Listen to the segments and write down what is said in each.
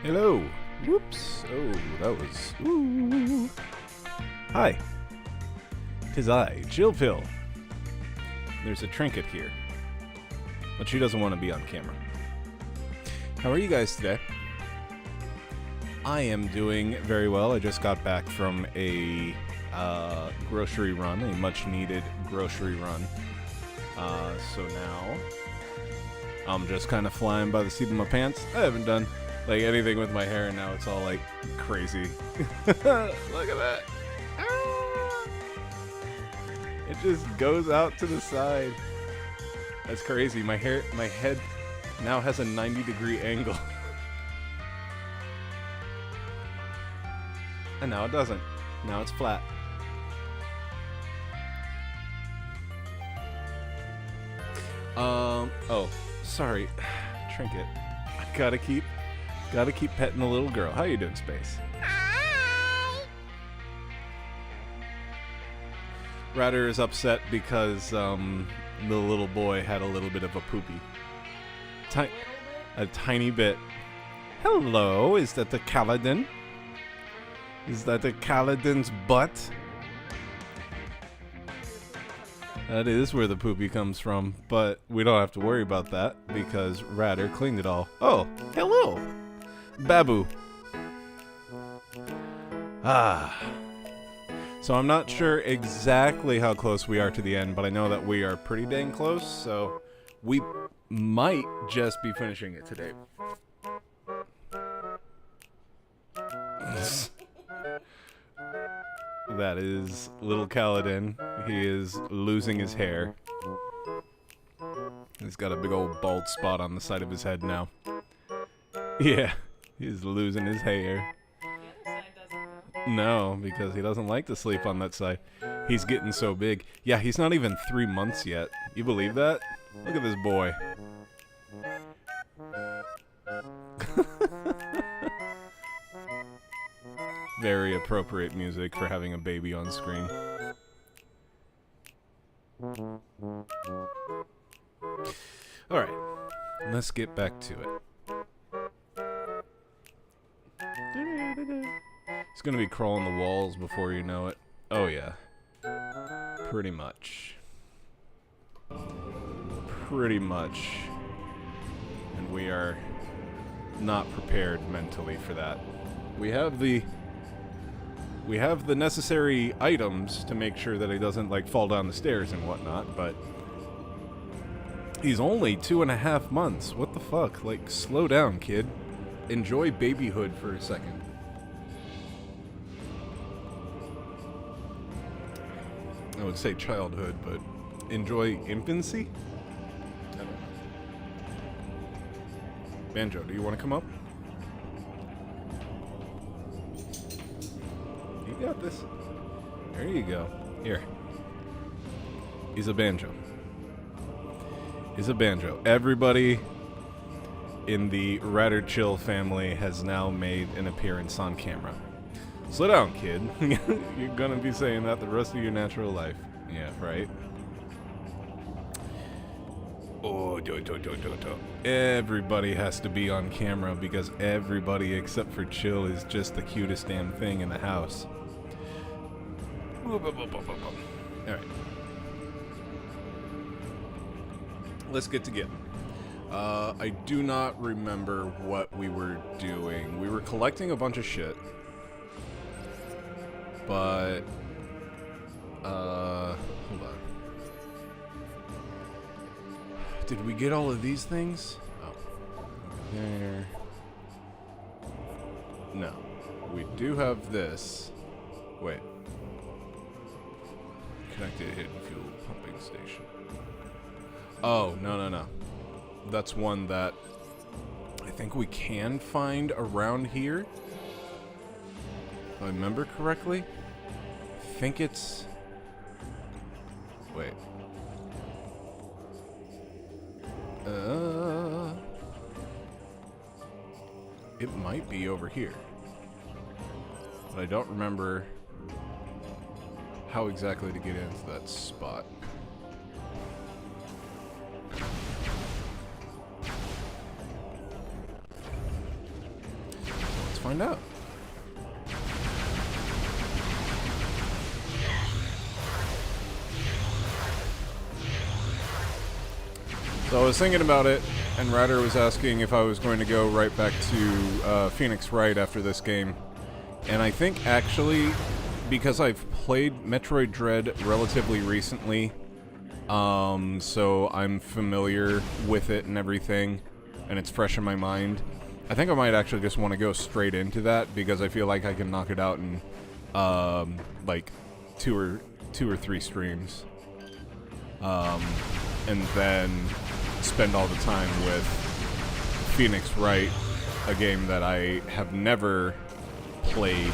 Hello. Whoops. Oh, that was... Ooh. Hi. 'Tis I, Chillpill. There's a trinket here. But she doesn't want to be on camera. How are you guys today? I am doing very well. I just got back from a grocery run, a much-needed grocery run. So now I'm just kind of flying by the seat of my pants. I haven't done like anything with my hair, and now it's all like crazy. Look at that. Ah! It just goes out to the side. That's crazy. My head now has a 90-degree angle. And now it doesn't. Now it's flat. Oh, sorry. Trinket. I gotta keep petting the little girl. How you doing, Space? Hi! Ratter is upset because, the little boy had a little bit of a poopy. A tiny bit. Hello, is that the Kaladin? Is that the Kaladin's butt? That is where the poopy comes from, but we don't have to worry about that because Ratter cleaned it all. Oh, hello! Babu. Ah. So I'm not sure exactly how close we are to the end, but I know that we are pretty dang close, so we might just be finishing it today. That is little Kaladin. He is losing his hair. He's got a big old bald spot on the side of his head now. Yeah, he's losing his hair. The other side doesn't. No, because he doesn't like to sleep on that side. He's getting so big. Yeah, he's not even 3 months yet. You believe that? Look at this boy. Very appropriate music for having a baby on screen. Alright, let's get back to it. It's gonna be crawling the walls before you know it. Oh yeah. Pretty much. Pretty much. And we are not prepared mentally for that. We have the necessary items to make sure that he doesn't, like, fall down the stairs and whatnot, but he's only 2.5 months. What the fuck? Like, slow down, kid. Enjoy babyhood for a second. I would say childhood, but enjoy infancy? I don't know. Banjo, do you want to come up? You got this. There you go. Here. He's a banjo. He's a banjo. Everybody in the Ratter Chill family has now made an appearance on camera. Slow down, kid. You're gonna be saying that the rest of your natural life. Yeah, right? Oh, everybody has to be on camera because everybody except for Chill is just the cutest damn thing in the house. Alright. Let's get together. I do not remember what we were doing. We were collecting a bunch of shit. But, hold on. Did we get all of these things? Oh. There. No. We do have this. Wait. Connected hidden fuel pumping station. Oh, no. That's one that I think we can find around here. If I remember correctly. I think it's... Wait. It might be over here. But I don't remember how exactly to get into that spot. find out. So I was thinking about it, and Ryder was asking if I was going to go right back to Phoenix Wright after this game. And I think actually, because I've played Metroid Dread relatively recently, so I'm familiar with it and everything, and it's fresh in my mind, I think I might actually just want to go straight into that, because I feel like I can knock it out in, like, two or three streams. And then spend all the time with Phoenix Wright, a game that I have never played,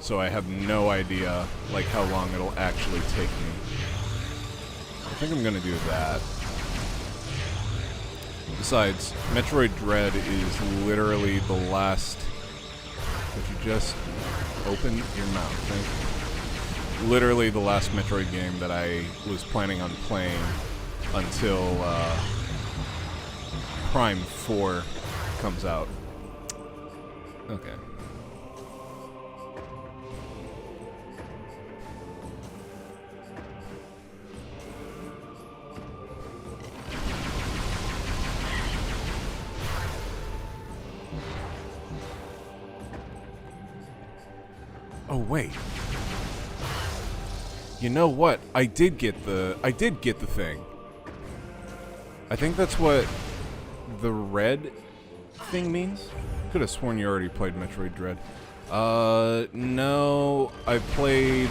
so I have no idea, like, how long it'll actually take me. I think I'm gonna do that. Besides, Metroid Dread is literally the last... Would you just open your mouth, thank you. Literally the last Metroid game that I was planning on playing until Prime 4 comes out. Okay. Oh wait. You know what? I did get the thing. I think that's what the red thing means. Could have sworn you already played Metroid Dread. No, I played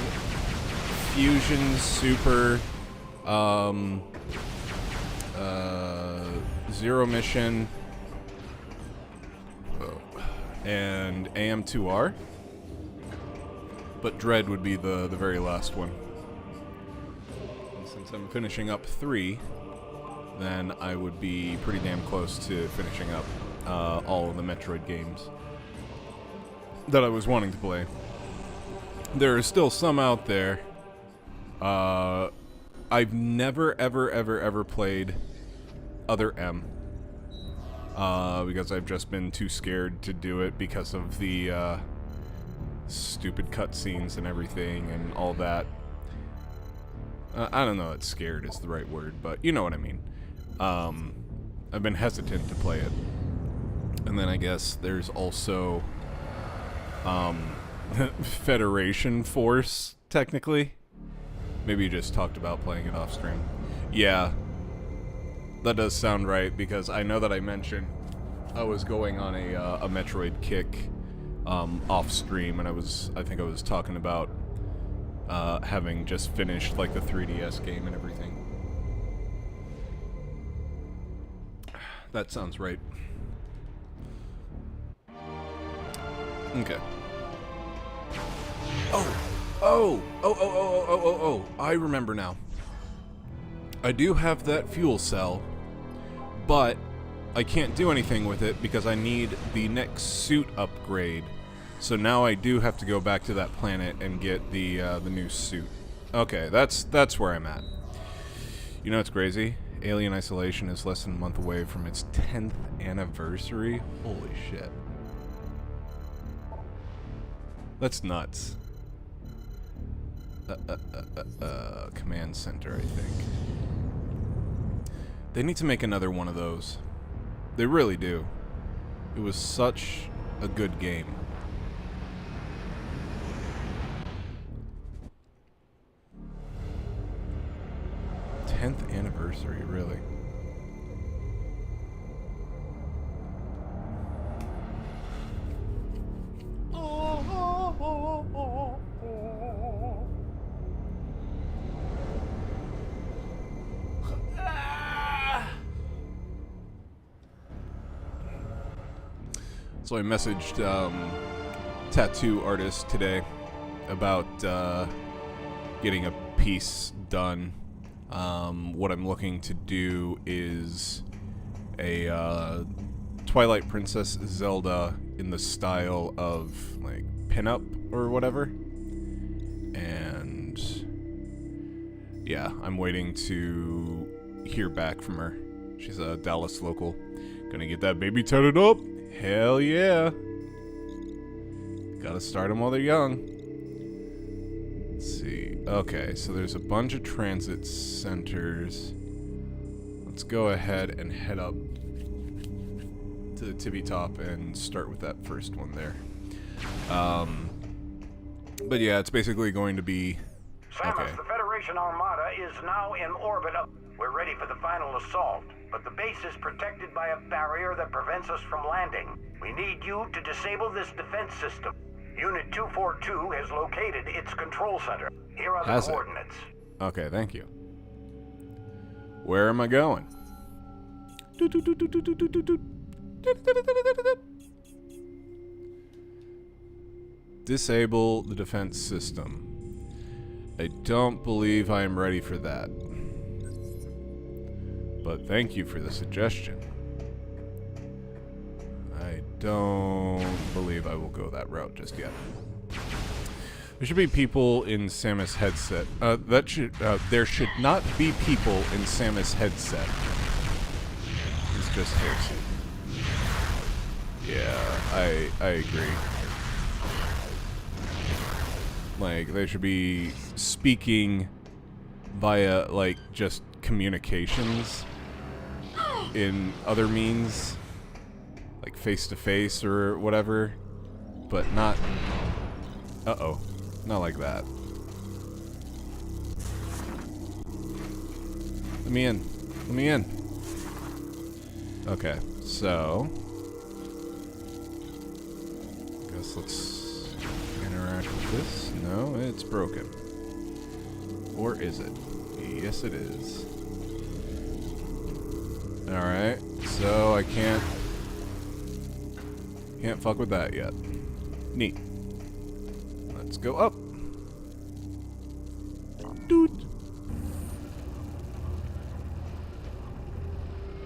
Fusion, Super, Zero Mission, and AM2R. But Dread would be the very last one. And since I'm finishing up 3, then I would be pretty damn close to finishing up all of the Metroid games that I was wanting to play. There are still some out there. I've never, ever played Other M. Because I've just been too scared to do it because of the stupid cutscenes and everything and all that. I don't know if scared is the right word, but you know what I mean. I've been hesitant to play it. And then I guess there's also Federation Force, technically. Maybe you just talked about playing it off stream. Yeah, that does sound right, because I know that I mentioned I was going on a Metroid kick off stream, and I think I was talking about having just finished like the 3DS game and everything. That sounds right. Okay. Oh, I remember now. I do have that fuel cell, but I can't do anything with it because I need the next suit upgrade. So now I do have to go back to that planet and get the new suit. Okay, that's where I'm at. You know what's crazy? Alien Isolation is less than a month away from its 10th anniversary. Holy shit. That's nuts. Command Center, I think. They need to make another one of those. They really do. It was such a good game. Tenth anniversary, really. So I messaged tattoo artist today about getting a piece done. What I'm looking to do is a Twilight Princess Zelda in the style of like pinup or whatever. And yeah, I'm waiting to hear back from her. She's a Dallas local. Gonna get that baby tatted up. Hell yeah. Gotta start them while they're young. Let's see. Okay, so there's a bunch of transit centers. Let's go ahead and head up to the tippy top and start with that first one there. But yeah, it's basically going to be... Samus, Okay. the Federation Armada is now in orbit. We're ready for the final assault, but the base is protected by a barrier that prevents us from landing. We need you to disable this defense system. Unit 242 has located its control center. Here are the Has it? coordinates. Okay, thank you. Where am I going? Disable the defense system. I don't believe I am ready for that. But thank you for the suggestion. I don't believe I will go that route just yet. There should be people in Samus headset. There should not be people in Samus headset. It's just headset. Yeah, I agree. Like, they should be speaking via, like, just communications in other means. Like, face-to-face or whatever. But not... Uh-oh. Not like that. Let me in. Let me in. Okay, so... Guess let's interact with this. No, it's broken. Or is it? Yes, it is. Alright, so I can't fuck with that yet. Neat. Let's go up. Doot.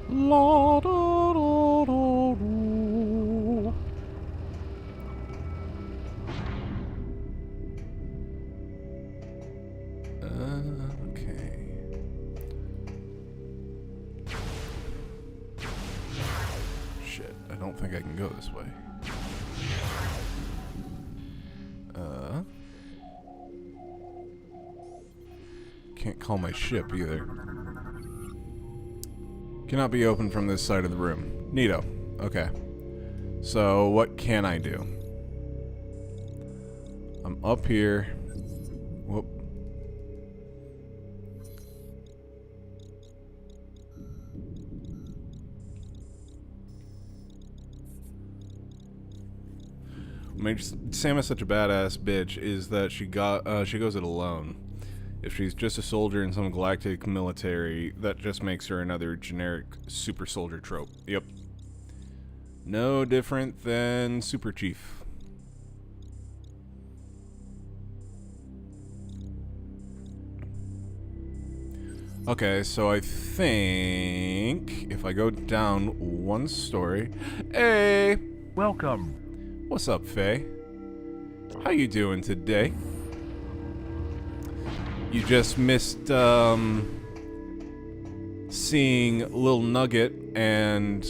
La da da da do. Okay. Shit, I don't think I can go this way. Can't call my ship either. Cannot be opened from this side of the room. Neato. Okay. So, what can I do? I'm up here. Whoop. What makes Samus such a badass bitch is that she goes it alone. If she's just a soldier in some galactic military, that just makes her another generic super soldier trope. Yep. No different than Super Chief. Okay, so I think if I go down one story... Hey! Welcome. What's up, Faye? How you doing today? You just missed seeing Lil Nugget and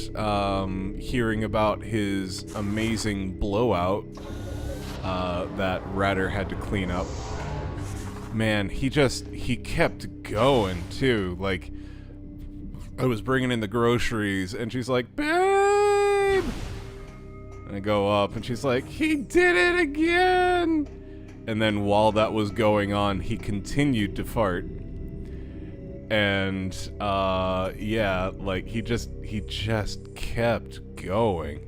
hearing about his amazing blowout that Radder had to clean up. Man, he kept going too. Like, I was bringing in the groceries and she's like, babe! And I go up and she's like, he did it again! And then while that was going on, he continued to fart. And, yeah, like, he just kept going.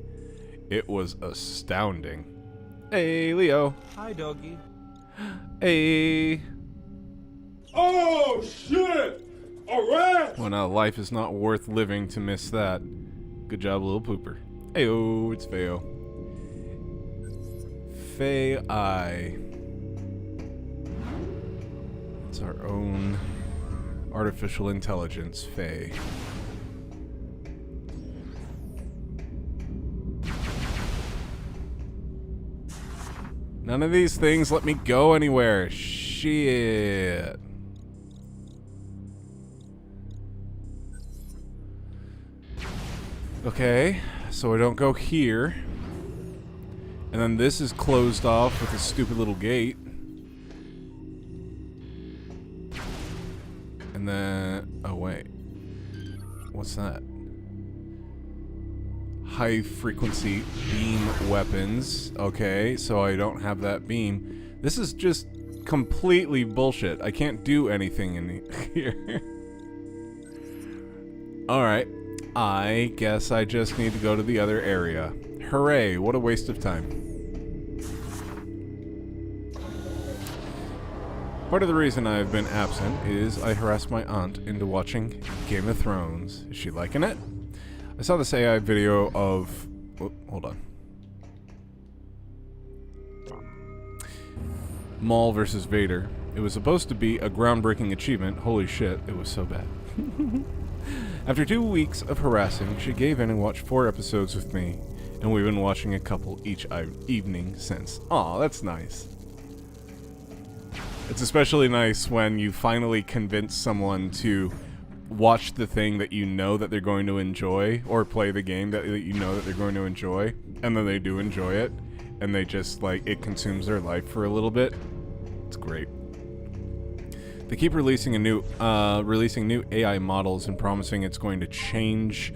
It was astounding. Hey, Leo. Hi, doggy. Hey. Oh, shit! Alright! Well, now, life is not worth living to miss that. Good job, little pooper. Heyo, it's Fayo. Faye-I. It's our own artificial intelligence, Faye. None of these things let me go anywhere. Shit. Okay, so I don't go here. And then this is closed off with a stupid little gate. And then... oh, wait. What's that? High-frequency beam weapons. Okay, so I don't have that beam. This is just completely bullshit. I can't do anything in here. Alright. I guess I just need to go to the other area. Hooray, what a waste of time. Part of the reason I've been absent is I harassed my aunt into watching Game of Thrones. Is she liking it? I saw this AI video of... oh, hold on. Maul versus Vader. It was supposed to be a groundbreaking achievement. Holy shit, it was so bad. After 2 weeks of harassing, she gave in and watched 4 episodes with me, and we've been watching a couple each evening since. Aw, that's nice. It's especially nice when you finally convince someone to watch the thing that you know that they're going to enjoy, or play the game that you know that they're going to enjoy, and then they do enjoy it, and they just, like, it consumes their life for a little bit. It's great. They keep releasing new AI models and promising it's going to change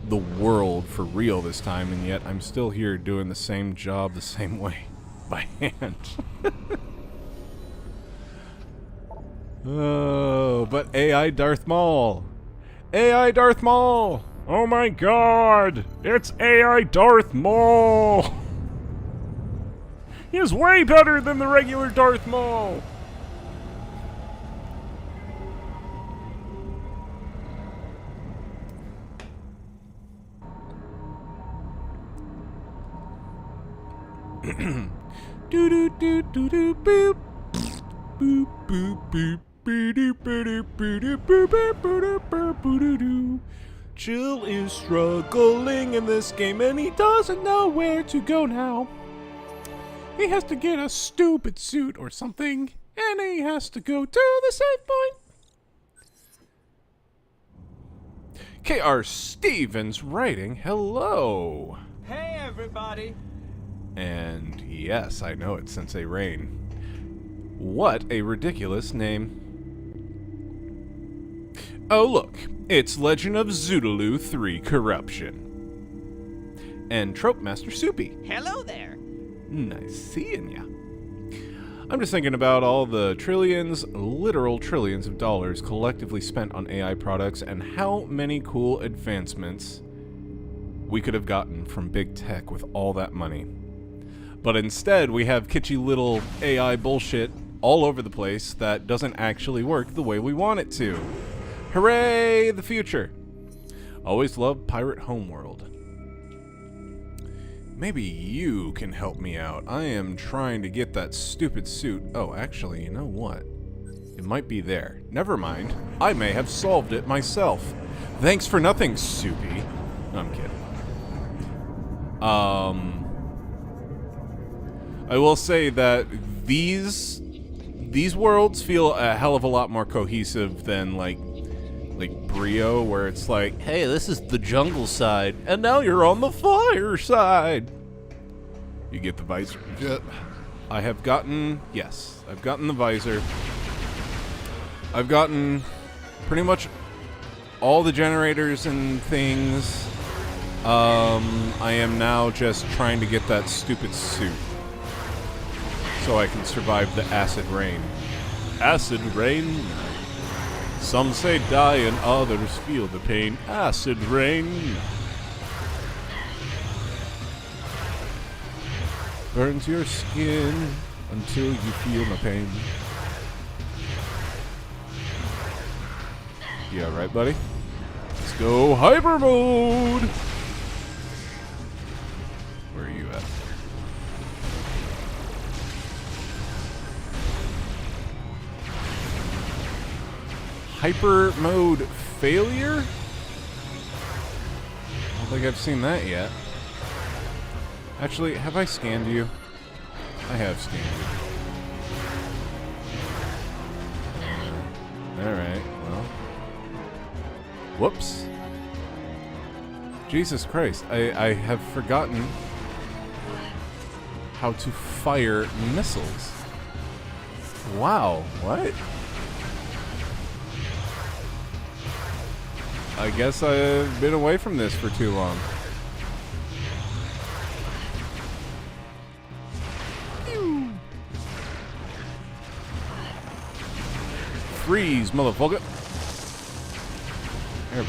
the world for real this time, and yet I'm still here doing the same job the same way, by hand. Oh, but AI Darth Maul! AI Darth Maul! Oh my god! It's AI Darth Maul! He is way better than the regular Darth Maul! Do do do do do boop boop boop boop. Jill is struggling in this game and he doesn't know where to go now. He has to get a stupid suit or something, and he has to go to the save point. K.R. Stevens writing, hello. Hey, everybody. And yes, I know it's Sensei Rain. What a ridiculous name. Oh look, it's Legend of Zoodaloo 3 Corruption. And Trope Master Soupy. Hello there. Nice seeing ya. I'm just thinking about all the trillions, literal trillions of dollars collectively spent on AI products and how many cool advancements we could have gotten from big tech with all that money. But instead, we have kitschy little AI bullshit all over the place that doesn't actually work the way we want it to. Hooray, the future! Always loved Pirate Homeworld. Maybe you can help me out. I am trying to get that stupid suit. Oh, actually, you know what? It might be there. Never mind. I may have solved it myself. Thanks for nothing, Soupy. No, I'm kidding. I will say that these worlds feel a hell of a lot more cohesive than like Brio, where it's like, hey, this is the jungle side, and now you're on the fire side. You get the visor. I have gotten, yes, I've gotten the visor. I've gotten pretty much all the generators and things. I am now just trying to get that stupid suit so I can survive the acid rain. Acid rain? Some say die and others feel the pain. Acid rain burns your skin until you feel no pain. Yeah, right, buddy? Let's go hyper mode! Where are you at? Hyper mode failure? I don't think I've seen that yet. Actually, have I scanned you? I have scanned you. Alright, well. Whoops. Jesus Christ, I have forgotten. how to fire missiles. Wow, what? I guess I've been away from this for too long. Freeze, motherfucker. There we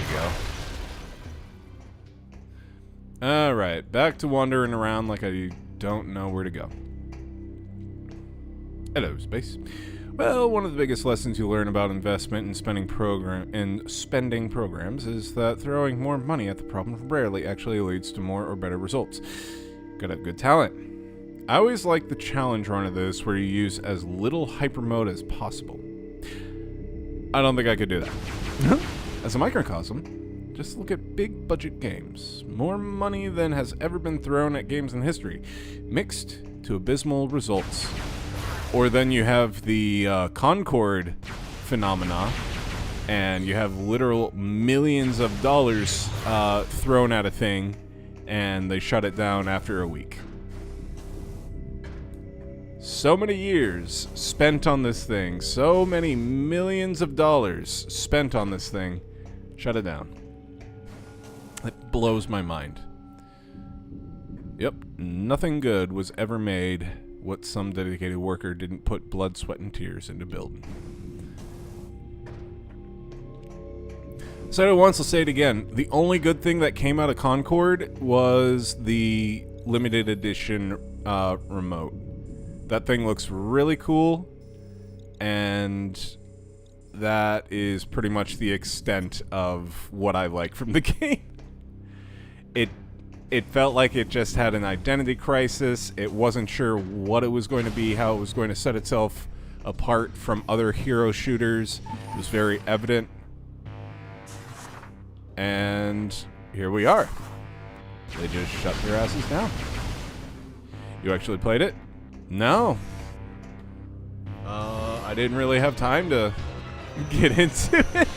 go. Alright, back to wandering around like I don't know where to go. Hello, space. Well, one of the biggest lessons you learn about investment and spending programs is that throwing more money at the problem rarely actually leads to more or better results. Gotta have good talent. I always like the challenge run of this where you use as little hyper mode as possible. I don't think I could do that. As a microcosm, just look at big budget games. More money than has ever been thrown at games in history, mixed to abysmal results. Or then you have the Concord phenomena, and you have literal millions of dollars thrown at a thing, and they shut it down after a week. So many years spent on this thing, so many millions of dollars spent on this thing, shut it down. It blows my mind. Yep, nothing good was ever made what some dedicated worker didn't put blood, sweat, and tears into building. Said it once, I'll say it again. The only good thing that came out of Concord was the limited edition remote. That thing looks really cool, and that is pretty much the extent of what I like from the game. It felt like it just had an identity crisis. It wasn't sure what it was going to be, how it was going to set itself apart from other hero shooters. It was very evident. And here we are. They just shut their asses down. You actually played it? No. I didn't really have time to get into it.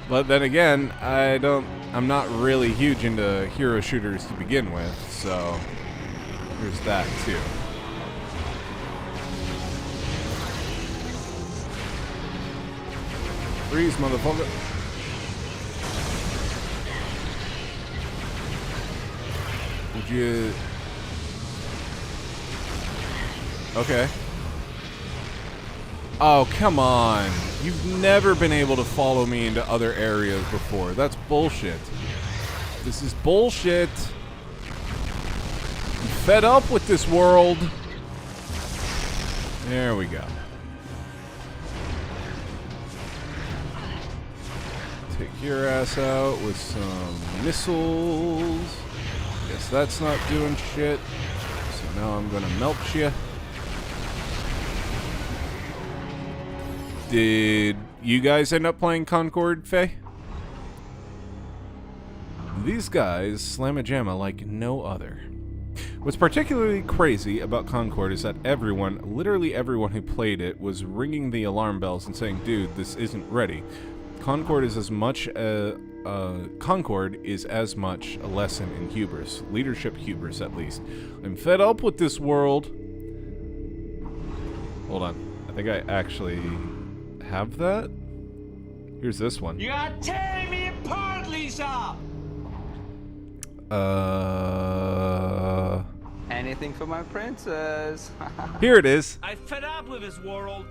But then again, I'm not really huge into hero shooters to begin with, so there's that too. Freeze, motherfucker. Would you... Okay. Oh, come on. You've never been able to follow me into other areas before. That's bullshit. This is bullshit. I'm fed up with this world. There we go. Take your ass out with some missiles. Guess that's not doing shit. So now I'm gonna melt you. Did you guys end up playing Concord, Faye? These guys slam a jamma like no other. What's particularly crazy about Concord is that everyone, literally everyone who played it, was ringing the alarm bells and saying, dude, this isn't ready. Concord is as much a lesson in hubris. Leadership hubris, at least. I'm fed up with this world. Hold on. I think I actually... have that? Here's this one. You are tearing me apart, Lisa! Anything for my princess. Here it is. I'm fed up with this world.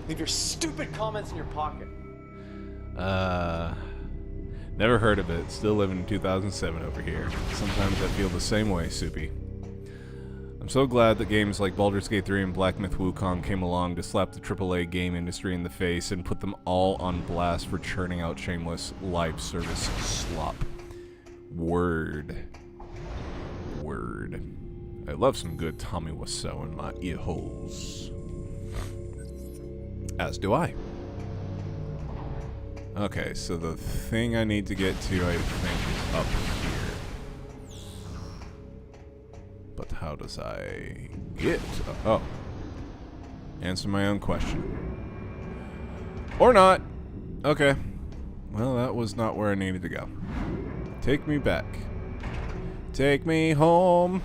Leave your stupid comments in your pocket. Never heard of it. Still living in 2007 over here. Sometimes I feel the same way, Soupy. I'm so glad that games like Baldur's Gate 3 and Black Myth Wukong came along to slap the AAA game industry in the face and put them all on blast for churning out shameless live service slop. Word. Word. I love some good Tommy Wiseau in my ear holes. As do I. Okay, so the thing I need to get to, I think, is up here. But how does I get... Oh. Answer my own question. Or not. Okay. Well, that was not where I needed to go. Take me back. Take me home,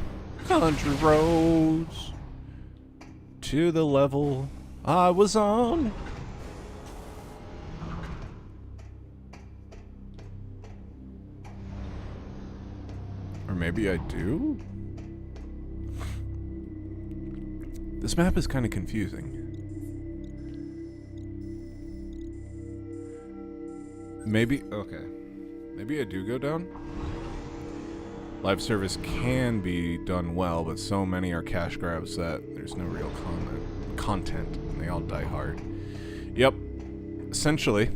country roads, to the level I was on. Or maybe I do? This map is kind of confusing. Maybe, okay. Maybe I do go down? Live service can be done well, but so many are cash grabs that there's no real content, and they all die hard. Yep. Essentially.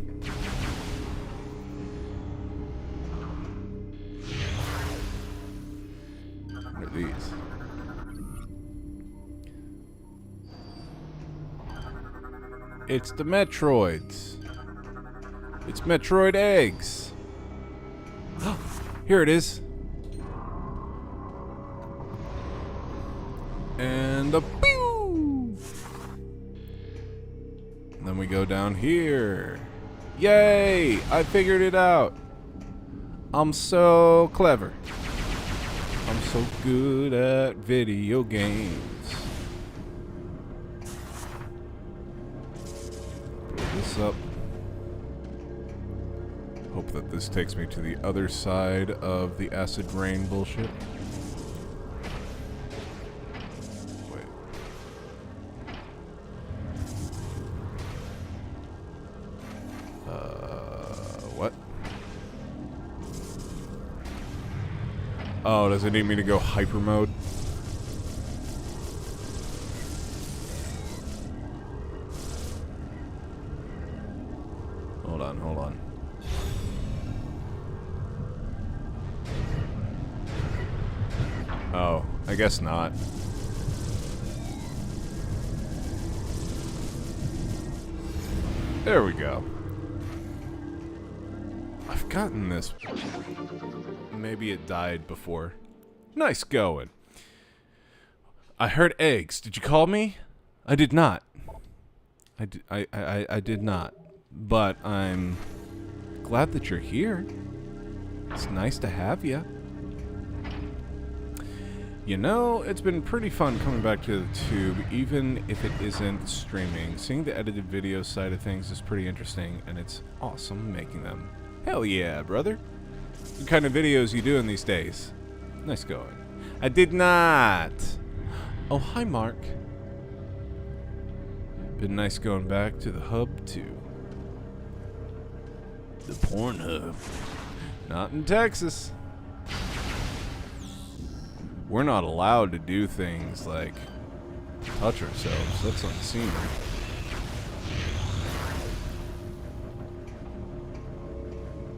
What are these? It's the Metroids. It's Metroid eggs. Here it is. And a pew! And then we go down here. Yay! I figured it out. I'm so clever. I'm so good at video games. Blow this up. Hope that this takes me to the other side of the acid rain bullshit. Wait. What? Oh, does it need me to go hyper mode? Hold on, hold on. Oh, I guess not. There we go. I've gotten this. Maybe it died before. Nice going. I heard eggs. Did you call me? I did not. I did not. But I'm glad that you're here. It's nice to have you. You know, it's been pretty fun coming back to the tube, even if it isn't streaming. Seeing the edited video side of things is pretty interesting, and it's awesome making them. Hell yeah, brother. What kind of videos you doing these days? Nice going. I did not. Oh, hi, Mark. Been nice going back to the hub, too. The porn hub. Not in Texas. We're not allowed to do things like touch ourselves. That's unseemly.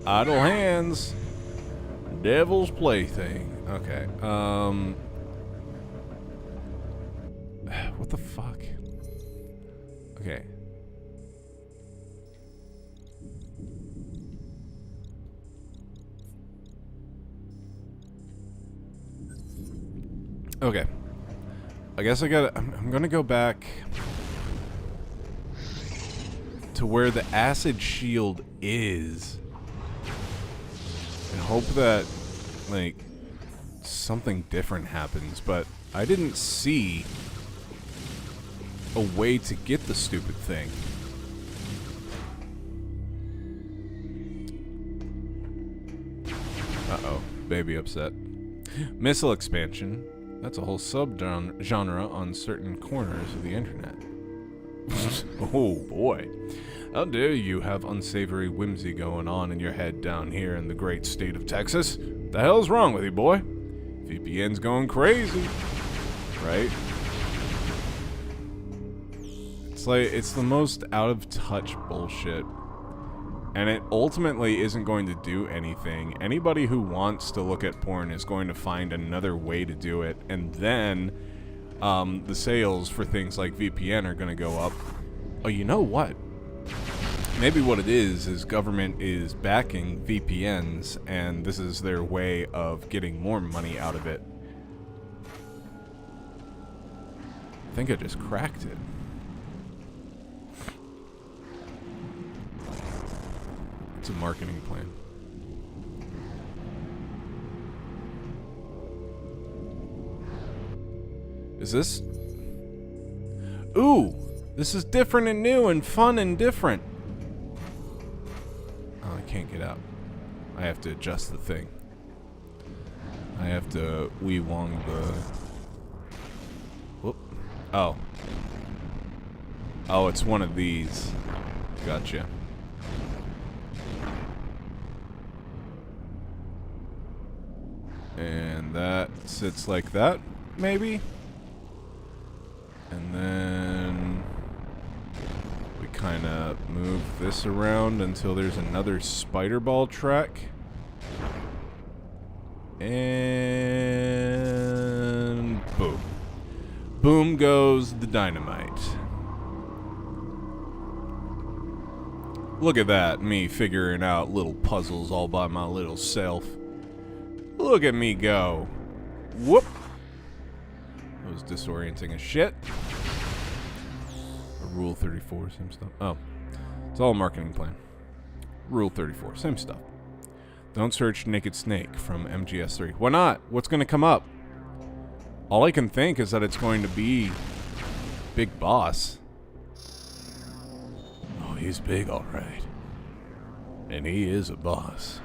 Idle hands. Devil's plaything. Okay. What the fuck? Okay. Okay. I guess I'm gonna go back to where the acid shield is and hope that, like, something different happens, but I didn't see a way to get the stupid thing. Uh-oh. Baby upset. Missile expansion. That's a whole sub-genre on certain corners of the internet. Oh, boy. How dare you have unsavory whimsy going on in your head down here in the great state of Texas? What the hell's wrong with you, boy? VPN's going crazy. Right? It's like, it's the most out-of-touch bullshit. And it ultimately isn't going to do anything. Anybody who wants to look at porn is going to find another way to do it. And then the sales for things like VPN are going to go up. Oh, you know what? Maybe what it is government is backing VPNs, and this is their way of getting more money out of it. I think I just cracked it. It's a marketing plan. Is this? Ooh! This is different and new and fun and different. Oh, I can't get out. I have to adjust the thing. I have to Wii Wong the... Whoop. Oh. Oh, it's one of these. Gotcha. And that sits like that, maybe? And then we kind of move this around until there's another spider ball track. And boom. Boom goes the dynamite. Look at that, me figuring out little puzzles all by my little self. Look at me go. Whoop. That was disorienting as shit. Rule 34, same stuff. Oh. It's all a marketing plan. Rule 34, same stuff. Don't search Naked Snake from MGS3. Why not? What's going to come up? All I can think is that it's going to be Big Boss. Oh, he's big, alright. And he is a boss.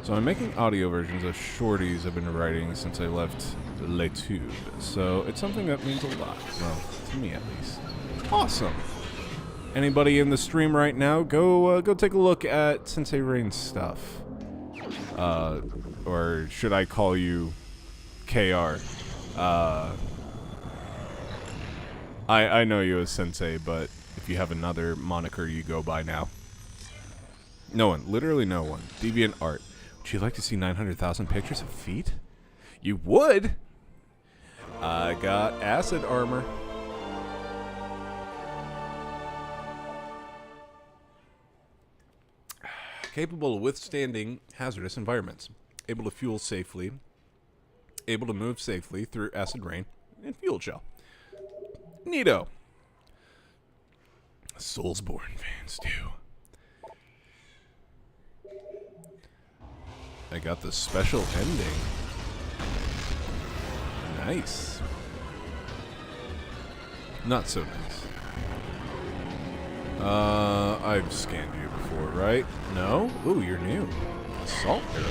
So I'm making audio versions of shorties I've been writing since I left LeTube. So it's something that means a lot. Well, to me at least. Awesome. Anybody in the stream right now, go take a look at Sensei Rain's stuff. Or should I call you KR? I know you as Sensei, but if you have another moniker you go by now. No one. Literally no one. Deviant Art. Would you like to see 900,000 pictures of feet? You would? I got acid armor. Capable of withstanding hazardous environments. Able to fuel safely. Able to move safely through acid rain and fuel gel. Neato. Soulsborne fans too. I got the special ending. Nice. Not so nice. I've scanned you before, right? No? Ooh, you're new. Assault arrow.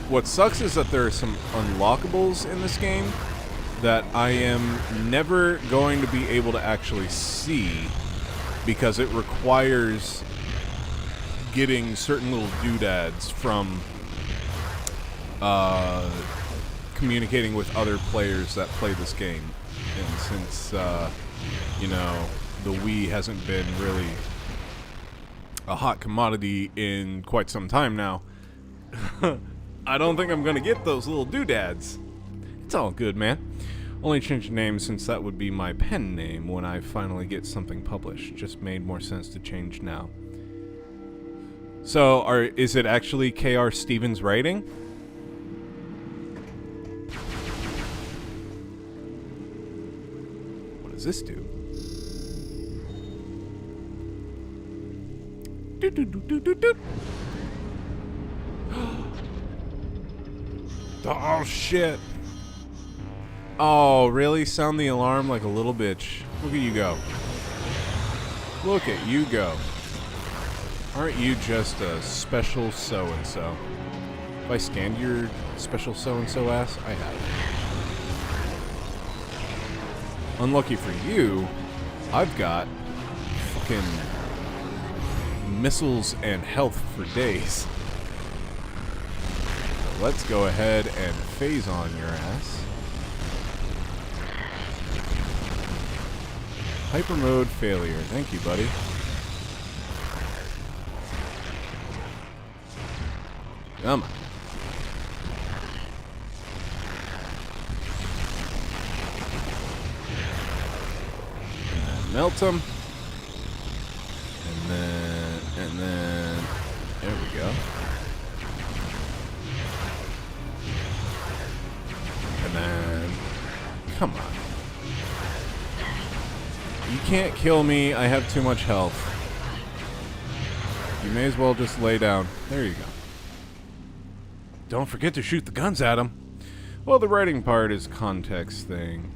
What sucks is that there are some unlockables in this game that I am never going to be able to actually see because it requires getting certain little doodads from communicating with other players that play this game. And since, you know, the Wii hasn't been really a hot commodity in quite some time now, I don't think I'm going to get those little doodads. It's all good, man. Only changed name since that would be my pen name when I finally get something published. Just made more sense to change now. So, is it actually K.R. Stevens writing? What does this do? Oh, shit. Oh, really? Sound the alarm like a little bitch. Look at you go. Look at you go. Aren't you just a special so-and-so? Have I scanned your special so-and-so ass? I have. Unlucky for you, I've got fucking missiles and health for days. So let's go ahead and phase on your ass. Hyper mode failure. Thank you, buddy. Come on. And melt them. And then, there we go. And then, come on. You can't kill me. I have too much health. You may as well just lay down. There you go. Don't forget to shoot the guns at him. Well, the writing part is context thing.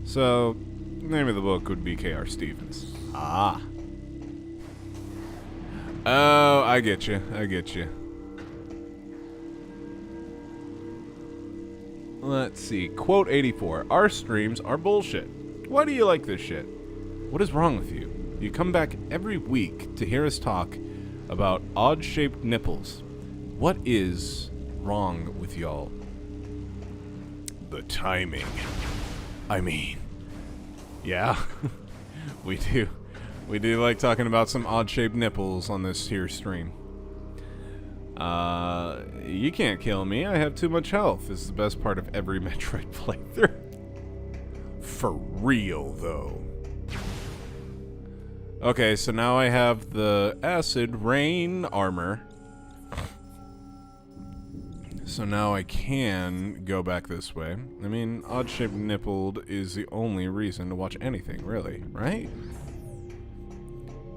So, the name of the book would be K.R. Stevens. Ah. Oh, I get you. I get you. Let's see. Quote 84. Our streams are bullshit. Why do you like this shit? What is wrong with you? You come back every week to hear us talk about odd-shaped nipples. What is wrong with y'all? The timing. I mean, yeah, we do. We do like talking about some odd-shaped nipples on this here stream. You can't kill me. I have too much health. This is the best part of every Metroid playthrough. For real, though. Okay, so now I have the acid rain armor. So now I can go back this way. I mean, odd-shaped nippled is the only reason to watch anything, really, right?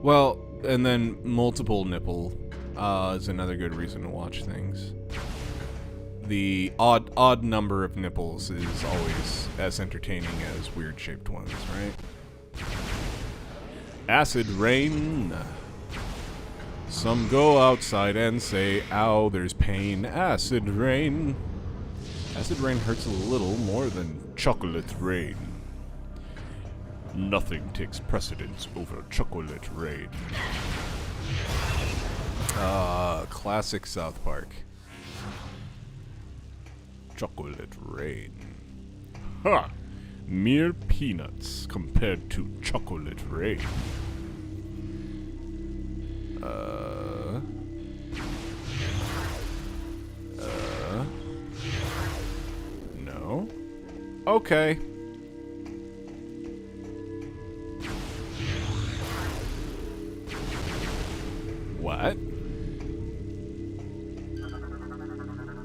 Well, and then multiple nipple is another good reason to watch things. The odd number of nipples is always as entertaining as weird-shaped ones, right? Acid rain. Some go outside and say, ow, there's pain. Acid rain. Acid rain hurts a little more than chocolate rain. Nothing takes precedence over chocolate rain. Classic South Park. Chocolate rain. Ha! Mere peanuts compared to chocolate rain. No? Okay. What?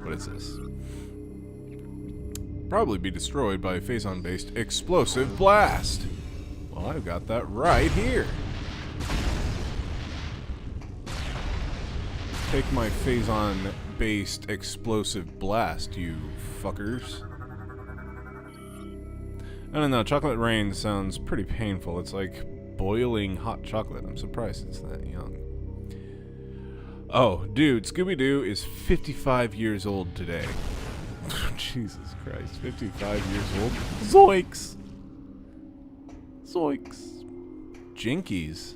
What is this? Probably be destroyed by a phazon-based explosive blast. Well, I've got that right here. Take my phazon-based explosive blast, you fuckers. I don't know, chocolate rain sounds pretty painful. It's like boiling hot chocolate. I'm surprised it's that young. Oh, dude, Scooby-Doo is 55 years old today. Jesus Christ, 55 years old? Zoinks! Zoinks. Jinkies.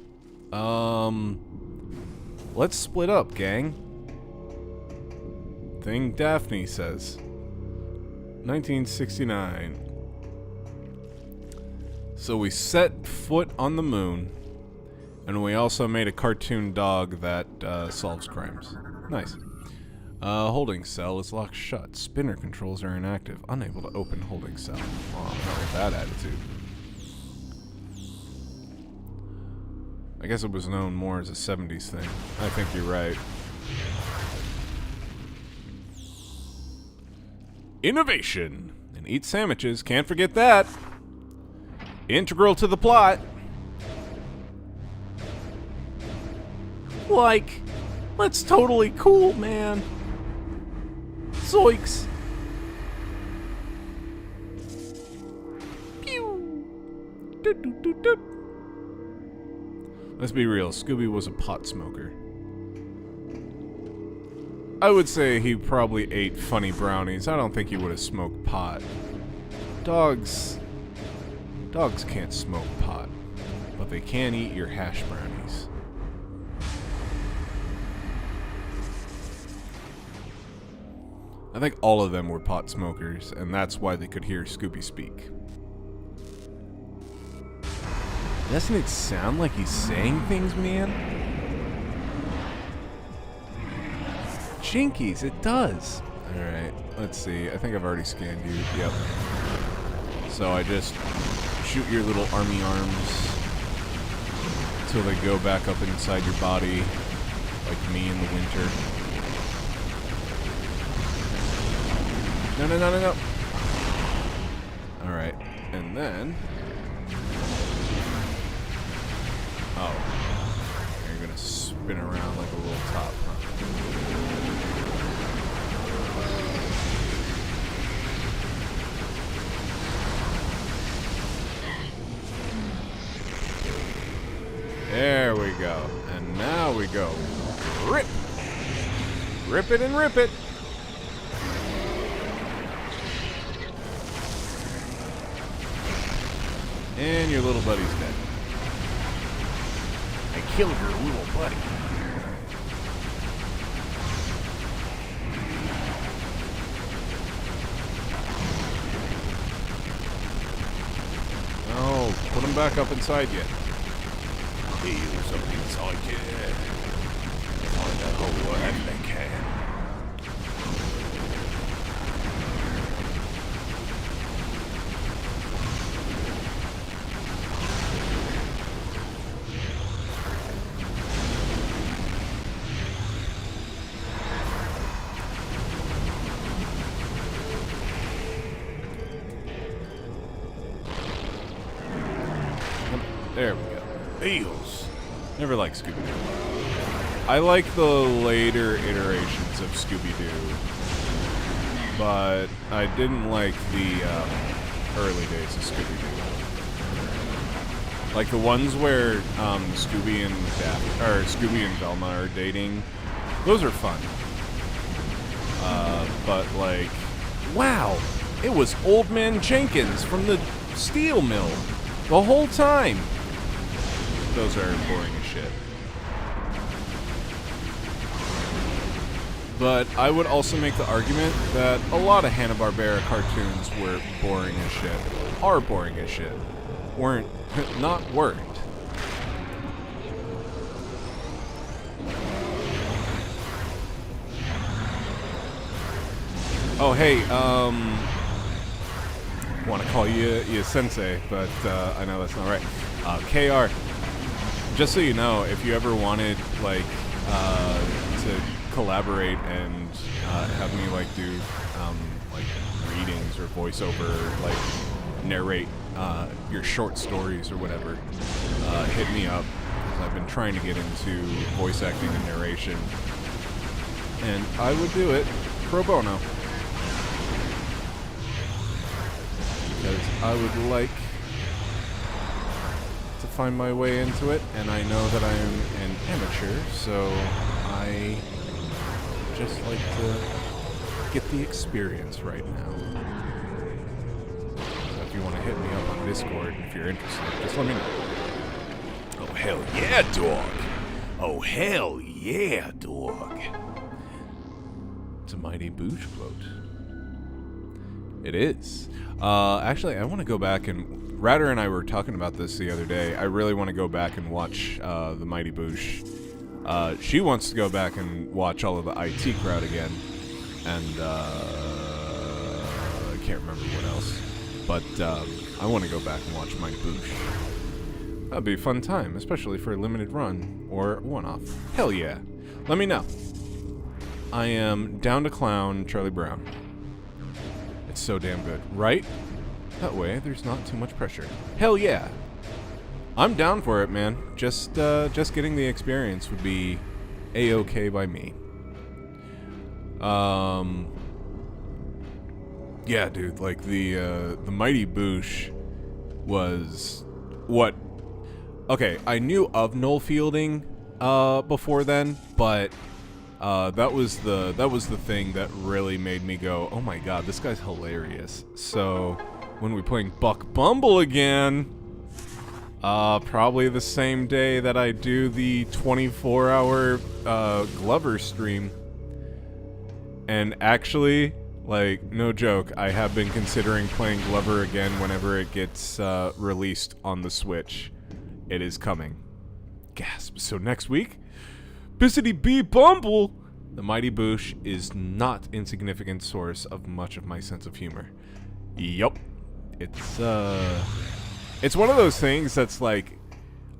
Let's split up, gang. Thing Daphne says. 1969. So we set foot on the moon, and we also made a cartoon dog that solves crimes. Nice. Holding cell is locked shut. Spinner controls are inactive. Unable to open holding cell. Oh, not with that attitude. I guess it was known more as a 70s thing. I think you're right. Innovation! And eat sandwiches. Can't forget that. Integral to the plot. Like, that's totally cool, man. Zoinks. Pew. Doot, doot, doot, doot. Let's be real, Scooby was a pot smoker. I would say he probably ate funny brownies. I don't think he would have smoked pot. Dogs can't smoke pot, but they can eat your hash brownies. I think all of them were pot smokers, and that's why they could hear Scooby speak. Doesn't it sound like he's saying things, man? Jinkies, it does. Alright, let's see. I think I've already scanned you. Yep. So I just shoot your little army arms until they go back up inside your body, like me in the winter. No, no, no, no, no. Alright, and then... Oh. You're gonna spin around like a little top, huh? There we go. And now we go. Rip! Rip it and rip it! And your little buddy's dead. I killed your little buddy. Oh, put him back up inside yet. He's up inside yet. Find that whole whatever they can. There we go. Eels. Never liked Scooby-Doo. I like the later iterations of Scooby-Doo, but I didn't like the early days of Scooby-Doo. Like the ones where Scooby and Velma are dating. Those are fun. But like, wow, it was Old Man Jenkins from the steel mill the whole time. Those are boring as shit. But I would also make the argument that a lot of Hanna-Barbera cartoons were boring as shit. Are boring as shit. Weren't. Oh, hey, want to call you sensei, but I know that's not right. KR, just so you know, if you ever wanted, like, to collaborate and have me, like, do, like, readings or voiceover, like, narrate your short stories or whatever, hit me up. I've been trying to get into voice acting and narration, and I would do it pro bono. Because I would like to find my way into it, and I know that I am an amateur, so I just like to get the experience right now. So if you want to hit me up on Discord, if you're interested, just let me know. Oh, hell yeah, dog! Oh, hell yeah, dog! It's a mighty Boosh float. It is. Actually, I want to go back and... Ratter and I were talking about this the other day. I really want to go back and watch the Mighty Boosh. She wants to go back and watch all of the IT crowd again. And, I can't remember what else. But, I want to go back and watch Mighty Boosh. That'd be a fun time, especially for a limited run or one-off. Hell yeah. Let me know. I am down to clown Charlie Brown. It's so damn good, right? That way, there's not too much pressure. Hell yeah! I'm down for it, man. Just getting the experience would be a-okay by me. Yeah, dude. Like the Mighty Boosh was what? Okay, I knew of Noel Fielding before then, but that was the thing that really made me go, oh my god, this guy's hilarious. So when we're playing Buck Bumble again, probably the same day that I do the 24-hour Glover stream. And actually, like, no joke, I have been considering playing Glover again whenever it gets released on the Switch. It is coming. Gasp. So next week, Bissity B Bumble! The Mighty Boosh is not insignificant source of much of my sense of humor. Yup. It's one of those things that's like,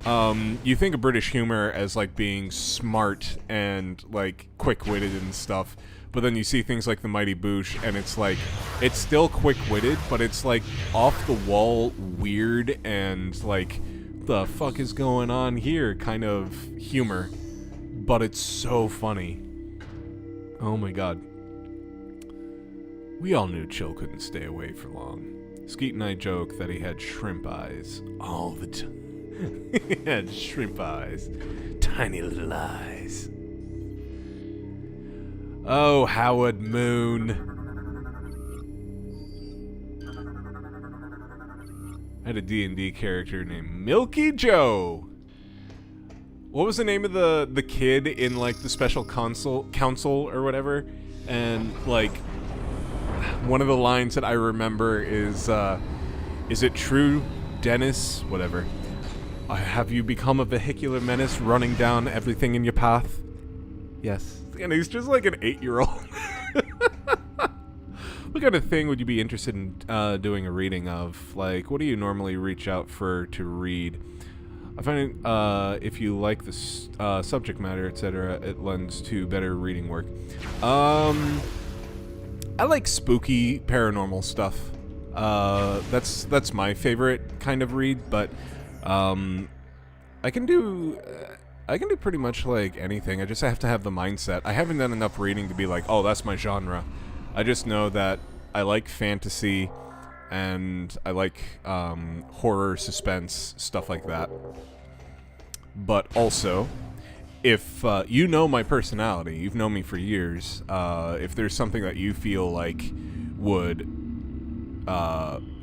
you think of British humor as like being smart and like quick-witted and stuff, but then you see things like the Mighty Boosh and it's like, it's still quick-witted, but it's like off-the-wall weird and like, the fuck is going on here kind of humor, but it's so funny. Oh my god. We all knew Chill couldn't stay away for long. Skeet and I joke that he had shrimp eyes all the time. Yeah, shrimp eyes. Tiny little eyes. Oh, Howard Moon. I had a D&D character named Milky Joe. What was the name of the kid in like the special council or whatever? And like one of the lines that I remember is it true, Dennis? Whatever. Have you become a vehicular menace running down everything in your path? Yes. And he's just like an 8-year-old. What kind of thing would you be interested in doing a reading of? Like, what do you normally reach out for to read? I find if you like the subject matter, etc., it lends to better reading work. I like spooky paranormal stuff. That's my favorite kind of read, but I can do pretty much like anything. I just have to have the mindset. I haven't done enough reading to be like, oh, that's my genre. I just know that I like fantasy and I like horror, suspense, stuff like that. But also, if you know my personality, you've known me for years, if there's something that you feel like would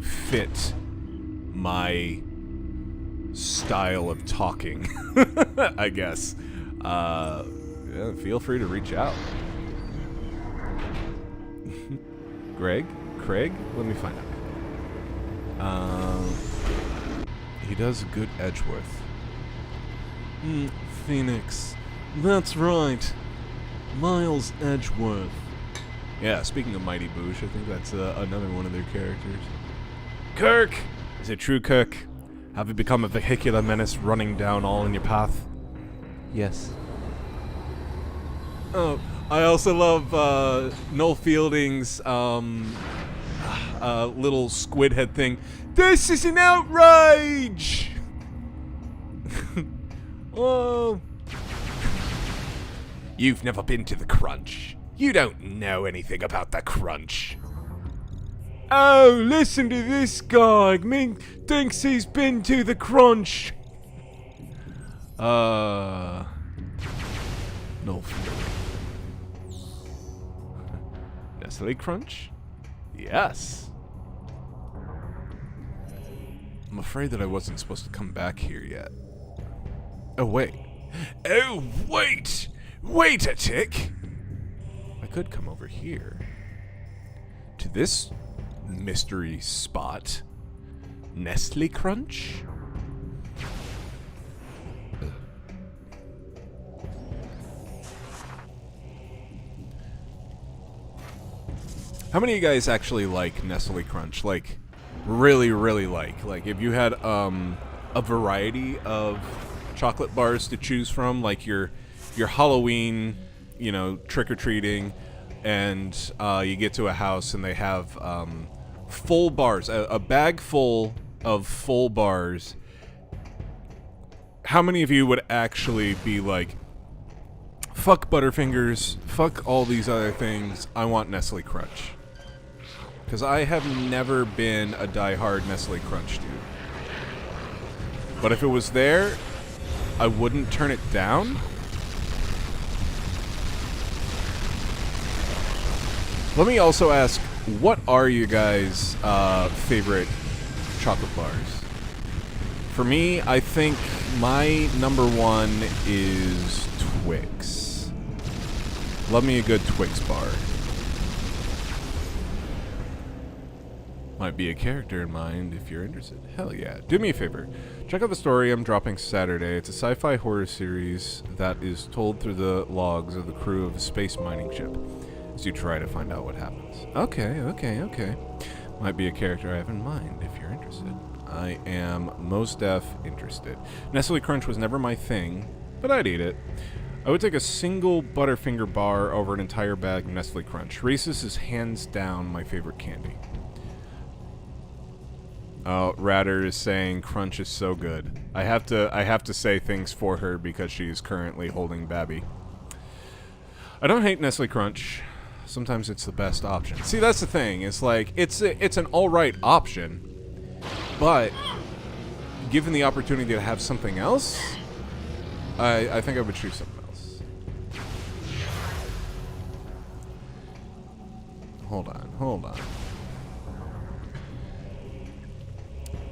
fit my style of talking, I guess, yeah, feel free to reach out. Craig? Let me find out. He does a good Edgeworth. Phoenix. That's right. Miles Edgeworth. Yeah, speaking of Mighty Boosh, I think that's another one of their characters. Kirk! Is it true, Kirk? Have you become a vehicular menace running down all in your path? Yes. Oh, I also love Noel Fielding's little squid head thing. This is an outrage! Oh. You've never been to the Crunch. You don't know anything about the Crunch. Oh, listen to this guy. Ming thinks he's been to the Crunch. No. Nestle Crunch? Yes. I'm afraid that I wasn't supposed to come back here yet. Oh, wait. Oh, wait! Wait a tick! I could come over here. To this mystery spot. Nestle Crunch? How many of you guys actually like Nestle Crunch? Like, really, really like? Like, if you had a variety of chocolate bars to choose from, like your Halloween, you know, trick-or-treating, and you get to a house and they have full bars, a bag full of full bars. How many of you would actually be like, fuck Butterfingers, fuck all these other things, I want Nestle Crunch? Because I have never been a die-hard Nestle Crunch dude. But if it was there, I wouldn't turn it down. Let me also ask, what are you guys' favorite chocolate bars? For me, I think my number one is Twix. Love me a good Twix bar. Might be a character in mind if you're interested. Hell yeah. Do me a favor. Check out the story I'm dropping Saturday. It's a sci-fi horror series that is told through the logs of the crew of a space mining ship as you try to find out what happens. Okay. Might be a character I have in mind if you're interested. I am most def interested. Nestle Crunch was never my thing, but I'd eat it. I would take a single Butterfinger bar over an entire bag of Nestle Crunch. Reese's is hands down my favorite candy. Oh, Ratter is saying Crunch is so good. I have to say things for her because she's currently holding Babby. I don't hate Nestle Crunch. Sometimes it's the best option. See, that's the thing. It's like it's an all right option, but given the opportunity to have something else, I think I would choose something else. Hold on.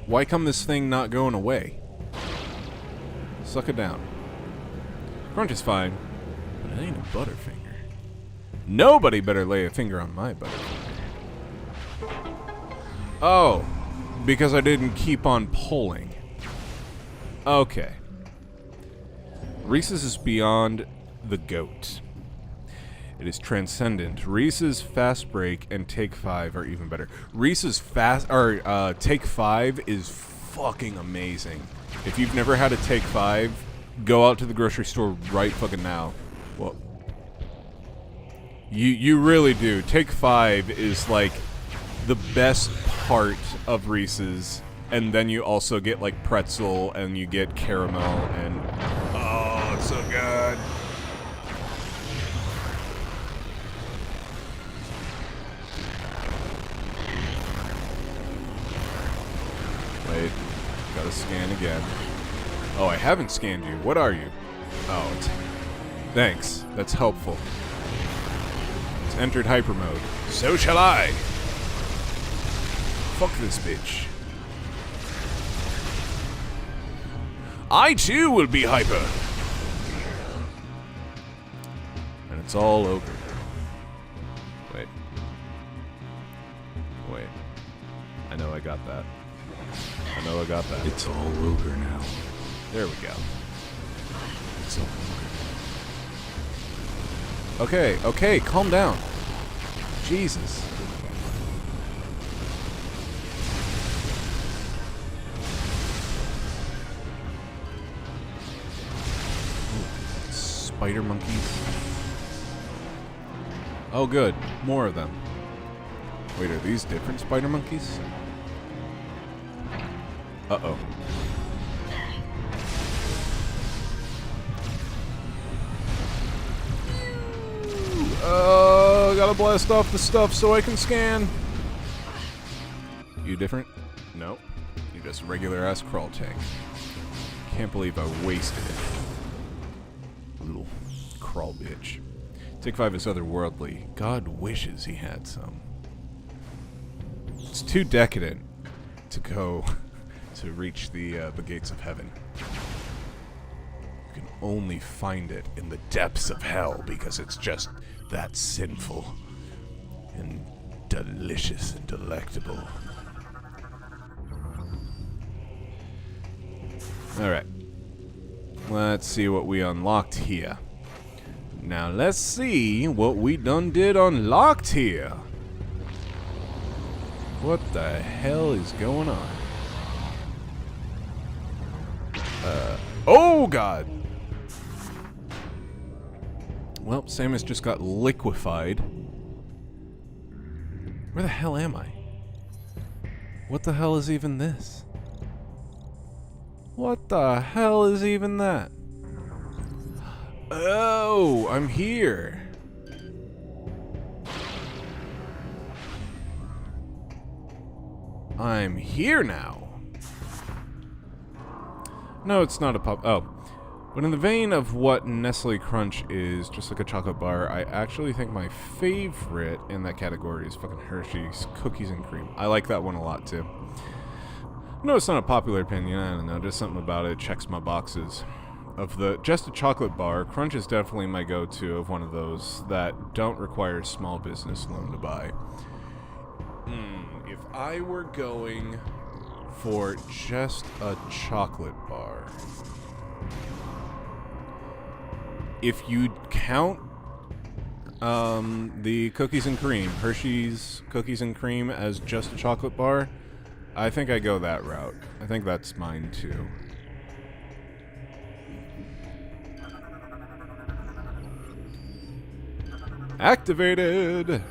Why come this thing not going away? Suck it down. Crunch is fine, but it ain't a Butterfinger. Nobody better lay a finger on my Butterfinger. Oh, because I didn't keep on pulling. Okay. Reese's is beyond the goat. It is transcendent. Reese's Fast Break and Take 5 are even better. Reese's Take 5 is fucking amazing. If you've never had a Take 5, go out to the grocery store right fucking now. Well, you really do. Take 5 is like the best part of Reese's, and then you also get like pretzel and you get caramel and oh, it's so good. Wait, gotta scan again. Oh, I haven't scanned you. What are you? Oh, thanks. That's helpful. It's entered hyper mode. So shall I. Fuck this bitch. I too will be hyper. And it's all over. Wait. I know I got that. It's all over now. There we go. It's all over. Okay, calm down. Jesus. Ooh, spider monkeys. Oh good, more of them. Wait, are these different spider monkeys? Uh-oh. Gotta blast off the stuff so I can scan. You different? Nope. You're just a regular-ass crawl tank. Can't believe I wasted it. Little crawl bitch. Take 5 is otherworldly. God wishes he had some. It's too decadent to go to reach the gates of heaven. You can only find it in the depths of hell because it's just that sinful and delicious and delectable. Alright. Let's see what we unlocked here. Now let's see what we done did unlocked here. What the hell is going on? Oh god! Well, Samus just got liquefied. Where the hell am I? What the hell is even this? What the hell is even that? Oh, I'm here. I'm here now. No, it's not a pop. Oh. But in the vein of what Nestle Crunch is, just like a chocolate bar, I actually think my favorite in that category is fucking Hershey's Cookies and Cream. I like that one a lot, too. No, it's not a popular opinion. I don't know. Just something about it checks my boxes. Of the just a chocolate bar, Crunch is definitely my go-to of one of those that don't require a small business loan to buy. If I were going for just a chocolate bar, if you'd count the cookies and cream, Hershey's Cookies and Cream as just a chocolate bar, I think I go that route. I think that's mine too. Activated!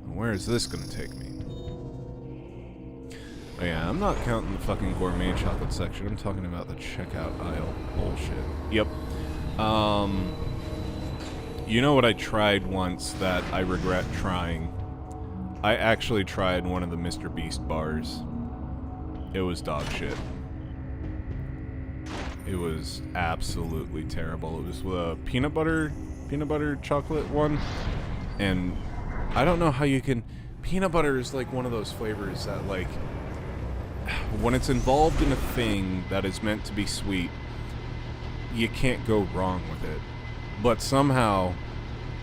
Where is this gonna take me? Oh yeah, I'm not counting the fucking gourmet chocolate section. I'm talking about the checkout aisle bullshit. Yep. You know what I tried once that I regret trying? I actually tried one of the Mr. Beast bars. It was dog shit. It was absolutely terrible. It was the peanut butter chocolate one, and I don't know how you can. Peanut butter is like one of those flavors that, like, when it's involved in a thing that is meant to be sweet, you can't go wrong with it. But somehow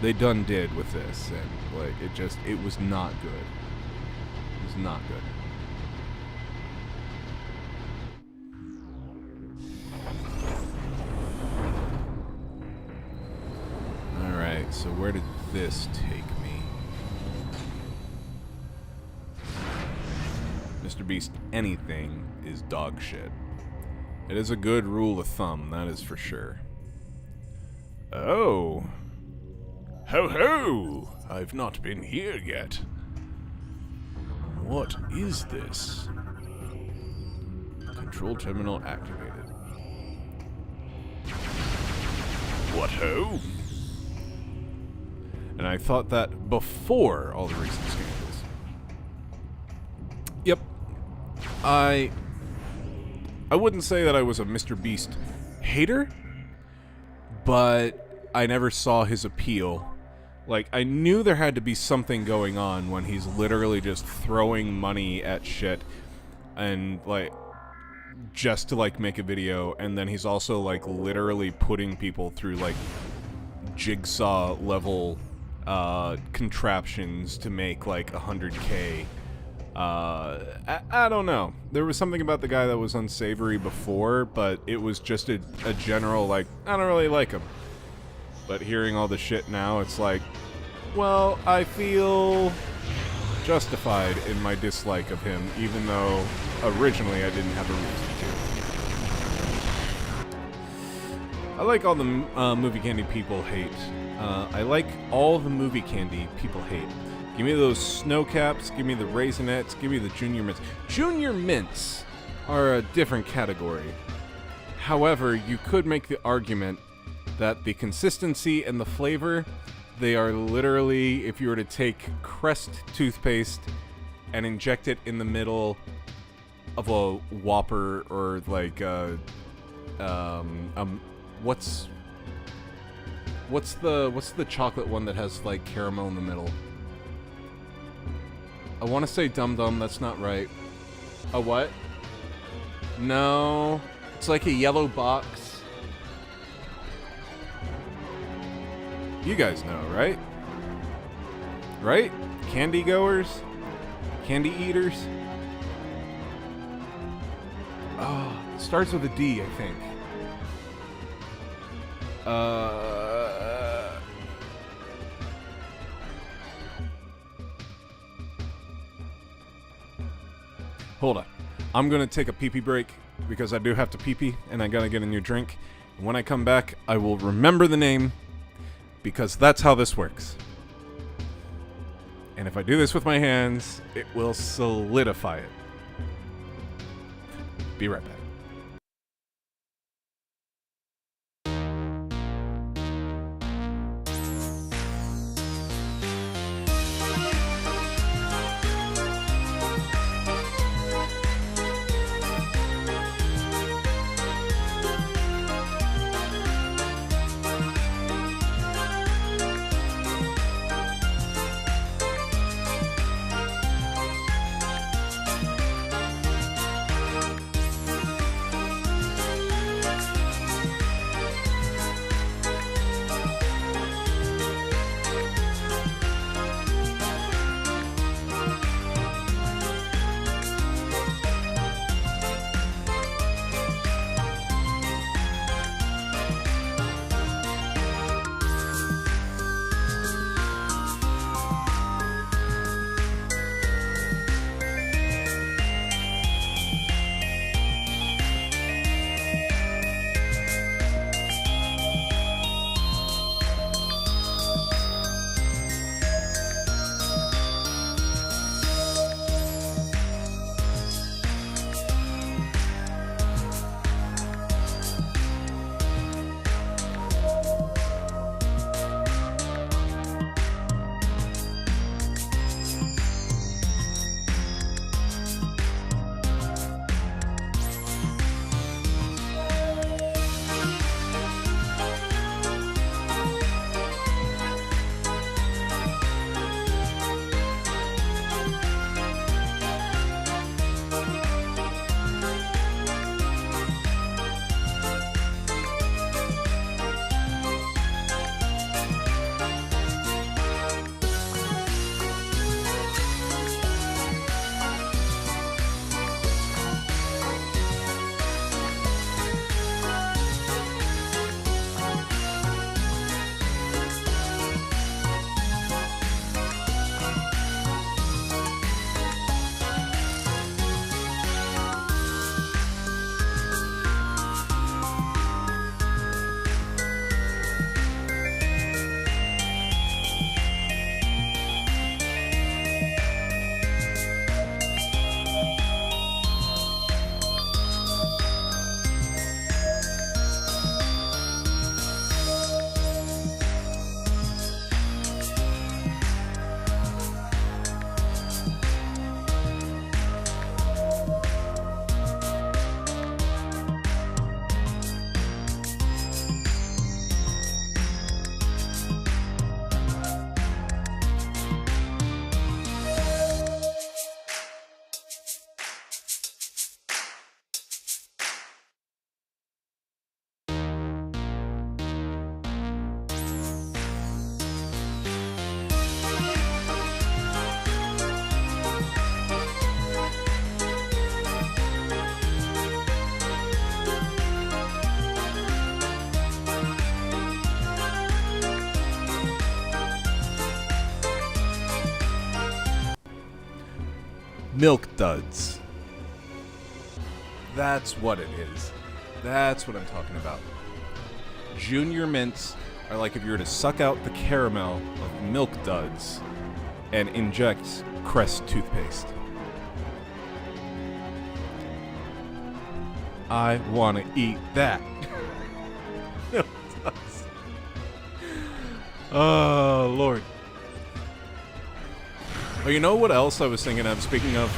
they done did with this, and like it was not good. It was not good. Alright, so where did this take me? Mr. Beast, anything is dog shit. It is a good rule of thumb, that is for sure. Oh. Ho ho! I've not been here yet. What is this? Control terminal activated. What ho? And I thought that before all the recent scandals. Yep. I wouldn't say that I was a Mr. Beast hater, but I never saw his appeal. Like, I knew there had to be something going on when he's literally just throwing money at shit and, like, just to, like, make a video, and then he's also, like, literally putting people through, like, jigsaw level contraptions to make, like, 100K. I don't know. There was something about the guy that was unsavory before, but it was just a general, like, I don't really like him. But hearing all the shit now, it's like, well, I feel justified in my dislike of him, even though originally I didn't have a reason to. I like all the movie candy people hate. I like all the movie candy people hate. Give me those snow caps, give me the Raisinets, give me the Junior Mints. Junior Mints are a different category. However, you could make the argument that the consistency and the flavor, they are literally, if you were to take Crest toothpaste and inject it in the middle of a Whopper or like what's the chocolate one that has like caramel in the middle? I want to say Dum Dum, that's not right. A what? No, it's like a yellow box. You guys know, right? Right? Candy goers? Candy eaters? Oh, it starts with a D, I think. Hold on. I'm gonna take a pee-pee break because I do have to pee-pee and I gotta get a new drink. And when I come back, I will remember the name, because that's how this works. And if I do this with my hands, it will solidify it. Be right back. Milk duds. That's what it is. That's what I'm talking about. Junior mints are like if you were to suck out the caramel of Milk duds and inject Crest toothpaste. I want to eat that. Milk duds. Oh, Lord. Oh, you know what else I was thinking of? Speaking of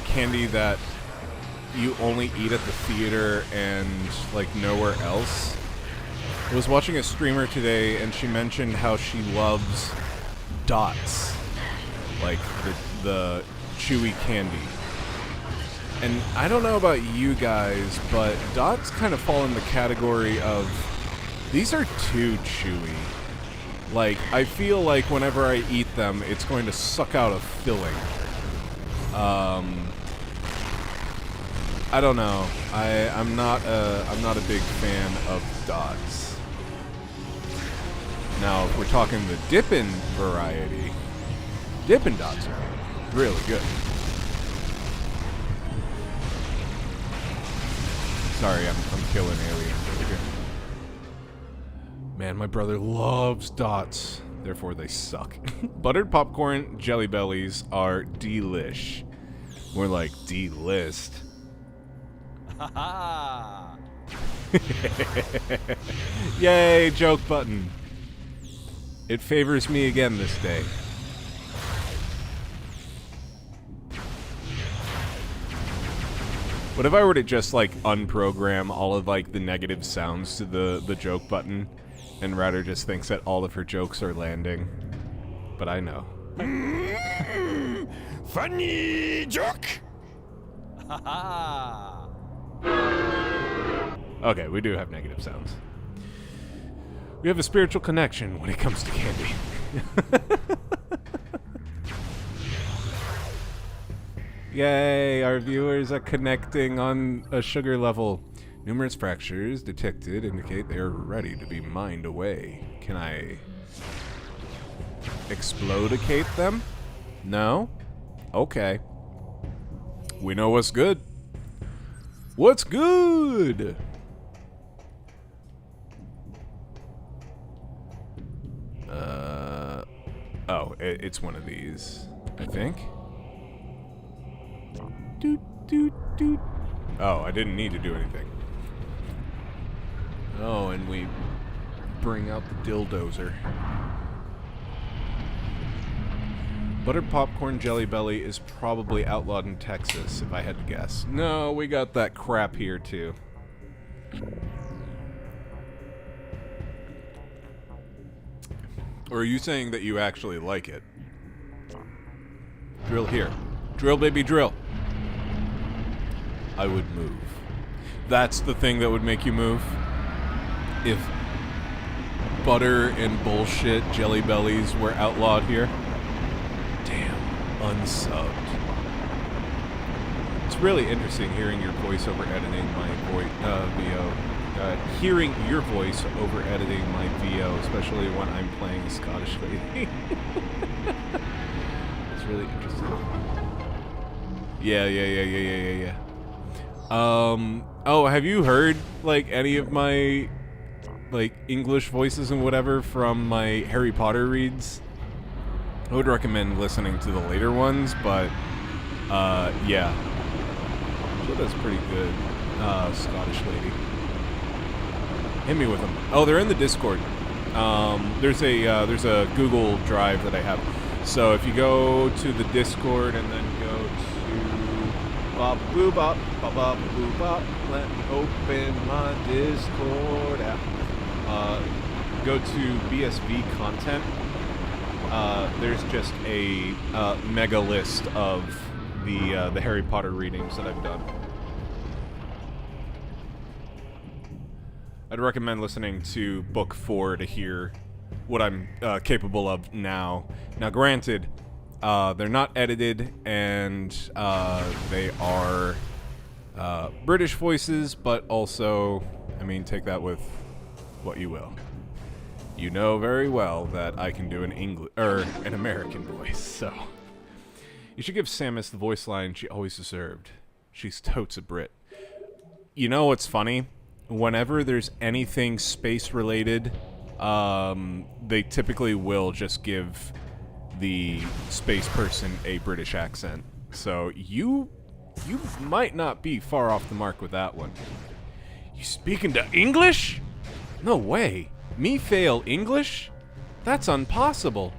candy that you only eat at the theater and, like, nowhere else. I was watching a streamer today, and she mentioned how she loves Dots. Like, the chewy candy. And I don't know about you guys, but Dots kind of fall in the category of, these are too chewy. Like, I feel like whenever I eat them, it's going to suck out a filling. I don't know. I'm not a big fan of Dots. Now, if we're talking the Dippin' variety, Dippin' Dots are really good. Sorry, I'm killing aliens over here. Man, my brother loves Dots. Therefore, they suck. Buttered popcorn Jelly Bellies are delish. More like D-list. Ha Yay, joke button. It favors me again this day. What if I were to just, like, unprogram all of, like, the negative sounds to the joke button, and rather just thinks that all of her jokes are landing? But I know. Funny joke! ha! Okay, we do have negative sounds. We have a spiritual connection when it comes to candy. Yay, our viewers are connecting on a sugar level. Numerous fractures detected indicate they are ready to be mined away. Can I explodicate them? No? Okay. We know what's good. What's good? Oh, it's one of these, I think. Doot, doot, doot. Oh, I didn't need to do anything. Oh, and we bring out the dildozer. Buttered popcorn Jelly Belly is probably outlawed in Texas, if I had to guess. No, we got that crap here, too. Or are you saying that you actually like it? Drill here. Drill, baby, drill. I would move. That's the thing that would make you move? If butter and bullshit Jelly Bellies were outlawed here? Damn, unsubbed. It's really interesting hearing your voice over editing my VO. Hearing your voice over editing my VO, especially when I'm playing Scottish Lady. It's really interesting. Yeah. Oh, have you heard, like, any of my, like, English voices and whatever from my Harry Potter reads? I would recommend listening to the later ones, but, yeah. So that's pretty good, Scottish Lady. Hit me with them. Oh, they're in the Discord. There's a Google Drive that I have. So if you go to the Discord and then go to bop boo bop bop bop boo bop, let me open my Discord app. Go to BSV content. There's just a mega list of the Harry Potter readings that I've done. I'd recommend listening to Book 4 to hear what I'm capable of now. Now, granted, they're not edited, and they are British voices, but also, I mean, take that with what you will. You know very well that I can do an American voice, so You should give Samus the voice line she always deserved. She's totes a Brit. You know what's funny? Whenever there's anything space-related, they typically will just give the space person a British accent. So you might not be far off the mark with that one. You speaking to English? No way. Me fail English? That's impossible.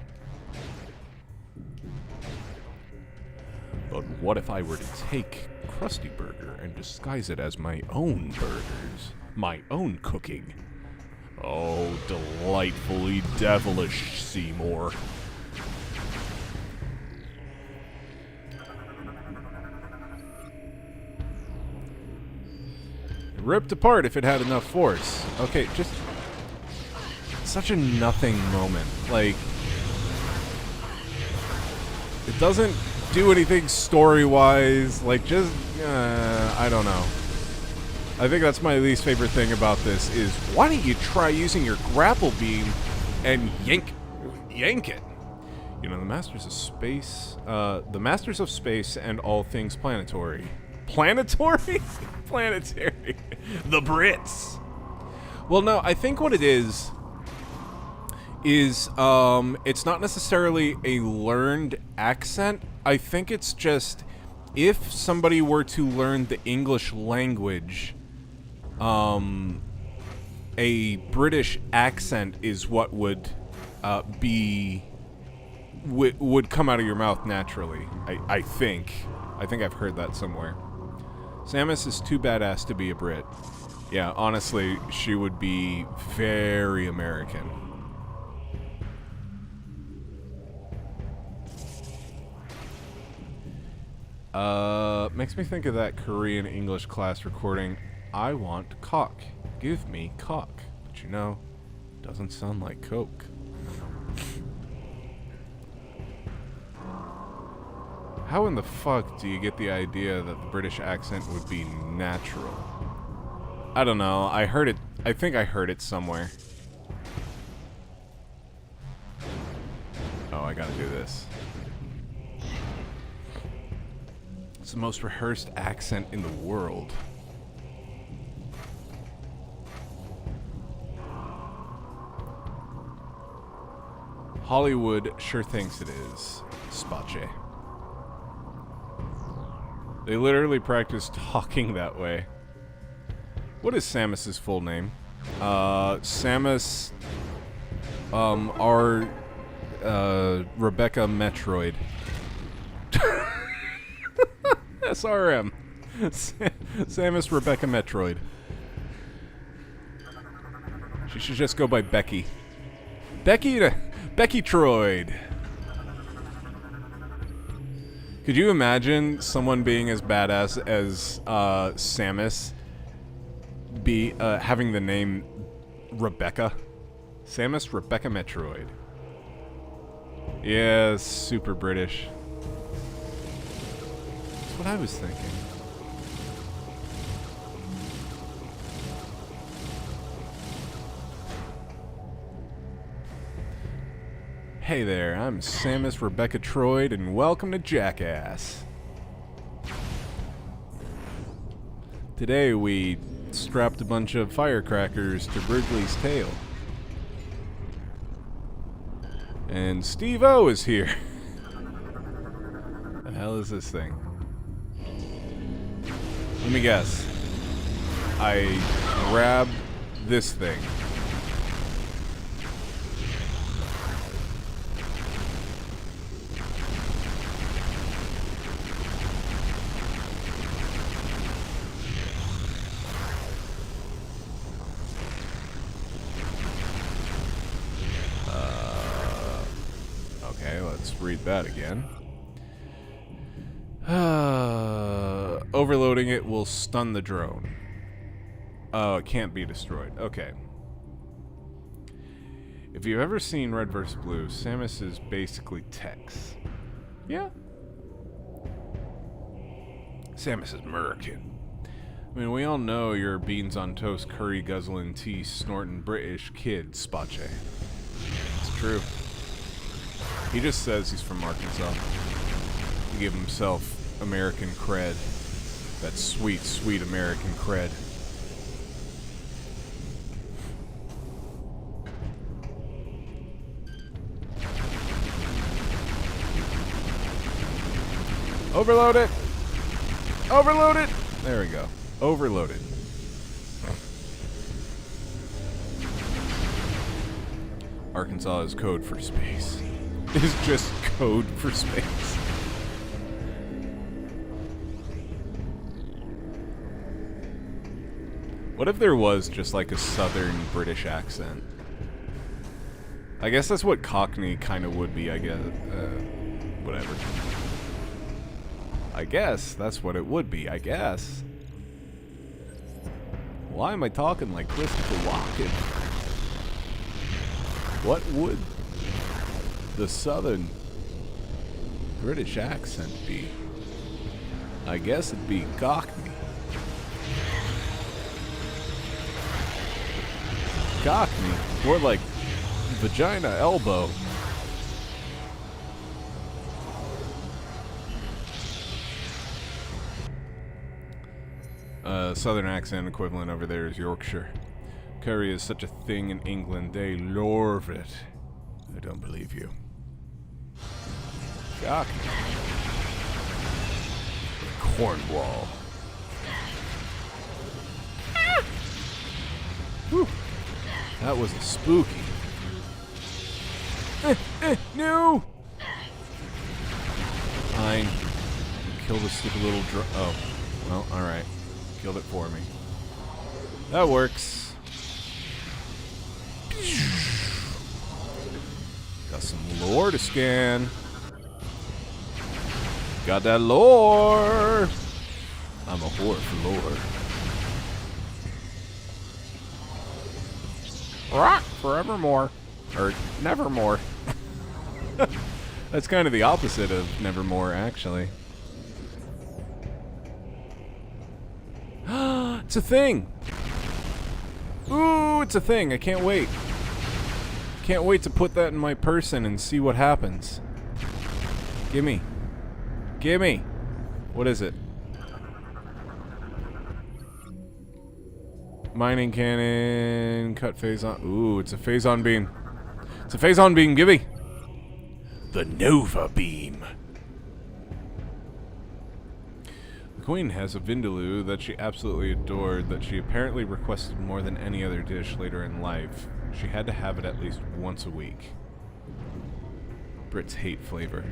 But what if I were to take Krusty Burger and disguise it as my own burgers? My own cooking? Oh, delightfully devilish, Seymour. Ripped apart if it had enough force. Okay, just... such a nothing moment. Like... it doesn't do anything story-wise. Like, just... I don't know. I think that's my least favorite thing about this is, why don't you try using your grapple beam and yank it? You know, the Masters of Space... the Masters of Space and all things planetary. Planetary? Planetary. The Brits. Well, no, I think what it is it's not necessarily a learned accent. I think it's just, if somebody were to learn the English language, a British accent is what would would come out of your mouth naturally. I think I've heard that somewhere. Samus is too badass to be a Brit. Yeah, honestly, she would be very American. Makes me think of that Korean English class recording, I want cock. Give me cock. But you know, doesn't sound like Coke. How in the fuck do you get the idea that the British accent would be natural? I don't know. I heard it. I think I heard it somewhere. Oh, I gotta do this. It's the most rehearsed accent in the world. Hollywood sure thinks it is. Space. They literally practice talking that way. What is Samus's full name? Samus, Rebecca Metroid. SRM. Samus Rebecca Metroid. She should just go by Becky. Becky Troid. Could you imagine someone being as badass as Samus having the name Rebecca? Samus Rebecca Metroid. Yeah, super British. That's what I was thinking. Hey there, I'm Samus Rebecca Troid, and welcome to Jackass. Today we strapped a bunch of firecrackers to Wrigley's tail. And Steve-O is here. The hell is this thing? Let me guess. I grab this thing. Let's read that again. Overloading it will stun the drone. Oh, it can't be destroyed. Okay. If you've ever seen Red vs. Blue, Samus is basically Tex. Yeah. Samus is American. I mean, we all know you're a beans on toast, curry guzzling, tea snorting British kid, Space. It's true. He just says he's from Arkansas. to give himself American cred. That sweet, sweet American cred. Overload it! Overload it! There we go. Overloaded. Arkansas is code for space. It's just code for space. What if there was just like a southern British accent? I guess that's what Cockney kind of would be, I guess. Whatever. I guess that's what it would be, I guess. Why am I talking like Christopher Walken? What would the southern British accent be? I guess it'd be Cockney. Cockney, more like vagina elbow. Southern accent equivalent over there is Yorkshire. Curry is such a thing in England, they love it. I don't believe you. Cockney. Cornwall. Whew. That was a spooky. No! Fine. Kill the stupid little oh. Well, alright. Killed it for me. That works. Got some lore to scan. Got that lore! I'm a whore for lore. Rock forevermore. Or nevermore. That's kind of the opposite of nevermore, actually. It's a thing! Ooh, it's a thing. I can't wait. Can't wait to put that in my person and see what happens. Gimme. Gimme! What is it? Mining cannon, cut phazon. Ooh, it's a phazon beam. It's a phazon beam, gimme! The Nova Beam. The Queen has a vindaloo that she absolutely adored that she apparently requested more than any other dish later in life. She had to have it at least once a week. Brits hate flavor.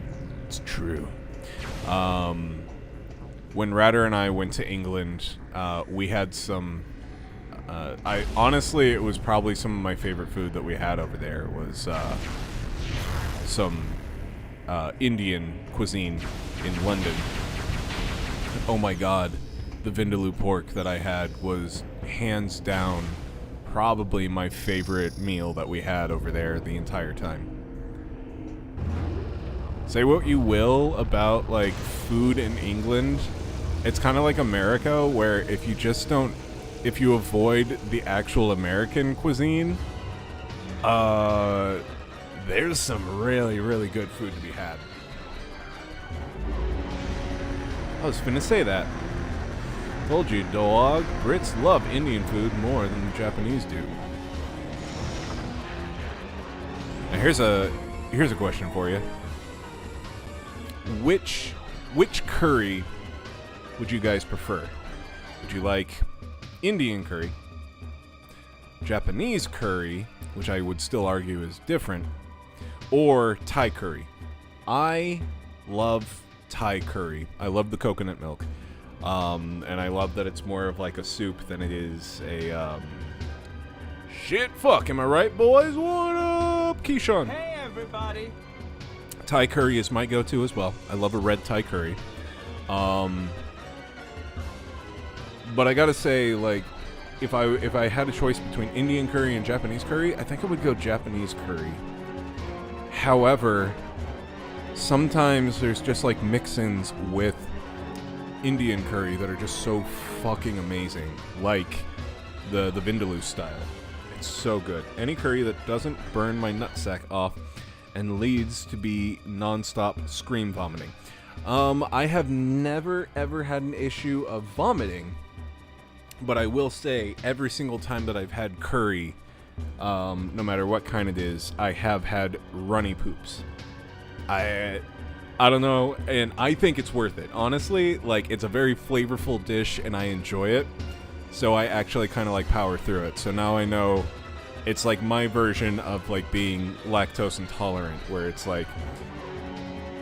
It's true. When Ratter and I went to England, we had some... I honestly, it was probably some of my favorite food that we had over there was some Indian cuisine in London. Oh my god, the vindaloo pork that I had was hands down probably my favorite meal that we had over there the entire time. Say what you will about like food in England, it's kind of like America where if you avoid the actual American cuisine, there's some really, really good food to be had. I was finna say that. Told you, dog. Brits love Indian food more than the Japanese do. Now here's a question for you. Which curry would you guys prefer? Would you like Indian curry, Japanese curry, which I would still argue is different, or Thai curry? I love Thai curry. I love the coconut milk. And I love that it's more of like a soup than it is a, shit, fuck, am I right, boys? What up, Keyshawn? Hey, everybody. Thai curry is my go-to as well. I love a red Thai curry. But I gotta say, like, if I had a choice between Indian curry and Japanese curry, I think I would go Japanese curry. However, sometimes there's just like mix-ins with Indian curry that are just so fucking amazing, like the vindaloo style. It's so good. Any curry that doesn't burn my nutsack off and leads to be non-stop scream vomiting. I have never ever had an issue of vomiting, but I will say every single time that I've had curry, no matter what kind it is, I have had runny poops. I don't know, and I think it's worth it. Honestly, like, it's a very flavorful dish, and I enjoy it, so I actually kind of, like, power through it. So now I know it's, like, my version of, like, being lactose intolerant, where it's, like,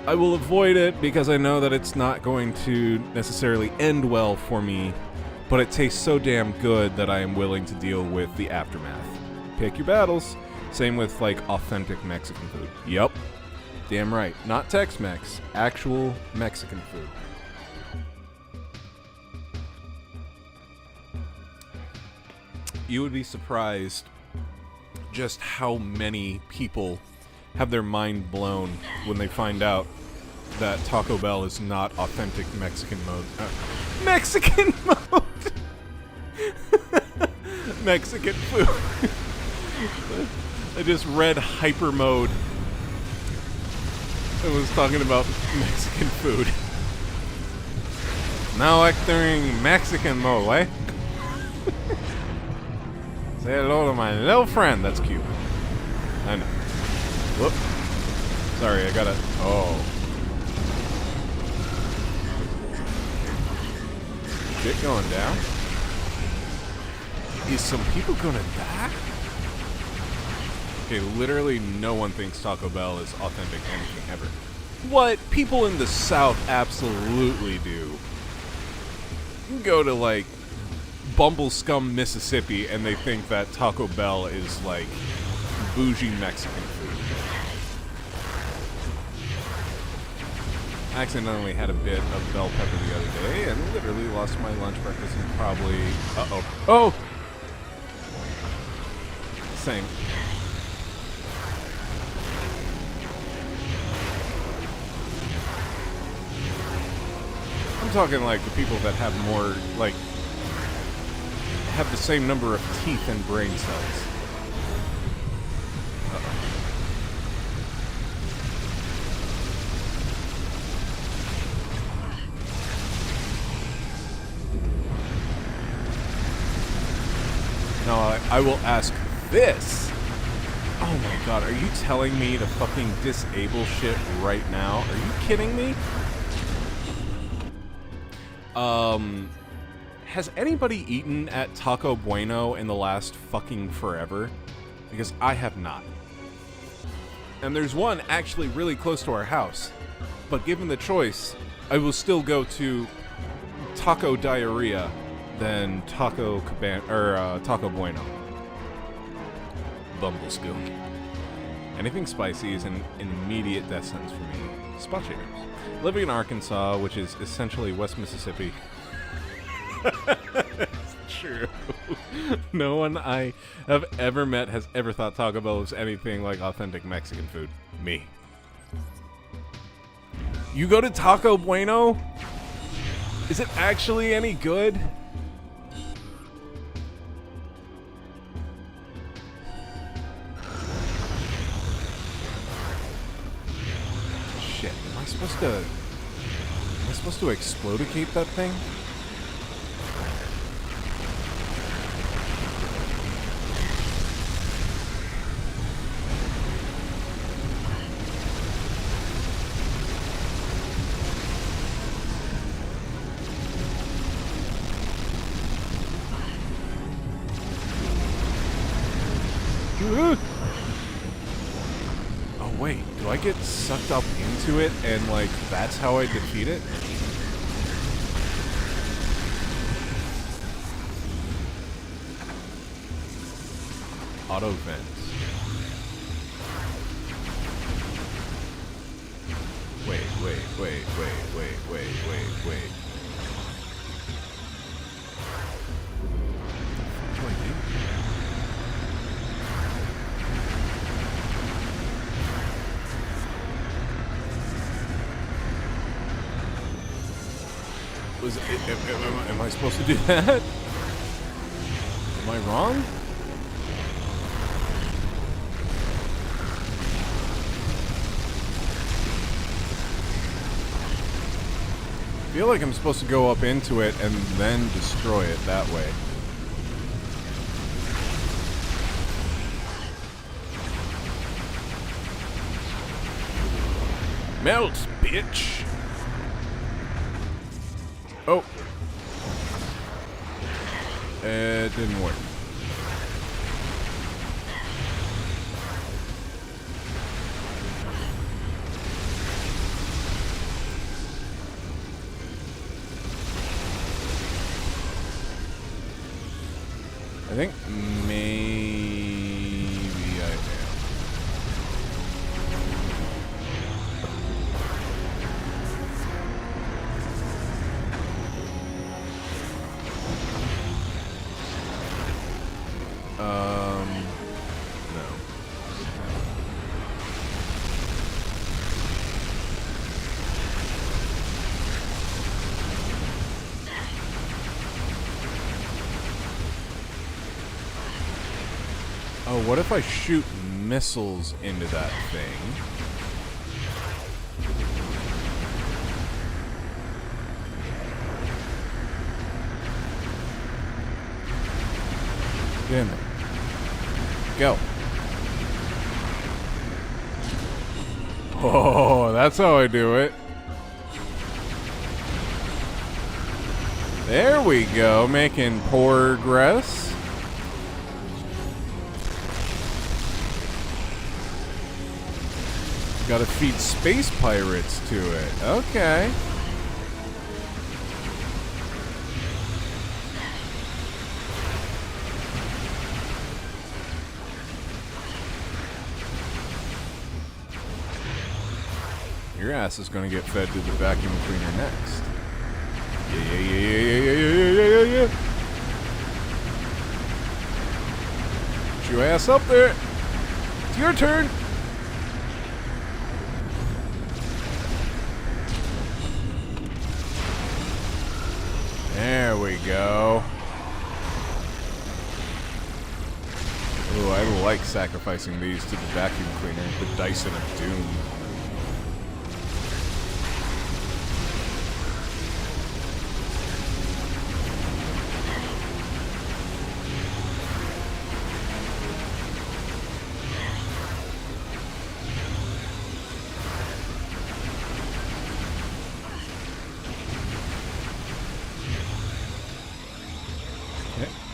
I will avoid it because I know that it's not going to necessarily end well for me, but it tastes so damn good that I am willing to deal with the aftermath. Pick your battles. Same with, like, authentic Mexican food. Yup. Damn right. Not Tex-Mex. Actual Mexican food. You would be surprised just how many people have their mind blown when they find out that Taco Bell is not authentic Mexican mode. Mexican mode! Mexican food. I just read hyper mode. It was talking about Mexican food. Now entering Mexican mode, eh? Say hello to my little friend. That's cute. I know. Whoop. Sorry, I gotta... Oh. Shit going down? Is some people gonna die? Okay, literally no one thinks Taco Bell is authentic anything ever. What? People in the South absolutely do. You can go to, like, Bumblescum, Mississippi, and they think that Taco Bell is, like, bougie Mexican food. I accidentally had a bit of bell pepper the other day and literally lost my lunch breakfast and probably... Uh-oh. Oh! Same. I'm talking like the people that have more, like, have the same number of teeth and brain cells. Now I will ask this. Oh my god, are you telling me to fucking disable shit right now? Are you kidding me? Has anybody eaten at Taco Bueno in the last fucking forever? Because I have not. And there's one actually really close to our house. But given the choice, I will still go to Taco Diarrhea than Taco Bueno. Bumblescoop. Anything spicy is an immediate death sentence for me. Spot shakers. Living in Arkansas, which is essentially West Mississippi. It's true. No one I have ever met has ever thought Taco Bell was anything like authentic Mexican food. Me. You go to Taco Bueno? Is it actually any good? Shit, am I supposed to explodicate that thing? Oh wait, do I get sucked up into it and like that's how I defeat it? Auto vents. Wait. What do I do? Am I supposed to do that? Am I wrong? I feel like I'm supposed to go up into it and then destroy it that way. Melt, bitch! Oh. It didn't work. I think maybe I no. Oh, what if I shoot missiles into that thing? Damn it. Go. Oh, that's how I do it. There we go, making progress. Gotta feed space pirates to it. Okay. Your ass is gonna get fed to the vacuum cleaner next. Yeah. Get your ass up there. It's your turn. There we go. Ooh, I like sacrificing these to the vacuum cleaner, the Dyson of Doom.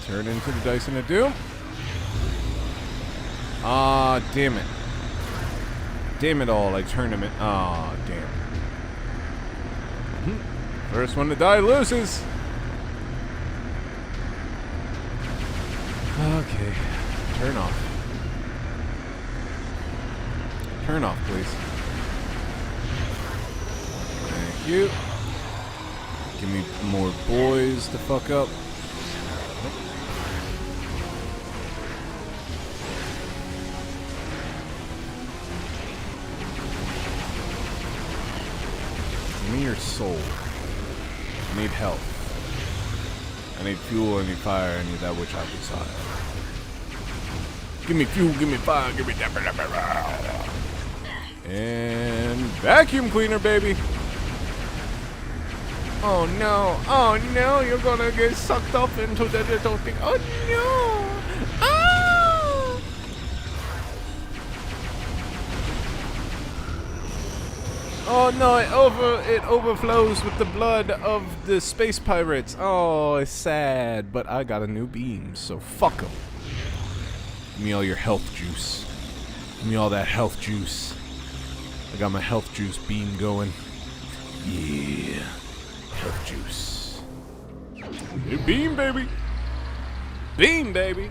Turn into the Dyson of Doom. Ah, damn it. Damn it all, I turned him in. Ah, damn. First one to die loses. Okay. Turn off. Turn off, please. Thank you. Give me more boys to fuck up. Give me your soul. I need health. I need fuel, I need fire, I need that which I desire. Give me fuel, give me fire, give me that. And vacuum cleaner, baby. Oh no, you're gonna get sucked up into the little thing. Oh no! Ah! Oh no, it overflows with the blood of the space pirates. Oh, it's sad, but I got a new beam, so fuck them. Give me all your health juice. Give me all that health juice. I got my health juice beam going. Yeah. Health juice. Hey, beam, baby. Beam, baby.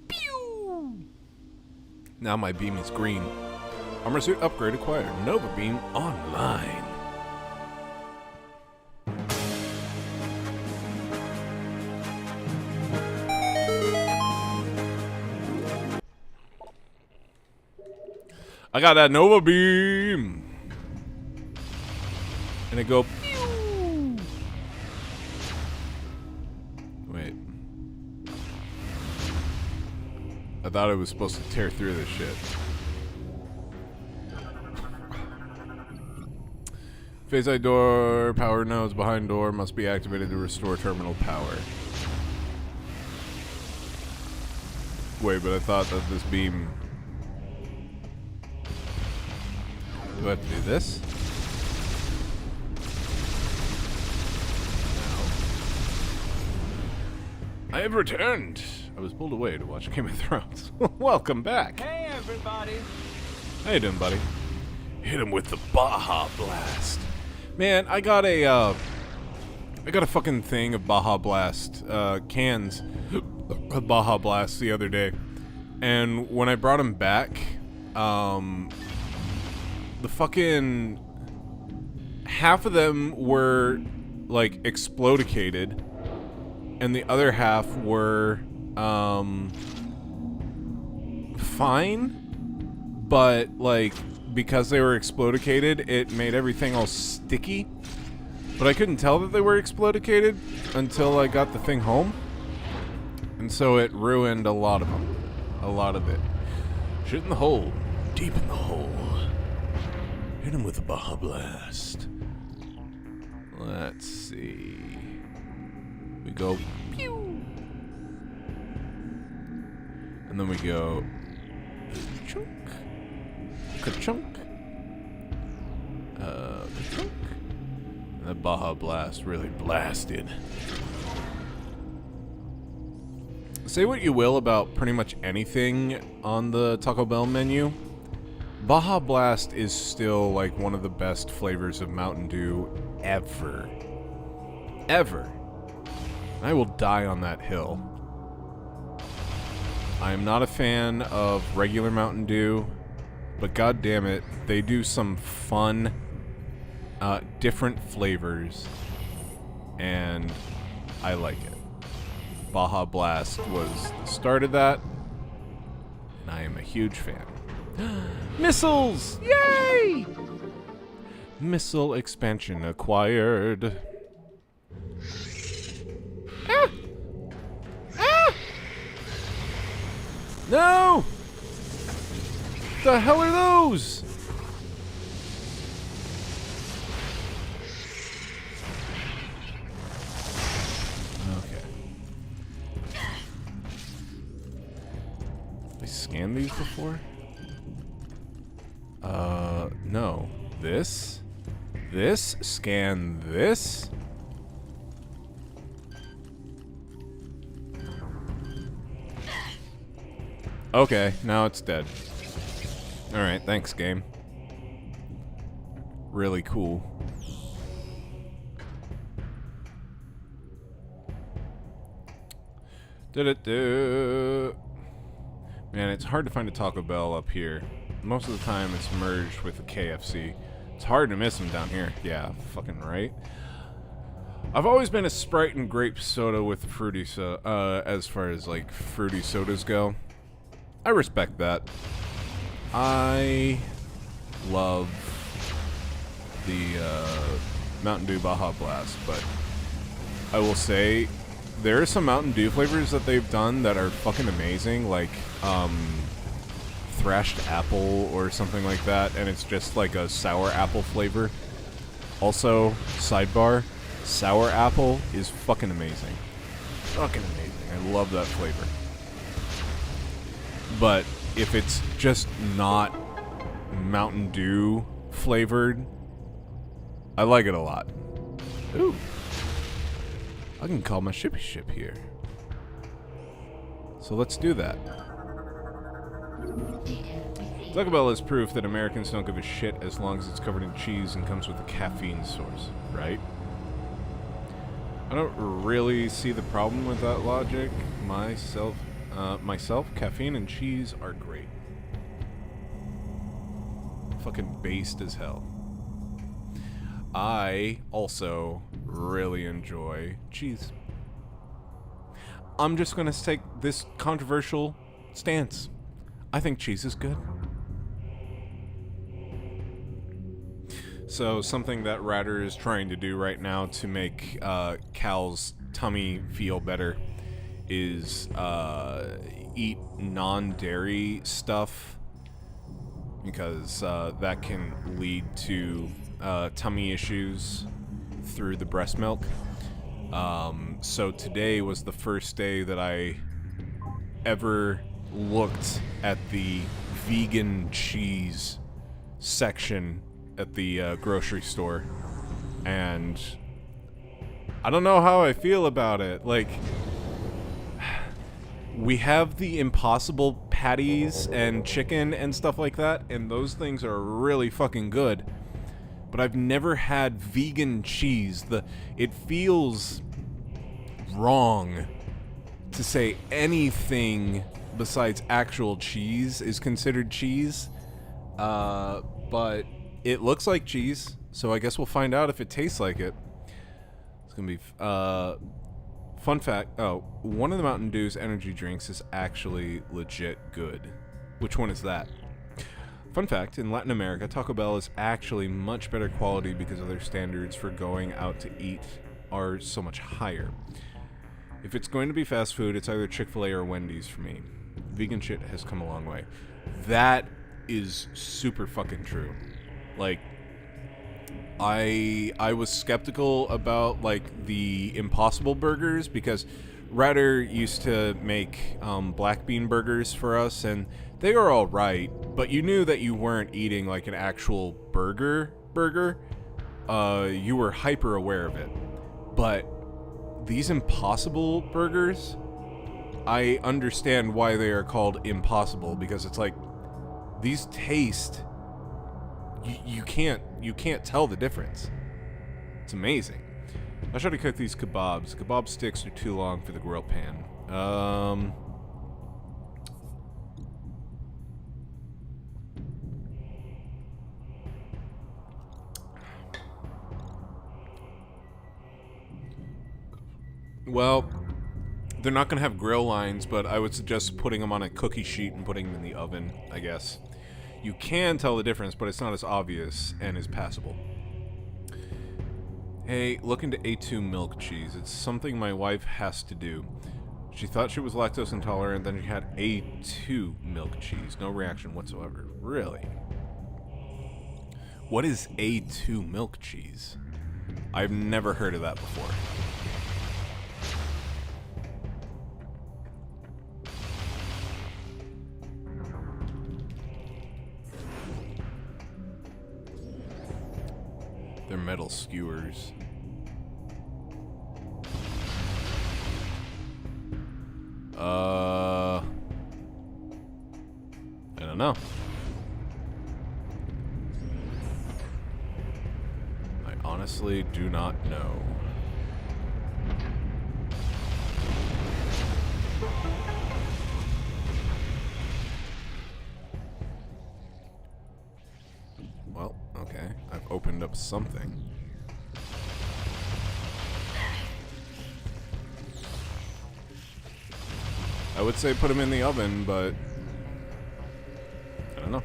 Pew! Now my beam is green. Armor suit upgrade acquired. Nova beam online. I got that Nova beam. And it go pew. Wait. I thought it was supposed to tear through this shit. Phase eye door, power nodes behind door must be activated to restore terminal power. Wait, but I thought that this beam... Do I have to do this? No. I have returned! I was pulled away to watch Game of Thrones. Welcome back! Hey, everybody. How you doing, buddy? Hit him with the Baja Blast. Man, I got a fucking thing of Baja Blast, cans of Baja Blast the other day. And when I brought them back, the fucking half of them were like explodicated, and the other half were fine, but like because they were explodicated, it made everything all sticky. But I couldn't tell that they were explodicated until I got the thing home, and so it ruined a lot of them. A lot of it. Shit in the hole. Deep in the hole. Hit him with a Baja Blast. Let's see. We go pew. And then we go chunk. Ka-chunk. Ka-chunk. And the Baja Blast really blasted. Say what you will about pretty much anything on the Taco Bell menu, Baja Blast is still like one of the best flavors of Mountain Dew ever. Ever. I will die on that hill. I am not a fan of regular Mountain Dew, but god damn it, they do some fun, different flavors, and I like it. Baja Blast was the start of that, and I am a huge fan. Missiles! Yay! Missile expansion acquired. Ah! Ah! No! The hell are those? Scanned these before? No. This? This? Scan this? Okay, now it's dead. Alright, thanks, game. Really cool. Did-it-do. Man, it's hard to find a Taco Bell up here. Most of the time it's merged with a KFC. It's hard to miss them down here. Yeah, fucking right. I've always been a Sprite and grape soda with fruity as far as like fruity sodas go. I respect that. I love the Mountain Dew Baja Blast, but I will say there are some Mountain Dew flavors that they've done that are fucking amazing, like thrashed apple or something like that, and it's just like a sour apple flavor. Also, sidebar, sour apple is fucking amazing. Fucking amazing. I love that flavor. But if it's just not Mountain Dew flavored, I like it a lot. Ooh. I can call my shippy ship here. So let's do that. Taco Bell is proof that Americans don't give a shit as long as it's covered in cheese and comes with a caffeine source, right? I don't really see the problem with that logic. Myself, caffeine and cheese are great. Fucking based as hell. I also really enjoy cheese. I'm just gonna take this controversial stance. I think cheese is good. So something that Ratter is trying to do right now to make Cal's tummy feel better is eat non-dairy stuff, because that can lead to tummy issues through the breast milk. So today was the first day that I ever looked at the vegan cheese section at the grocery store, and I don't know how I feel about it. Like, we have the Impossible patties and chicken and stuff like that, and those things are really fucking good. But I've never had vegan cheese. It feels wrong to say anything besides actual cheese is considered cheese. But it looks like cheese, so I guess we'll find out if it tastes like it. It's gonna be fun fact. Oh, one of the Mountain Dew's energy drinks is actually legit good. Which one is that? Fun fact, in Latin America, Taco Bell is actually much better quality because of their standards for going out to eat are so much higher. If it's going to be fast food, it's either Chick-fil-A or Wendy's for me. Vegan shit has come a long way. That is super fucking true. Like, I was skeptical about, like, the Impossible burgers, because Ryder used to make black bean burgers for us, and they were all right, but you knew that you weren't eating like an actual burger. You were hyper aware of it. But these Impossible burgers, I understand why they are called Impossible, because it's like, these taste, you can't tell the difference. It's amazing. I'll try to cook these kebabs. Kebab sticks are too long for the grill pan. Well, they're not going to have grill lines, but I would suggest putting them on a cookie sheet and putting them in the oven, I guess. You can tell the difference, but it's not as obvious and is passable. Hey, look into A2 milk cheese. It's something my wife has to do. She thought she was lactose intolerant, then she had A2 milk cheese. No reaction whatsoever. Really? What is A2 milk cheese? I've never heard of that before. They're metal skewers. I don't know. I honestly do not know. Well, okay. I've opened up something. I would say put them in the oven, but I don't know.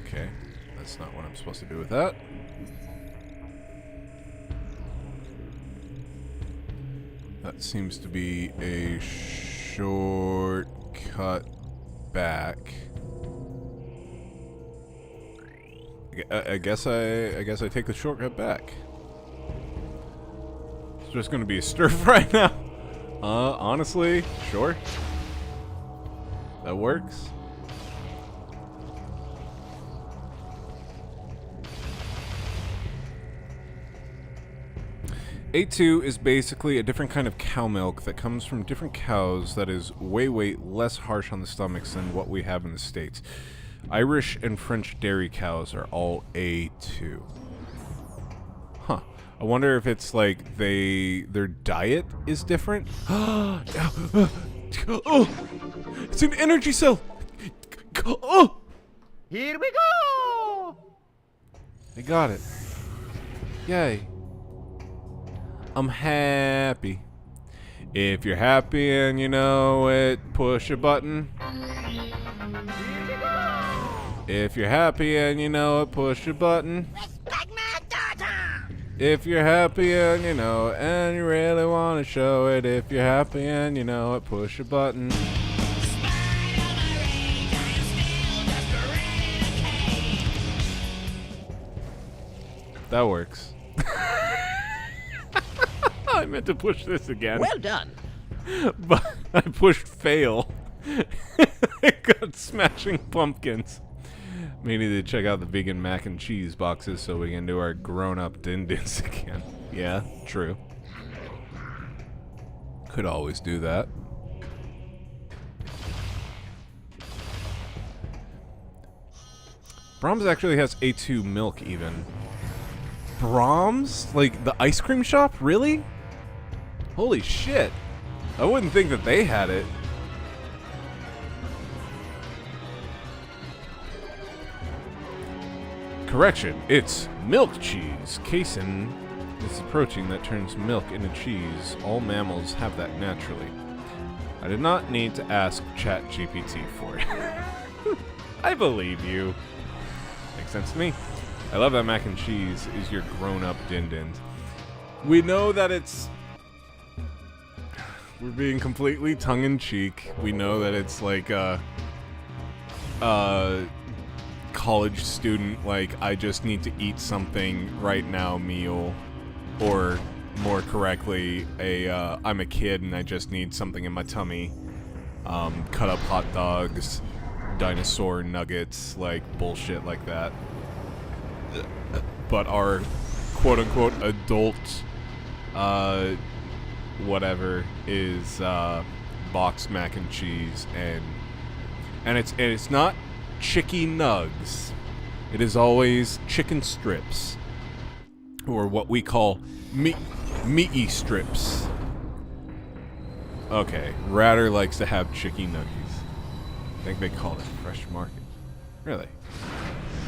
Okay, that's not what I'm supposed to do with that. That seems to be a shortcut back. I guess I take the shortcut back. It's just gonna be a stir fry now. Honestly, sure. That works. A2 is basically a different kind of cow milk that comes from different cows that is way less harsh on the stomachs than what we have in the States. Irish and French dairy cows are all A2. Huh. I wonder if it's like their diet is different. Oh, it's an energy cell. Oh, Here we go! I got it. Yay. I'm happy. If you're happy and you know it, push a button. If you're happy and you know it, push a button. If you're happy and you know it, and you really want to show it. If you're happy and you know it, push a button. That works. I meant to push this again. Well done. But I pushed fail. I got smashing pumpkins. We need to check out the vegan mac and cheese boxes so we can do our grown-up din-dins again. Yeah, true. Could always do that. Brahms actually has A2 milk even. Brahms? Like the ice cream shop? Really? Holy shit. I wouldn't think that they had it. Correction, it's milk cheese. Casein is the protein that turns milk into cheese. All mammals have that naturally. I did not need to ask ChatGPT for it. I believe you. Makes sense to me. I love that mac and cheese is your grown-up din-dins. We know that it's... We're being completely tongue-in-cheek. We know that it's like a college student, like, I just need to eat something right now meal. Or, more correctly, I'm a kid and I just need something in my tummy. Cut up hot dogs, dinosaur nuggets, like, bullshit like that. But our quote-unquote adult, whatever, is, boxed mac and cheese, and it's not chicky nugs. It is always chicken strips, or what we call meaty strips. Okay, Ratter likes to have chicky nuggies. I think they call it Fresh Market. Really?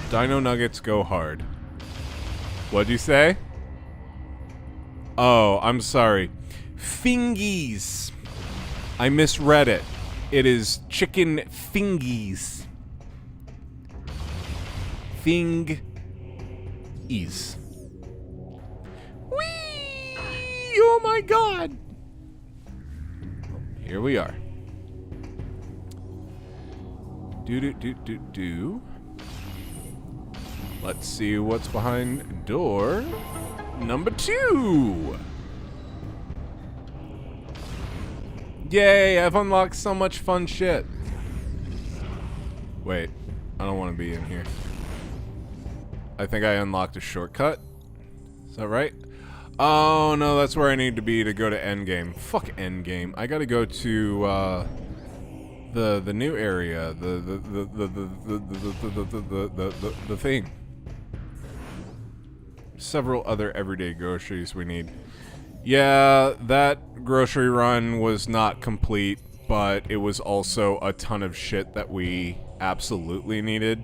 Dino nuggets go hard. What'd you say? Oh, I'm sorry. Fingies. I misread it. It is chicken fingies. Fingies. Whee! Oh my god! Here we are. Do. Let's see what's behind door number 2. Yay, I've unlocked so much fun shit. Wait, I don't want to be in here. I think I unlocked a shortcut. Is that right? Oh no, that's where I need to be to go to endgame. Fuck endgame. I gotta go to the new area, the thing. Several other everyday groceries we need. Yeah, that grocery run was not complete, but it was also a ton of shit that we absolutely needed.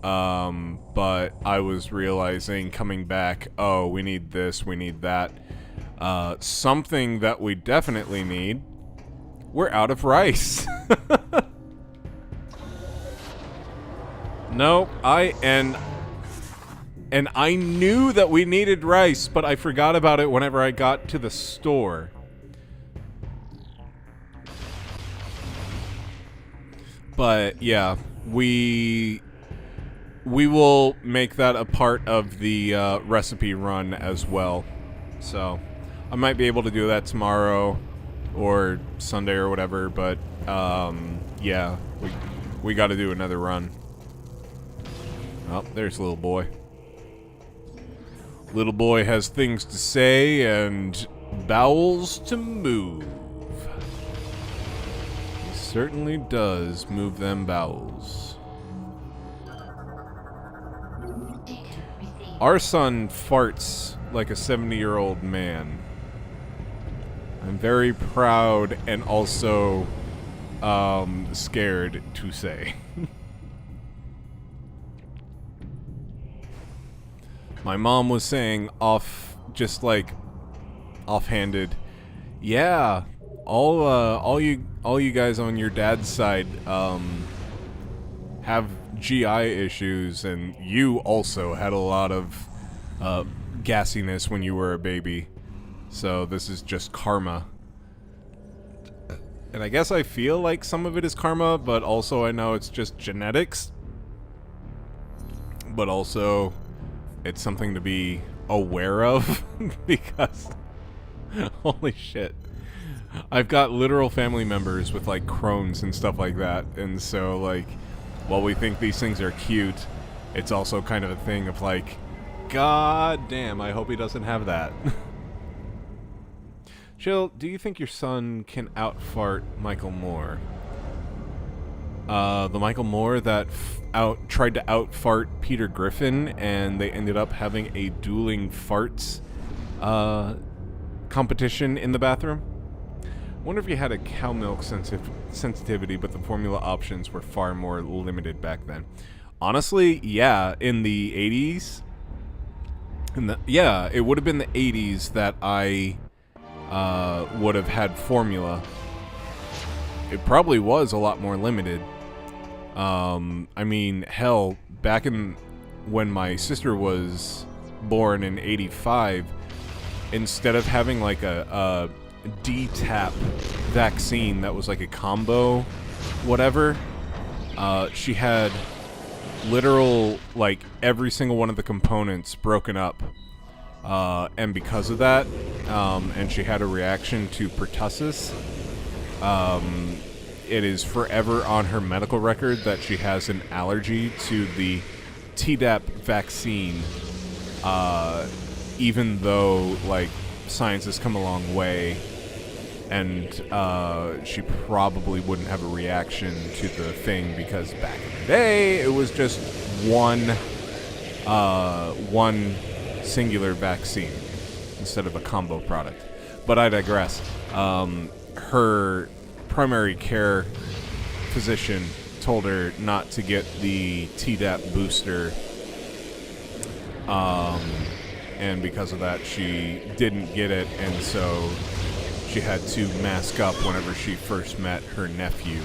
But I was realizing coming back, oh, we need this, we need that. Something that we definitely need. We're out of rice. No, and I knew that we needed rice, but I forgot about it whenever I got to the store. But yeah, we will make that a part of the recipe run as well. So I might be able to do that tomorrow or Sunday or whatever, but yeah, we got to do another run. Oh, there's little boy. Little boy has things to say and bowels to move. He certainly does move them bowels. Our son farts like a 70-year-old man. I'm very proud and also scared to say. My mom was saying just like offhanded, yeah, all you guys on your dad's side have GI issues, and you also had a lot of gassiness when you were a baby. So this is just karma. And I guess I feel like some of it is karma, but also I know it's just genetics. But also, it's something to be aware of, because holy shit. I've got literal family members with like Crohn's and stuff like that, and so like, while we think these things are cute, it's also kind of a thing of like, god damn, I hope he doesn't have that. Jill, do you think your son can out-fart Michael Moore? The Michael Moore that tried to out-fart Peter Griffin, and they ended up having a dueling farts competition in the bathroom? Wonder if you had a cow milk sensitivity, but the formula options were far more limited back then. Honestly, yeah, in the 80s, it would have been the 80s that I would have had formula. It probably was a lot more limited. I mean, hell, back in when my sister was born in 85, instead of having like a D-tap vaccine that was like a combo whatever, she had literal, like, every single one of the components broken up, and because of that, and she had a reaction to pertussis, it is forever on her medical record that she has an allergy to the Tdap vaccine, even though, like, science has come a long way, and she probably wouldn't have a reaction to the thing because back in the day it was just one singular vaccine instead of a combo product. But I digress. Her primary care physician told her not to get the Tdap booster, and because of that she didn't get it, and so she had to mask up whenever she first met her nephew.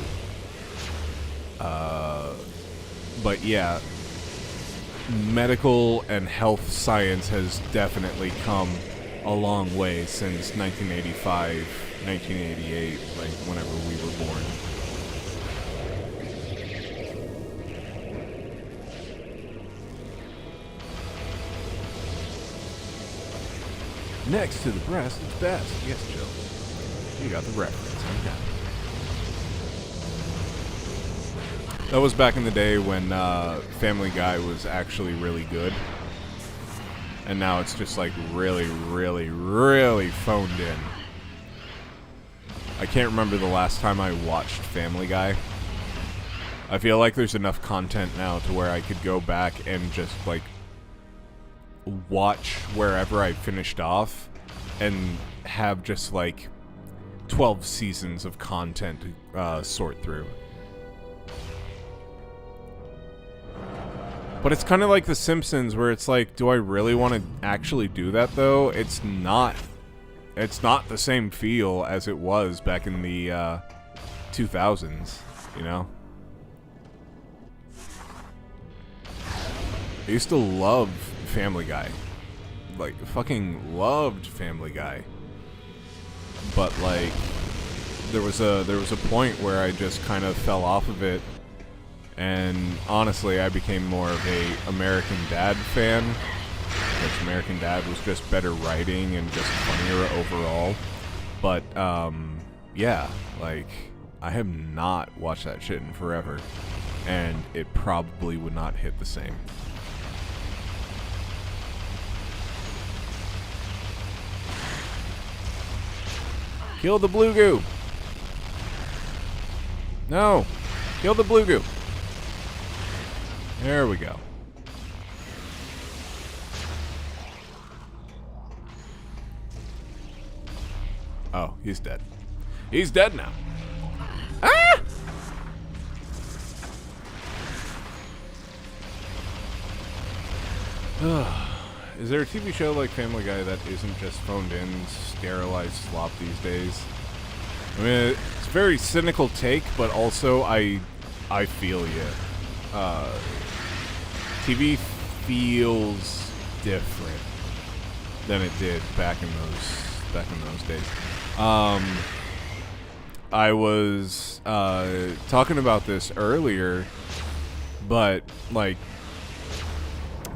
But yeah, medical and health science has definitely come a long way since 1985, 1988, like whenever we were born. Next to the breast is best. Yes, Jill. You got the reference. Okay. That was back in the day when Family Guy was actually really good. And now it's just like really, really, really phoned in. I can't remember the last time I watched Family Guy. I feel like there's enough content now to where I could go back and just like watch wherever I finished off and have just like 12 seasons of content to sort through. But it's kind of like The Simpsons, where it's like, do I really want to actually do that though? It's not the same feel as it was back in the 2000s, you know? I used to love Family Guy. Like, fucking loved Family Guy. But like, there was a point where I just kind of fell off of it, and honestly, I became more of a American Dad fan, because American Dad was just better writing and just funnier overall. But yeah, like, I have not watched that shit in forever, and it probably would not hit the same. Kill the blue goo. No. Kill the blue goo. There we go. Oh, he's dead. He's dead now. Ah! Is there a TV show like Family Guy that isn't just phoned in, sterilized slop these days? I mean, it's a very cynical take, but also I feel you. TV feels different than it did back in those days. I was talking about this earlier, but like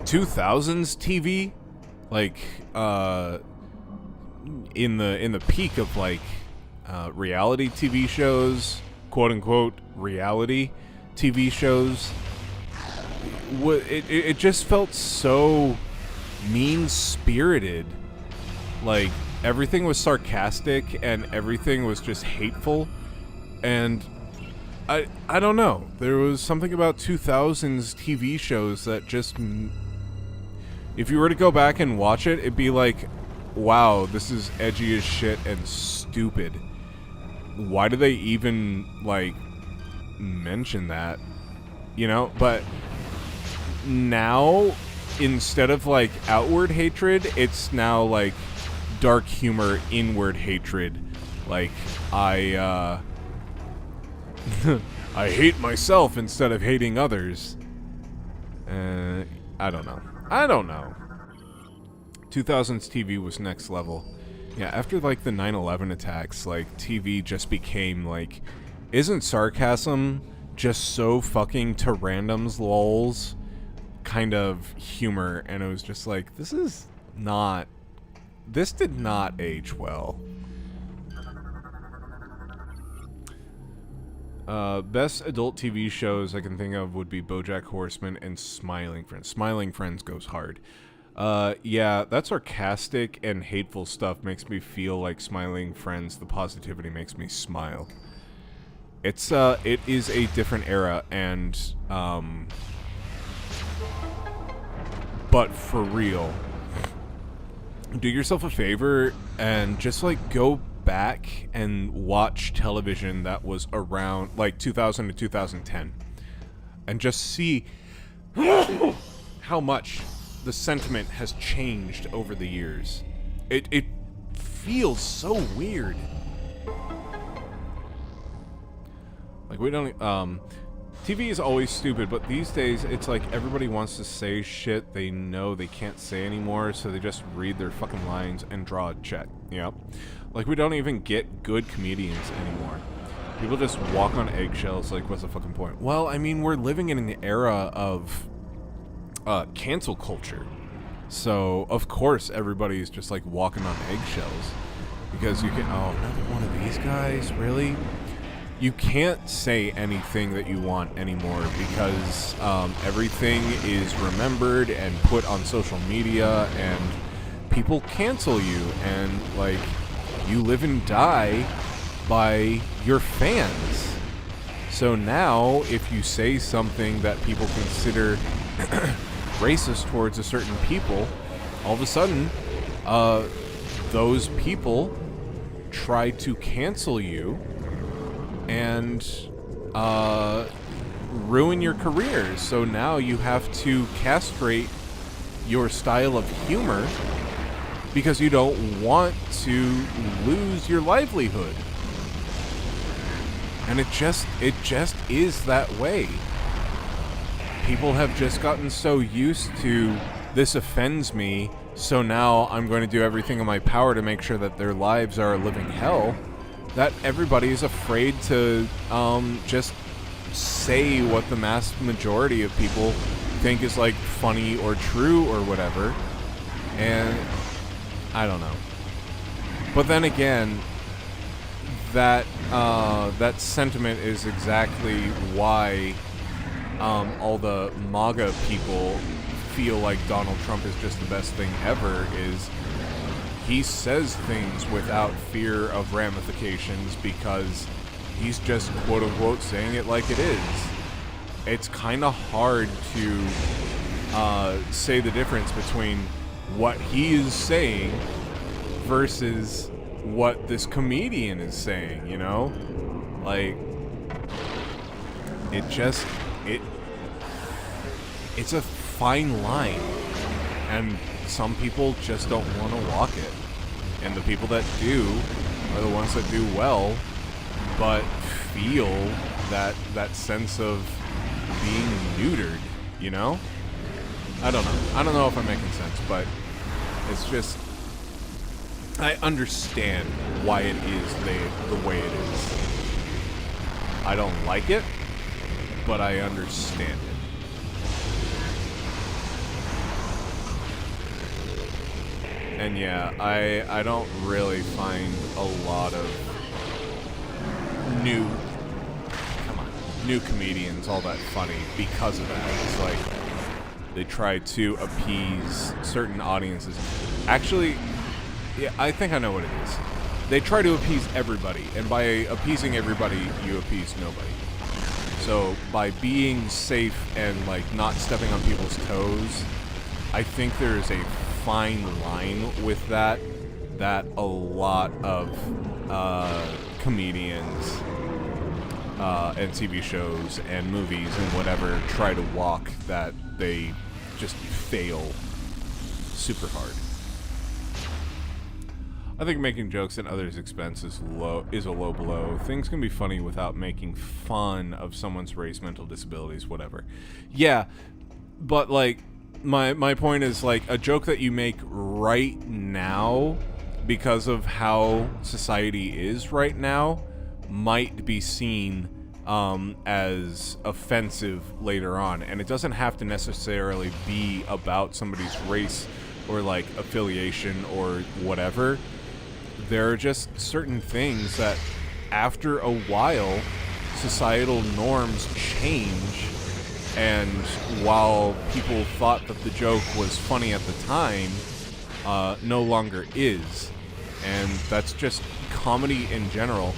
2000s TV, like in the peak of like reality TV shows, quote unquote reality TV shows, it just felt so mean-spirited. Like everything was sarcastic and everything was just hateful, and I don't know, there was something about 2000s TV shows that just, if you were to go back and watch it, it'd be like, wow, this is edgy as shit and stupid. Why do they even like mention that, you know? But now, instead of like outward hatred, it's now like dark humor, inward hatred. Like I hate myself instead of hating others. I don't know. 2000s TV was next level. Yeah, after like the 9/11 attacks, like TV just became like, isn't sarcasm just so fucking to randoms lols kind of humor? And it was just like, this did not age well. Best adult TV shows I can think of would be BoJack Horseman and Smiling Friends. Smiling Friends goes hard. Yeah, that sarcastic and hateful stuff makes me feel like Smiling Friends. The positivity makes me smile. It is a different era, and, but for real, do yourself a favor and just, like, go back and watch television that was around, like, 2000 to 2010, and just see how much the sentiment has changed over the years. It feels so weird. Like, we don't, TV is always stupid, but these days it's like everybody wants to say shit they know they can't say anymore, so they just read their fucking lines and draw a check, you know? Like, we don't even get good comedians anymore. People just walk on eggshells, like, what's the fucking point? Well, I mean, we're living in an era of cancel culture. So, of course, everybody's just, like, walking on eggshells. Because you can... Oh, another one of these guys? Really? You can't say anything that you want anymore because everything is remembered and put on social media, and people cancel you, and, like, you live and die by your fans. So now, if you say something that people consider racist towards a certain people, all of a sudden, those people try to cancel you and ruin your career. So now you have to castrate your style of humor because you don't want to lose your livelihood. And it just is that way. People have just gotten so used to, this offends me, so now I'm going to do everything in my power to make sure that their lives are a living hell, that everybody is afraid to just say what the mass majority of people think is, like, funny or true or whatever. And I don't know. But then again, that sentiment is exactly why all the MAGA people feel like Donald Trump is just the best thing ever. Is he says things without fear of ramifications because he's just quote-unquote saying it like it is. It's kind of hard to say the difference between what he is saying versus what this comedian is saying, you know? Like, it's a fine line, and some people just don't want to walk it, and the people that do are the ones that do well, but feel that sense of being neutered, you know? I don't know. I don't know if I'm making sense, but it's just, I understand why it is the way it is. I don't like it, but I understand it. And yeah, I don't really find a lot of new comedians all that funny because of that. It's like they try to appease certain audiences. Actually, yeah, I think I know what it is. They try to appease everybody, and by appeasing everybody, you appease nobody. So by being safe and like not stepping on people's toes, I think there is a fine line with that a lot of comedians and TV shows and movies and whatever try to walk, that they just fail super hard. I think making jokes at others' expense is a low blow. Things can be funny without making fun of someone's race, mental disabilities, whatever. Yeah, but like my point is, like, a joke that you make right now because of how society is right now might be seen as offensive later on, and it doesn't have to necessarily be about somebody's race or like affiliation or whatever. There are just certain things that after a while societal norms change, and while people thought that the joke was funny at the time, no longer is. And that's just comedy in general.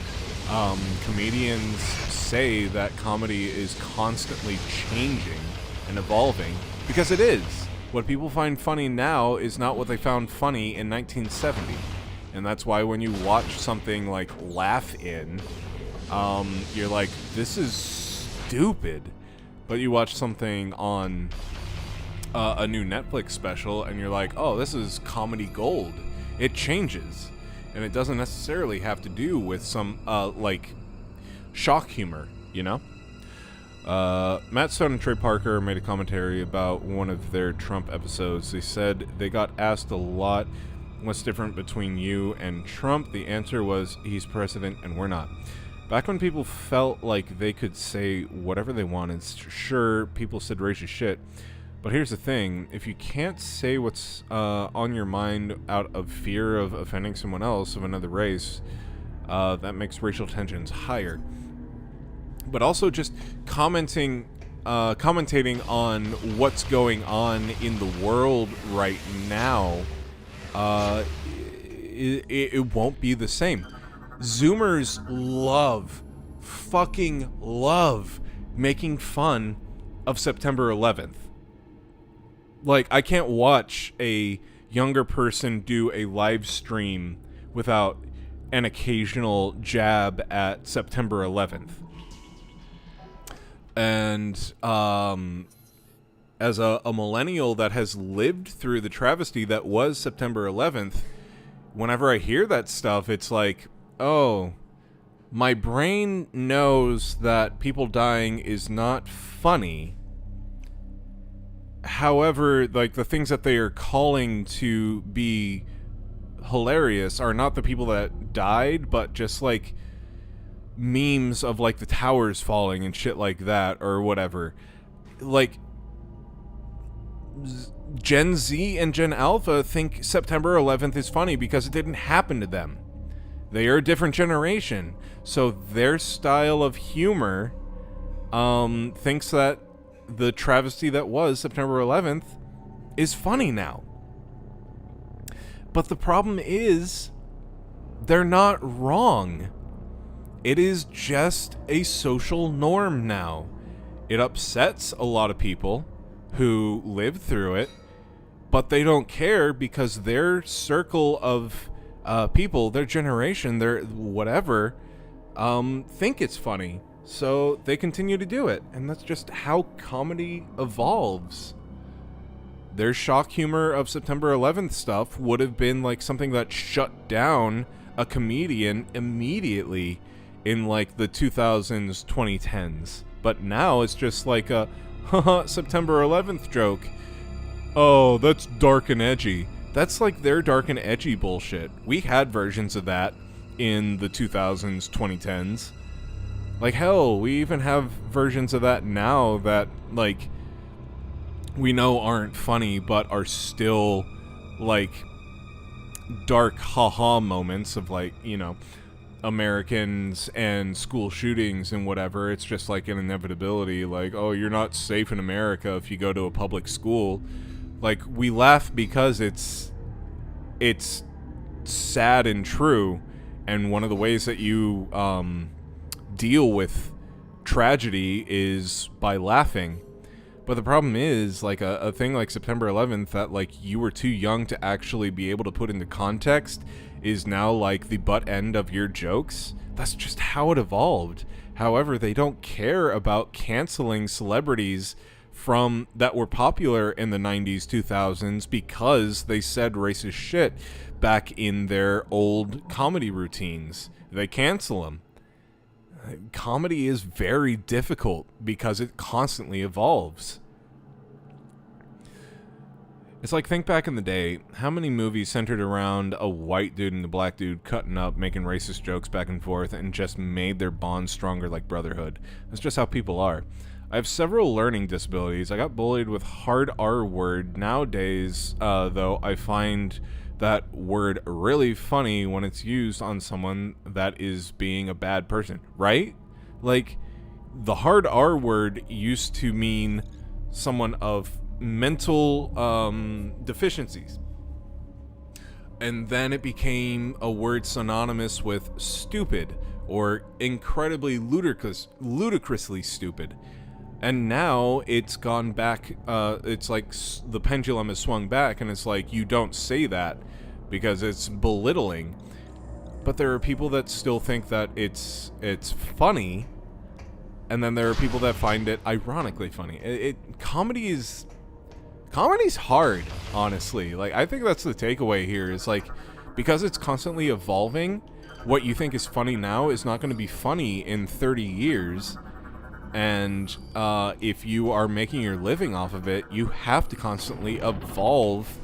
Comedians say that comedy is constantly changing and evolving, because it is. What people find funny now is not what they found funny in 1970. And that's why when you watch something like Laugh In, you're like, this is stupid. But you watch something on a new Netflix special and you're like, oh, this is comedy gold. It changes. And it doesn't necessarily have to do with some, like, shock humor, you know? Matt Stone and Trey Parker made a commentary about one of their Trump episodes. They said they got asked a lot, what's different between you and Trump? The answer was, he's president and we're not. Back when people felt like they could say whatever they wanted, sure, people said racist shit. But here's the thing, if you can't say what's on your mind out of fear of offending someone else of another race, that makes racial tensions higher. But also just commentating on what's going on in the world right now, it won't be the same. Zoomers fucking love making fun of September 11th. Like, I can't watch a younger person do a live stream without an occasional jab at September 11th. And as a millennial that has lived through the travesty that was September 11th, whenever I hear that stuff, it's like, oh, my brain knows that people dying is not funny. However, like, the things that they are calling to be hilarious are not the people that died, but just like memes of like the towers falling and shit like that or whatever. Like, Gen Z and Gen Alpha think September 11th is funny because it didn't happen to them. They are a different generation, so their style of humor thinks that the travesty that was September 11th is funny now. But the problem is, they're not wrong. It is just a social norm now. It upsets a lot of people who lived through it, but they don't care because their circle of people, their generation, their whatever, think it's funny. So they continue to do it. And that's just how comedy evolves. Their shock humor of September 11th stuff would have been like something that shut down a comedian immediately in like the 2000s, 2010s. But now it's just like a, haha, September 11th joke. Oh, that's dark and edgy. That's like their dark and edgy bullshit. We had versions of that in the 2000s, 2010s. Like, hell, we even have versions of that now that, like, we know aren't funny, but are still, like, dark haha moments of, like, you know, Americans and school shootings and whatever. It's just like an inevitability, like, oh, you're not safe in America if you go to a public school. Like, we laugh because it's sad and true, and one of the ways that you deal with tragedy is by laughing. But the problem is, like, a thing like September 11th that, like, you were too young to actually be able to put into context is now, like, the butt end of your jokes. That's just how it evolved. However, they don't care about canceling celebrities from that were popular in the 90s, 2000s because they said racist shit back in their old comedy routines. They cancel them. Comedy is very difficult because it constantly evolves. It's like, think back in the day, how many movies centered around a white dude and a black dude cutting up, making racist jokes back and forth, and just made their bond stronger, like brotherhood. That's just how people are. I have several learning disabilities. I got bullied with hard R word. Nowadays, though, I find that word really funny when it's used on someone that is being a bad person, right? Like, the hard R word used to mean someone of mental deficiencies. And then it became a word synonymous with stupid or incredibly ludicrously stupid. And now it's gone back, it's like the pendulum has swung back, and it's like, you don't say that because it's belittling. But there are people that still think that it's funny, and then there are people that find it ironically funny. Comedy's hard, honestly. Like, I think that's the takeaway here, is like, because it's constantly evolving, what you think is funny now is not going to be funny in 30 years. And if you are making your living off of it, you have to constantly evolve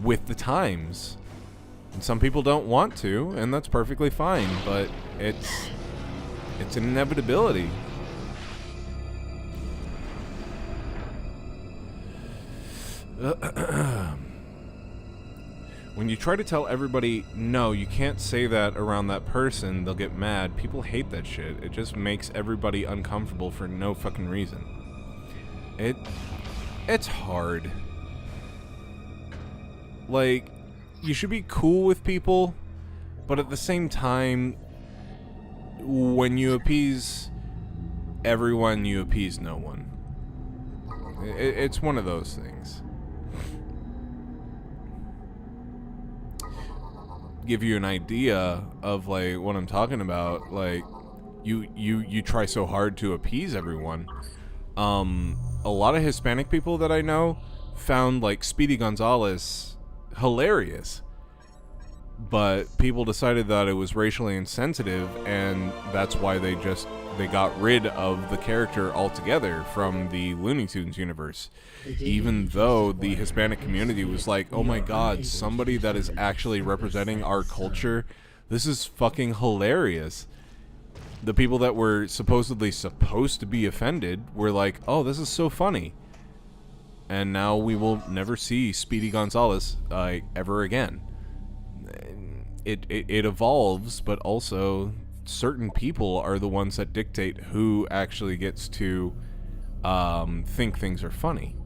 with the times. And some people don't want to, and that's perfectly fine, but it's an inevitability. When you try to tell everybody, no, you can't say that around that person, they'll get mad. People hate that shit. It just makes everybody uncomfortable for no fucking reason. It's hard. Like, you should be cool with people, but at the same time, when you appease everyone, you appease no one. It's one of those things. Give you an idea of, like, what I'm talking about. Like, you try so hard to appease everyone. A lot of Hispanic people that I know found, like, Speedy Gonzalez hilarious, but people decided that it was racially insensitive, and that's why they got rid of the character altogether from the Looney Tunes universe. Even though the Hispanic community was like, oh my god, somebody that is actually representing our culture, this is fucking hilarious. The people that were supposedly supposed to be offended were like, oh, this is so funny. And now we will never see Speedy Gonzalez ever again. It evolves, but also certain people are the ones that dictate who actually gets to think things are funny.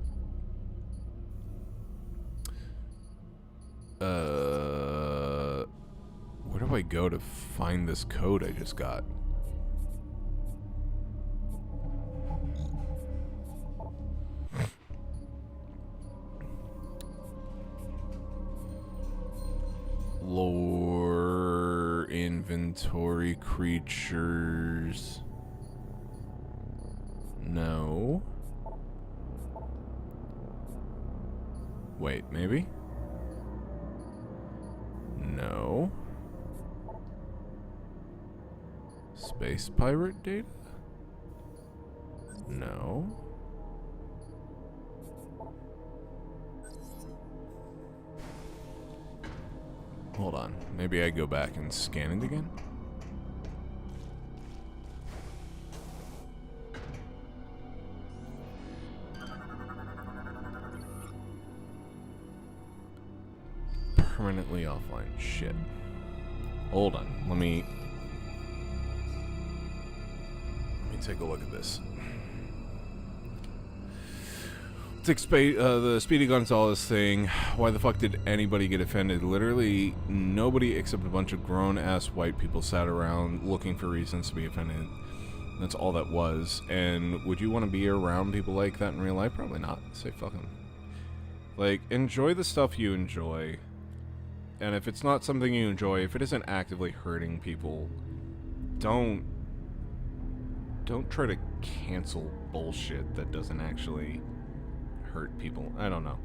Where do I go to find this code I just got? Lore, inventory, creatures. No. Wait, maybe? No. Space pirate data? No. Hold on. Maybe I go back and scan it again? Permanently offline. Shit. Hold on. Let me take a look at this. Take the Speedy Gonzalez thing. Why the fuck did anybody get offended? Literally nobody except a bunch of grown-ass white people sat around looking for reasons to be offended. That's all that was. And would you want to be around people like that in real life? Probably not. Say fuck them. Like, enjoy the stuff you enjoy. And if it's not something you enjoy, if it isn't actively hurting people, don't try to cancel bullshit that doesn't actually hurt people. I don't know.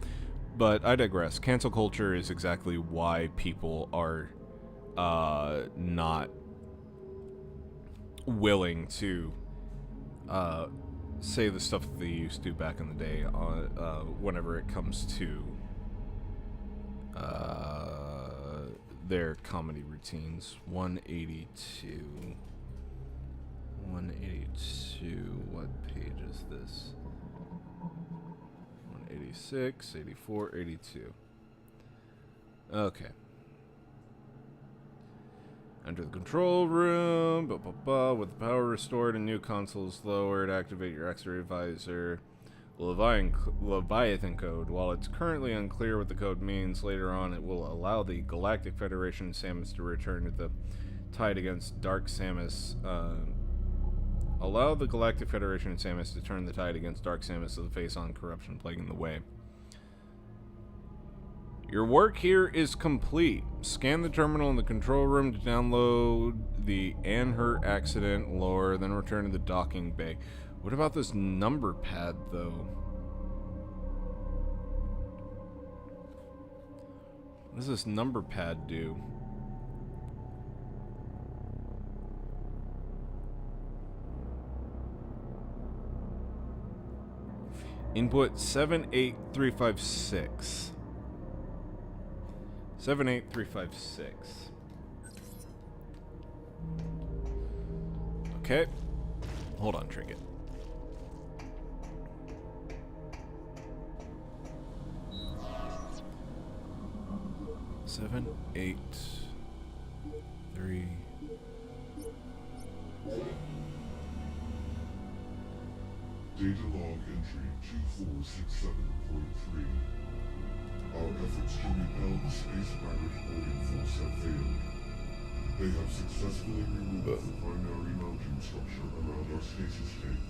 But I digress. Cancel culture is exactly why people are not willing to say the stuff that they used to back in the day whenever it comes to their comedy routines. 182. 182. What page is this? 186, 84, 82. Okay. Enter the control room. With the power restored and new consoles lowered, activate your X-ray visor. Leviathan code. While it's currently unclear what the code means, later on it will allow the Galactic Federation and Samus to return to the tide against Dark Samus. Allow the Galactic Federation and Samus to turn the tide against Dark Samus to the face-on corruption plaguing the way. Your work here is complete. Scan the terminal in the control room to download the Anhurt accident lore, then return to the docking bay. What about this number pad, though? What does this number pad do? Input 78356. 78356. Okay. Hold on, Trinket. Seven, 8, 3. Data log entry 2467.3. Our efforts to repel the space pirate holding force have failed. They have successfully removed the primary mounting structure around our stasis tank.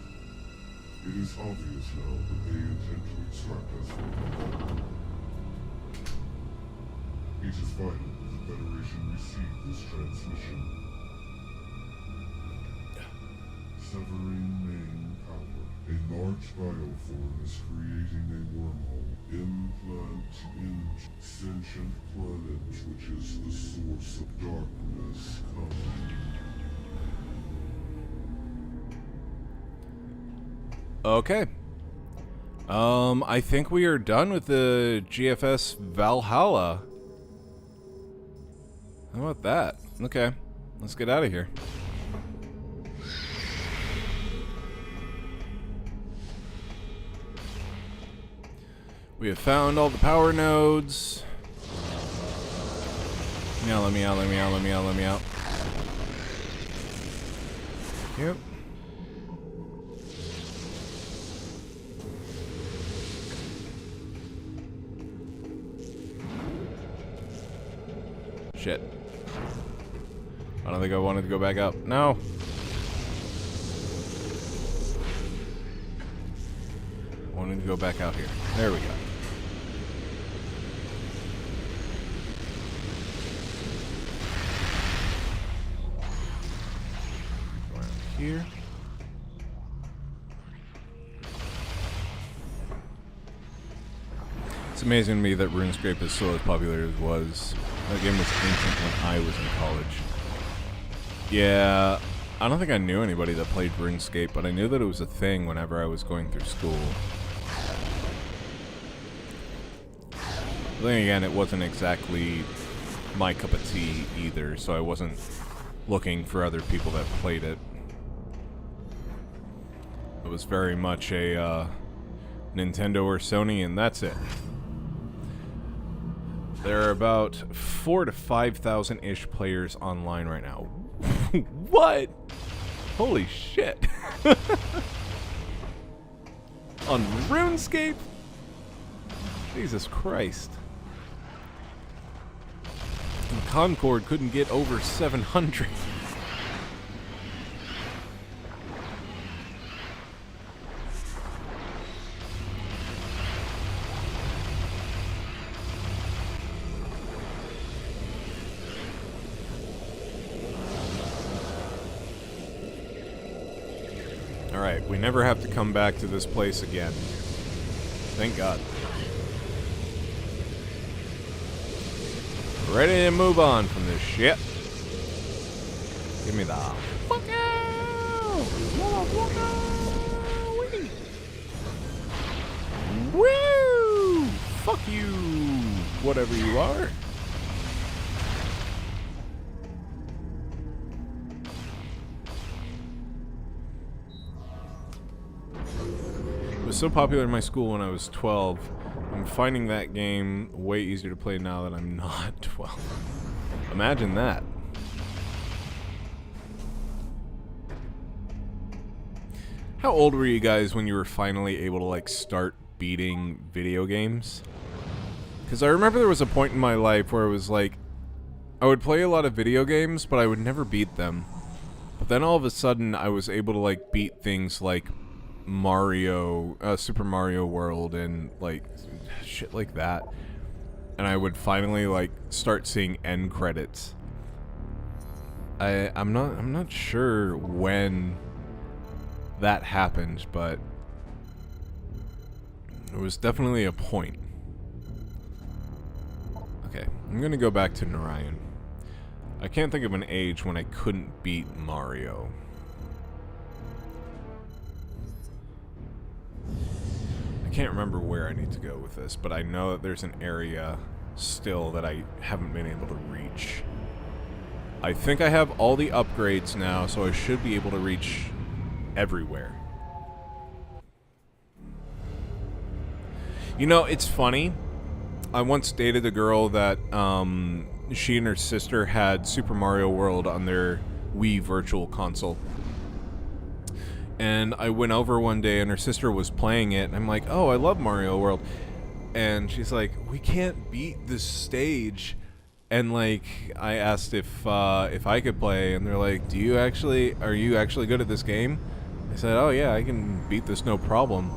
It is obvious now that they intend to extract us from the vault. It is vital that the Federation receive this transmission. Severing main power. A large bioform is creating a wormhole. Implant in sentient planet, which is the source of darkness coming. Okay. I think we are done with the GFS Valhalla. How about that? Okay. Let's get out of here. We have found all the power nodes. Now let me out, let me out, let me out, let me out. Yep. Shit. I don't think I wanted to go back up. No. I wanted to go back out here. There we go. Here. It's amazing to me that RuneScape is still as popular as it was. That game was ancient when I was in college. Yeah, I don't think I knew anybody that played RuneScape, but I knew that it was a thing whenever I was going through school. But then again, it wasn't exactly my cup of tea either, so I wasn't looking for other people that played it. It was very much a Nintendo or Sony, and that's it. There are about 4,000 to 5,000-ish players online right now. What? Holy shit. On RuneScape? Jesus Christ. And Concord couldn't get over 700. Alright, we never have to come back to this place again. Thank God. Ready to move on from this shit. Give me the fuck out! Woo! Fuck you! Whatever you are. It was so popular in my school when I was 12. I'm finding that game way easier to play now that I'm not 12. Imagine that. How old were you guys when you were finally able to, like, start beating video games? Because I remember there was a point in my life where it was like, I would play a lot of video games, but I would never beat them. But then all of a sudden, I was able to, like, beat things like Mario, Super Mario World, and like shit like that, and I would finally like start seeing end credits. I'm not sure when that happened, but it was definitely a point. Okay, I'm gonna go back to Narayan. I can't think of an age when I couldn't beat Mario. I can't remember where I need to go with this, but I know that there's an area still that I haven't been able to reach. I think I have all the upgrades now, so I should be able to reach everywhere. You know, it's funny. I once dated a girl that she and her sister had Super Mario World on their Wii Virtual Console. And I went over one day and her sister was playing it, and I'm like, oh, I love Mario World. And she's like, we can't beat this stage. And like, I asked if I could play, and they're like, are you actually good at this game? I said, oh yeah, I can beat this no problem.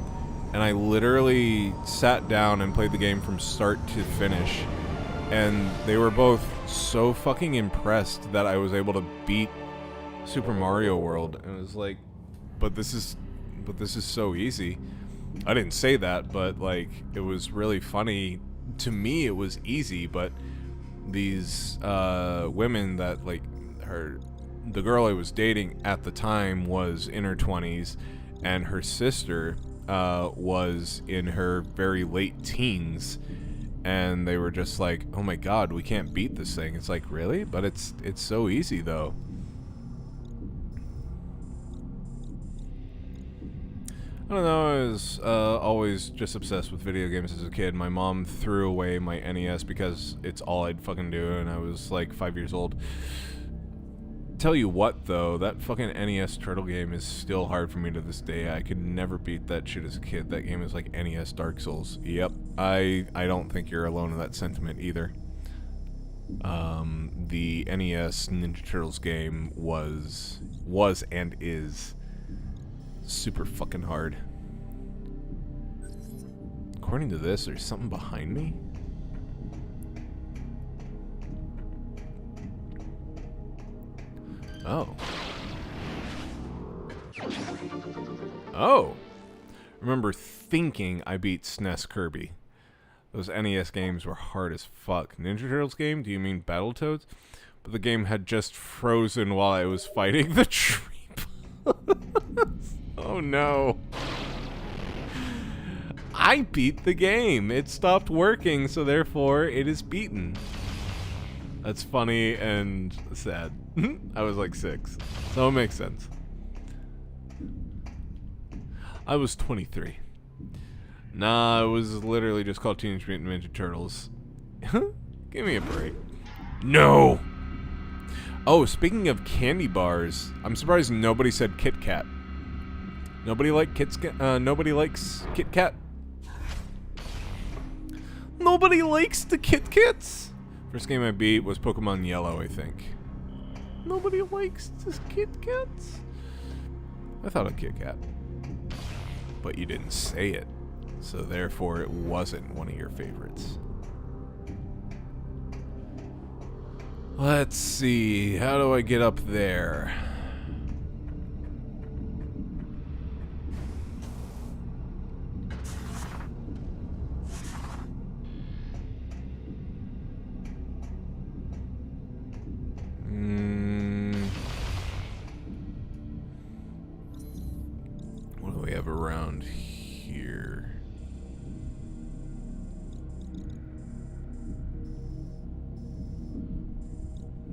And I literally sat down and played the game from start to finish. And they were both so fucking impressed that I was able to beat Super Mario World. And it was like, but this is so easy. I didn't say that, but like, it was really funny. To me, it was easy, but these women that, like, the girl I was dating at the time was in her 20s, and her sister was in her very late teens, and they were just like, oh my god, we can't beat this thing. It's like, really? But it's so easy though. I don't know, I was always just obsessed with video games as a kid. My mom threw away my NES because it's all I'd fucking do, and I was like 5 years old. Tell you what though, that fucking NES Turtle game is still hard for me to this day. I could never beat that shit as a kid. That game is like NES Dark Souls. Yep, I don't think you're alone in that sentiment either. The NES Ninja Turtles game was and is super fucking hard. According to this, there's something behind me? Oh. Oh! Remember thinking I beat SNES Kirby. Those NES games were hard as fuck. Ninja Turtles game? Do you mean Battletoads? But the game had just frozen while I was fighting the tree. Oh no. I beat the game. It stopped working, so therefore it is beaten. That's funny and sad. I was like 6, so it makes sense. I was 23. Nah, it was literally just called Teenage Mutant Ninja Turtles. Give me a break. No! Oh, speaking of candy bars, I'm surprised nobody said Kit Kat. Nobody likes Kit Kat? Nobody likes the Kit Kats? First game I beat was Pokemon Yellow, I think. Nobody likes the Kit Kats? I thought a Kit Kat. But you didn't say it, so therefore it wasn't one of your favorites. Let's see, how do I get up there? What do we have around here?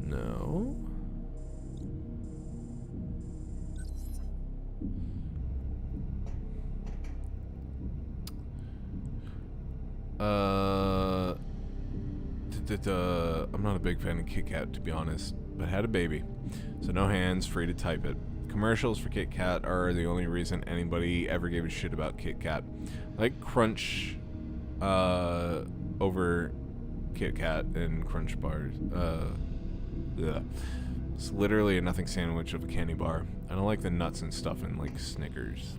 No. I'm not a big fan of Kit Kat, to be honest, but had a baby, so no hands, free to type it. Commercials for Kit Kat are the only reason anybody ever gave a shit about Kit Kat. I like Crunch over Kit Kat and Crunch bars. Yeah. It's literally a nothing sandwich of a candy bar. I don't like the nuts and stuff in like Snickers.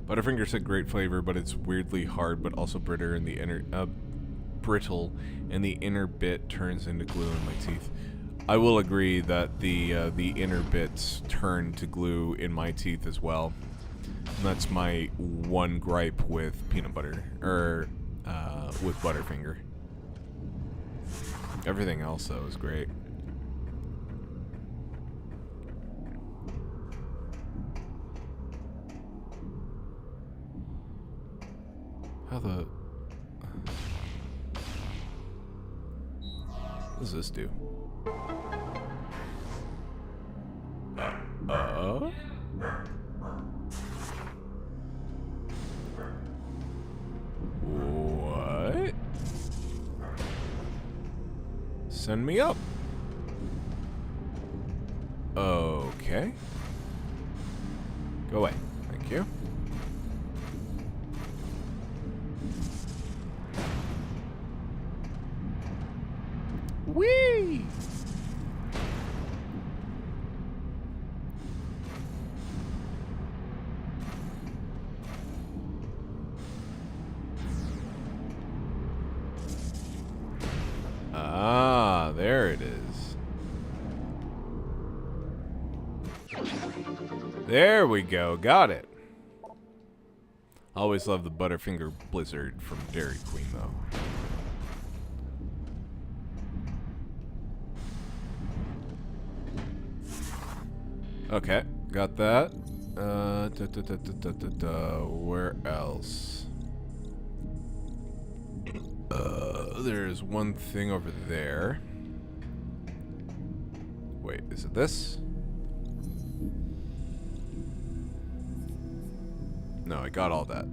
Butterfingers had great flavor, but it's weirdly hard, but also brittle in the inner bit turns into glue in my teeth. I will agree that the inner bits turn to glue in my teeth as well. And that's my one gripe with peanut butter, or with Butterfinger. Everything else though is great. How the... What does this do? What? Send me up. Okay. Go away. Thank you. Whee! Ah, there it is. There we go. Got it. Always love the Butterfinger Blizzard from Dairy Queen, though. Okay, got that. Where else? There's one thing over there. Wait, is it this? No, I got all that.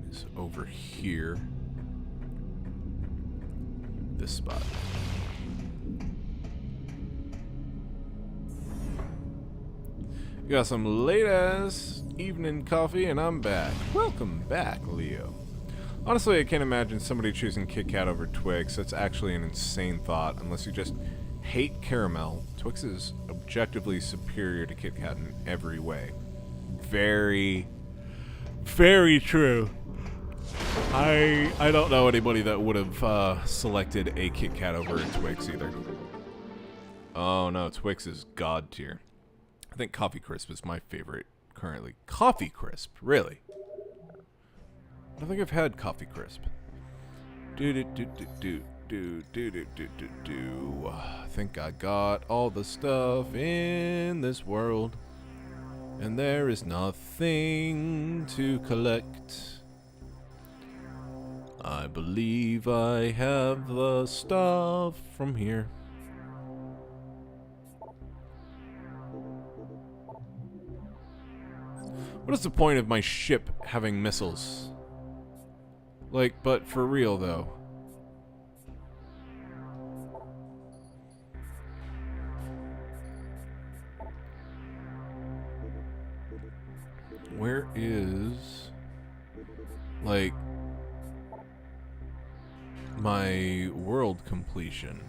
It's over here. This spot. You got some late-ass evening coffee, and I'm back. Welcome back, Leo. Honestly, I can't imagine somebody choosing Kit Kat over Twix. That's actually an insane thought, unless you just hate caramel. Twix is objectively superior to Kit Kat in every way. Very, very true. I don't know anybody that would have selected a Kit Kat over a Twix either. Oh no, Twix is god tier. I think Coffee Crisp is my favorite currently. Coffee Crisp? Really? I don't think I've had Coffee Crisp. I think I got all the stuff in this world, and there is nothing to collect. I believe I have the stuff from here. What is the point of my ship having missiles? Like, but for real though. Where is, like, my world completion?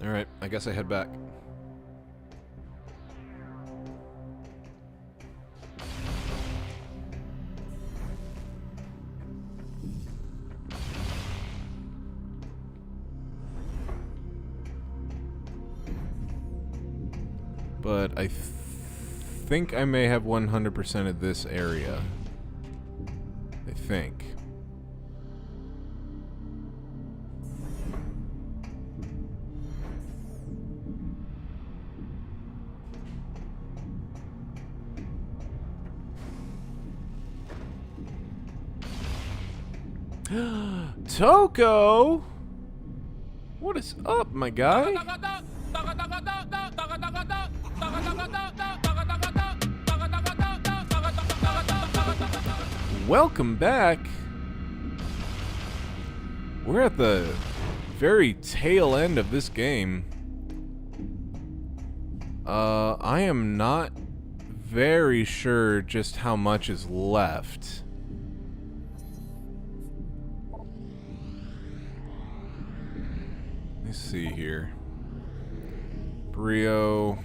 Alright, I guess I head back. But I think I may have 100% of this area. I think. Toko! What is up, my guy? Welcome back. We're at the very tail end of this game. I am not very sure just how much is left. Let's see here. Brio.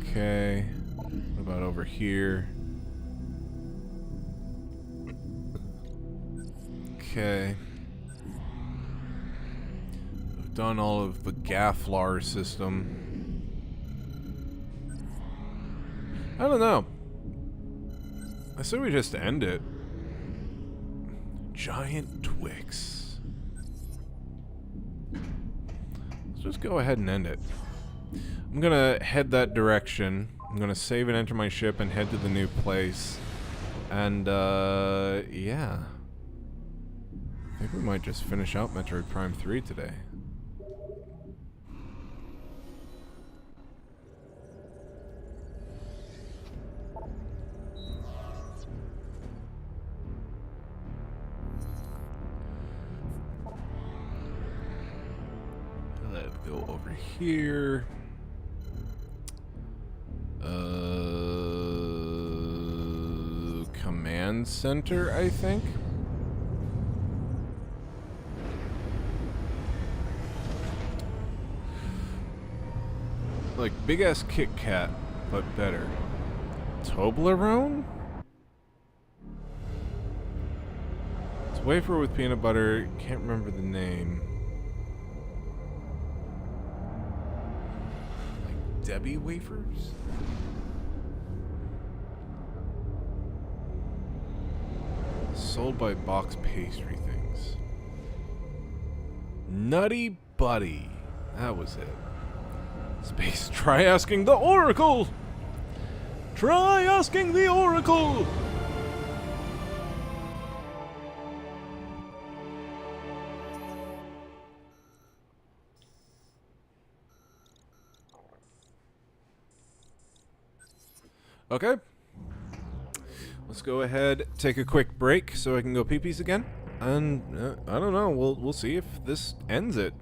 Okay. What about over here? Okay. I've done all of the Gafflar system. I don't know. I say we just end it. Giant Twix. Let's just go ahead and end it. I'm gonna head that direction. I'm gonna save and enter my ship and head to the new place. And, yeah. I think we might just finish out Metroid Prime 3 today. Let's go over here. Command center, I think. Like big ass Kit Kat, but better. Toblerone? It's wafer with peanut butter. Can't remember the name. Like Debbie wafers? Sold by Box Pastry Things. Nutty Buddy. That was it. Space, try asking the Oracle! Try asking the Oracle! Okay. Let's go ahead, take a quick break so I can go pee-pees again. And, I don't know, we'll see if this ends it.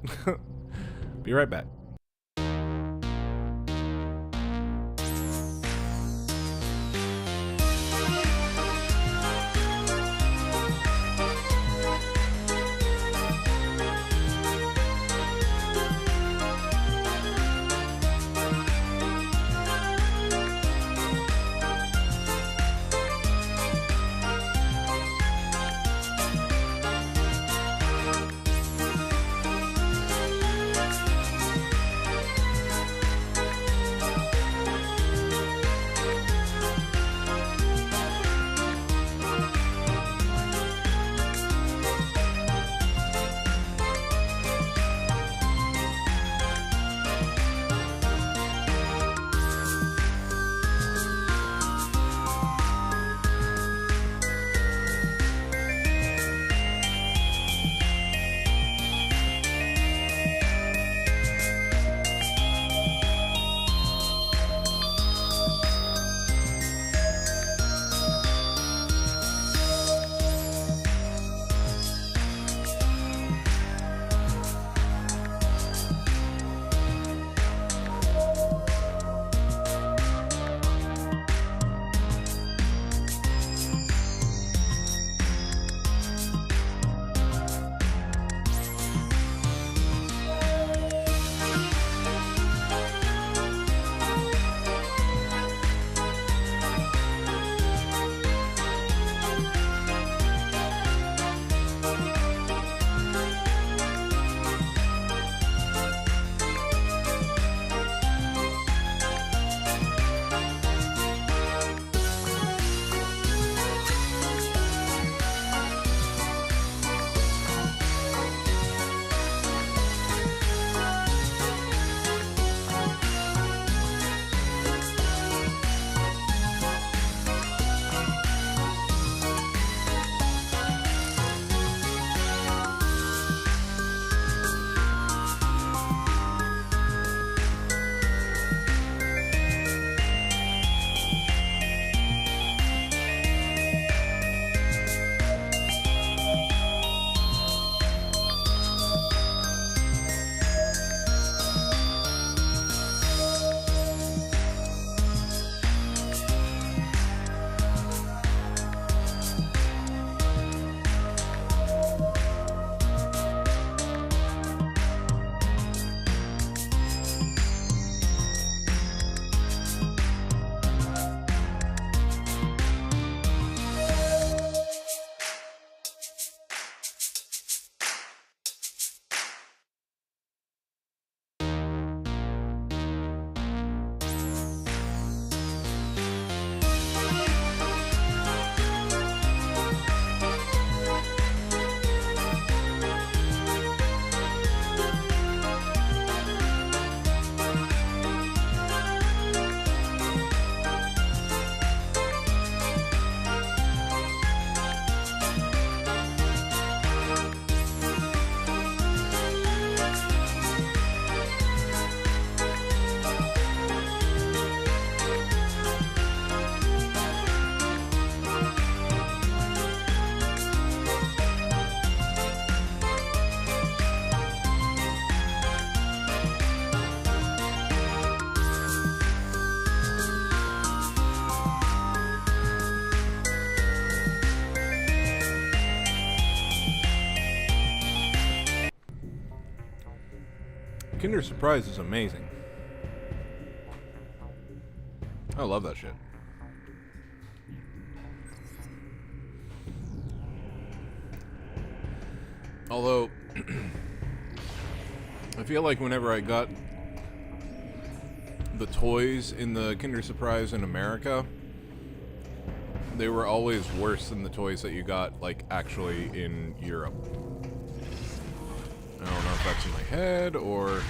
Be right back. Kinder Surprise is amazing. I love that shit. Although, I feel like whenever I got the toys in the Kinder Surprise in America, they were always worse than the toys that you got, like, actually in Europe. I don't know if that's in my head or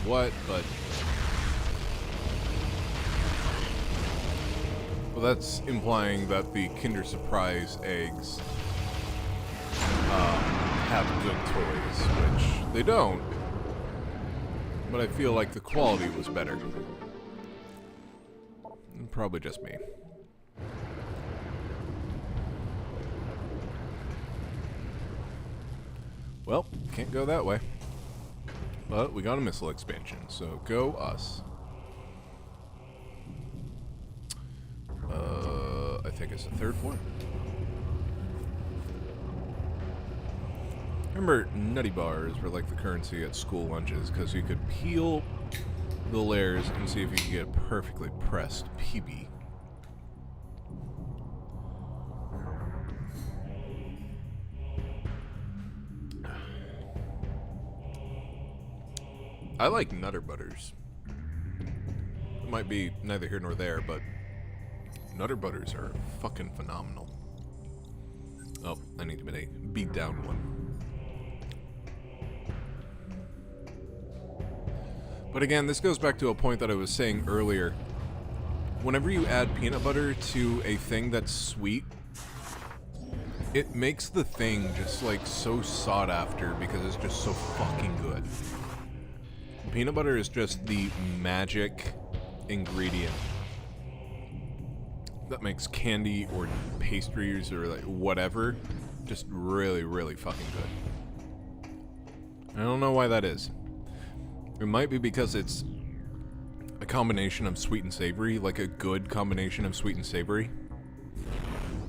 what, but... Well, that's implying that the Kinder Surprise eggs have good toys, which they don't. But I feel like the quality was better. Probably just me. Well, can't go that way. But we got a missile expansion, so go us. I think it's the third floor. Remember, nutty bars were like the currency at school lunches because you could peel the layers and see if you could get a perfectly pressed PB. I like Nutter Butters. It might be neither here nor there, but Nutter Butters are fucking phenomenal. Oh, I need to beat down one. But again, this goes back to a point that I was saying earlier. Whenever you add peanut butter to a thing that's sweet, it makes the thing just like so sought after because it's just so fucking good. Peanut butter is just the magic ingredient that makes candy or pastries or like whatever just really, really fucking good. I don't know why that is. It might be because it's a combination of sweet and savory, like a good combination of sweet and savory.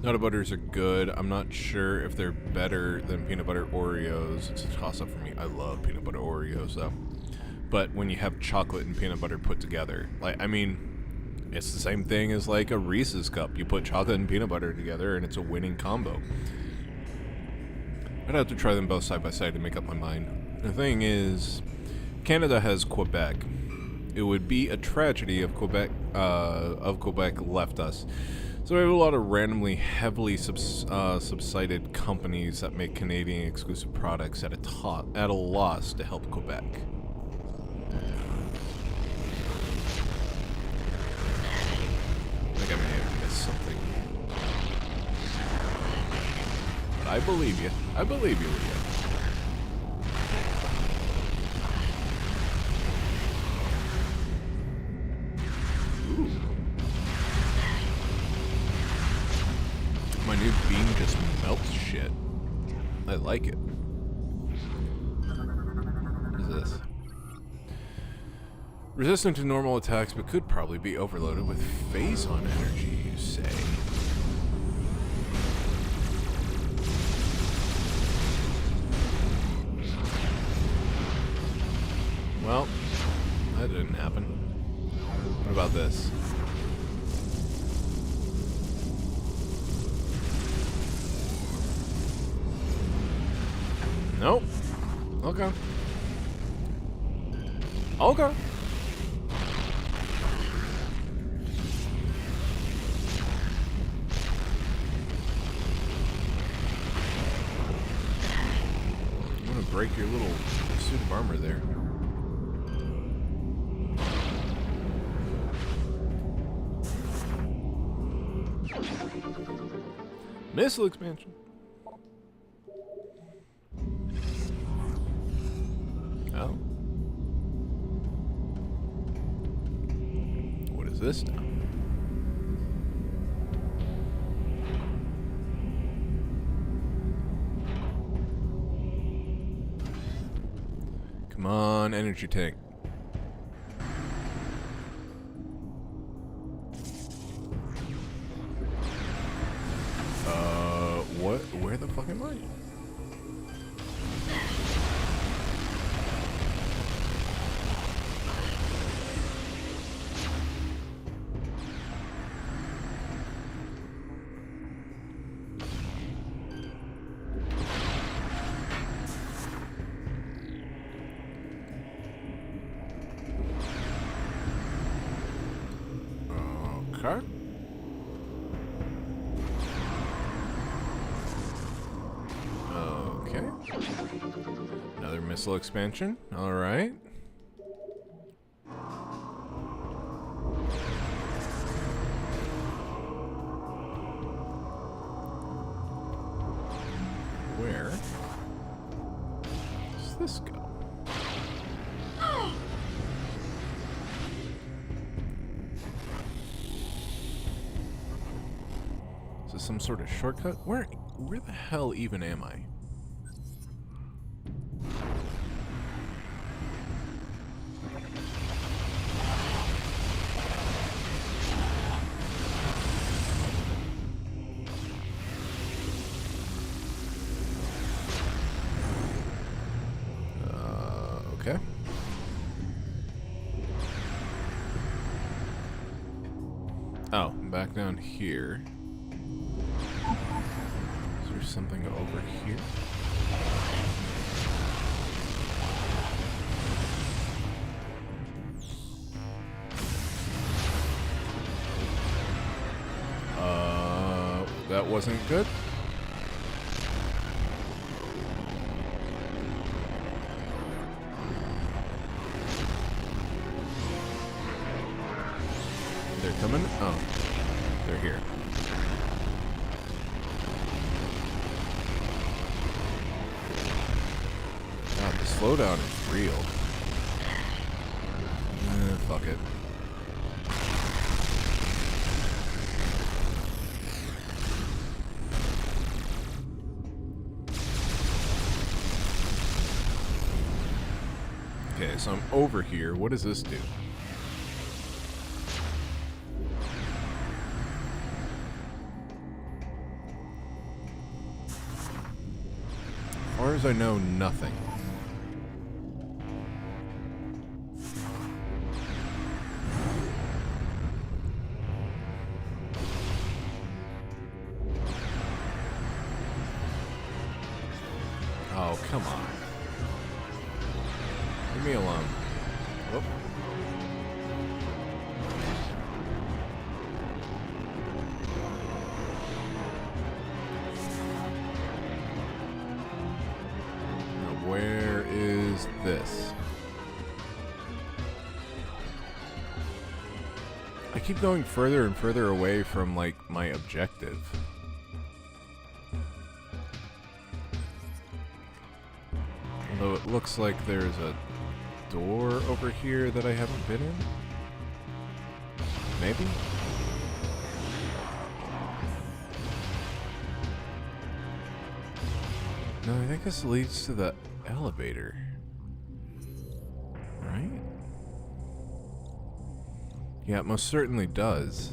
Nutter Butters are good. I'm not sure if they're better than peanut butter Oreos. It's a toss-up for me. I love peanut butter Oreos, though. But when you have chocolate and peanut butter put together, like, I mean, it's the same thing as like a Reese's cup. You put chocolate and peanut butter together and it's a winning combo. I'd have to try them both side by side to make up my mind. The thing is, Canada has Quebec. It would be a tragedy if Quebec left us. So we have a lot of randomly heavily subsided companies that make Canadian exclusive products at a loss to help Quebec. I think I may have missed something. But I believe you. I believe you, Leah. My new beam just melts shit. I like it. What is this? Resistant to normal attacks, but could probably be overloaded with phase-on energy, you say? Well, that didn't happen. What about this? Nope. Okay. Okay. I'm gonna break your little suit of armor there. Missile expansion. Oh. What is this now? Come on, energy tank. What? Where the fuck am I? car. Okay. Another missile expansion. All right. Where does this go? Is this some sort of shortcut? Where the hell even am I? Okay. Oh, I'm back down here. Is there something over here? That wasn't good. They're coming? Oh, they're here. God, the slowdown is real. Fuck it. Okay, so I'm over here. What does this do? As far as I know, nothing. Oh, come on. Leave me alone. Oh. Now, where is this? I keep going further and further away from, like, my objective. Although it looks like there's a door over here that I haven't been in? Maybe? No, I think this leads to the elevator. Right? Yeah, it most certainly does.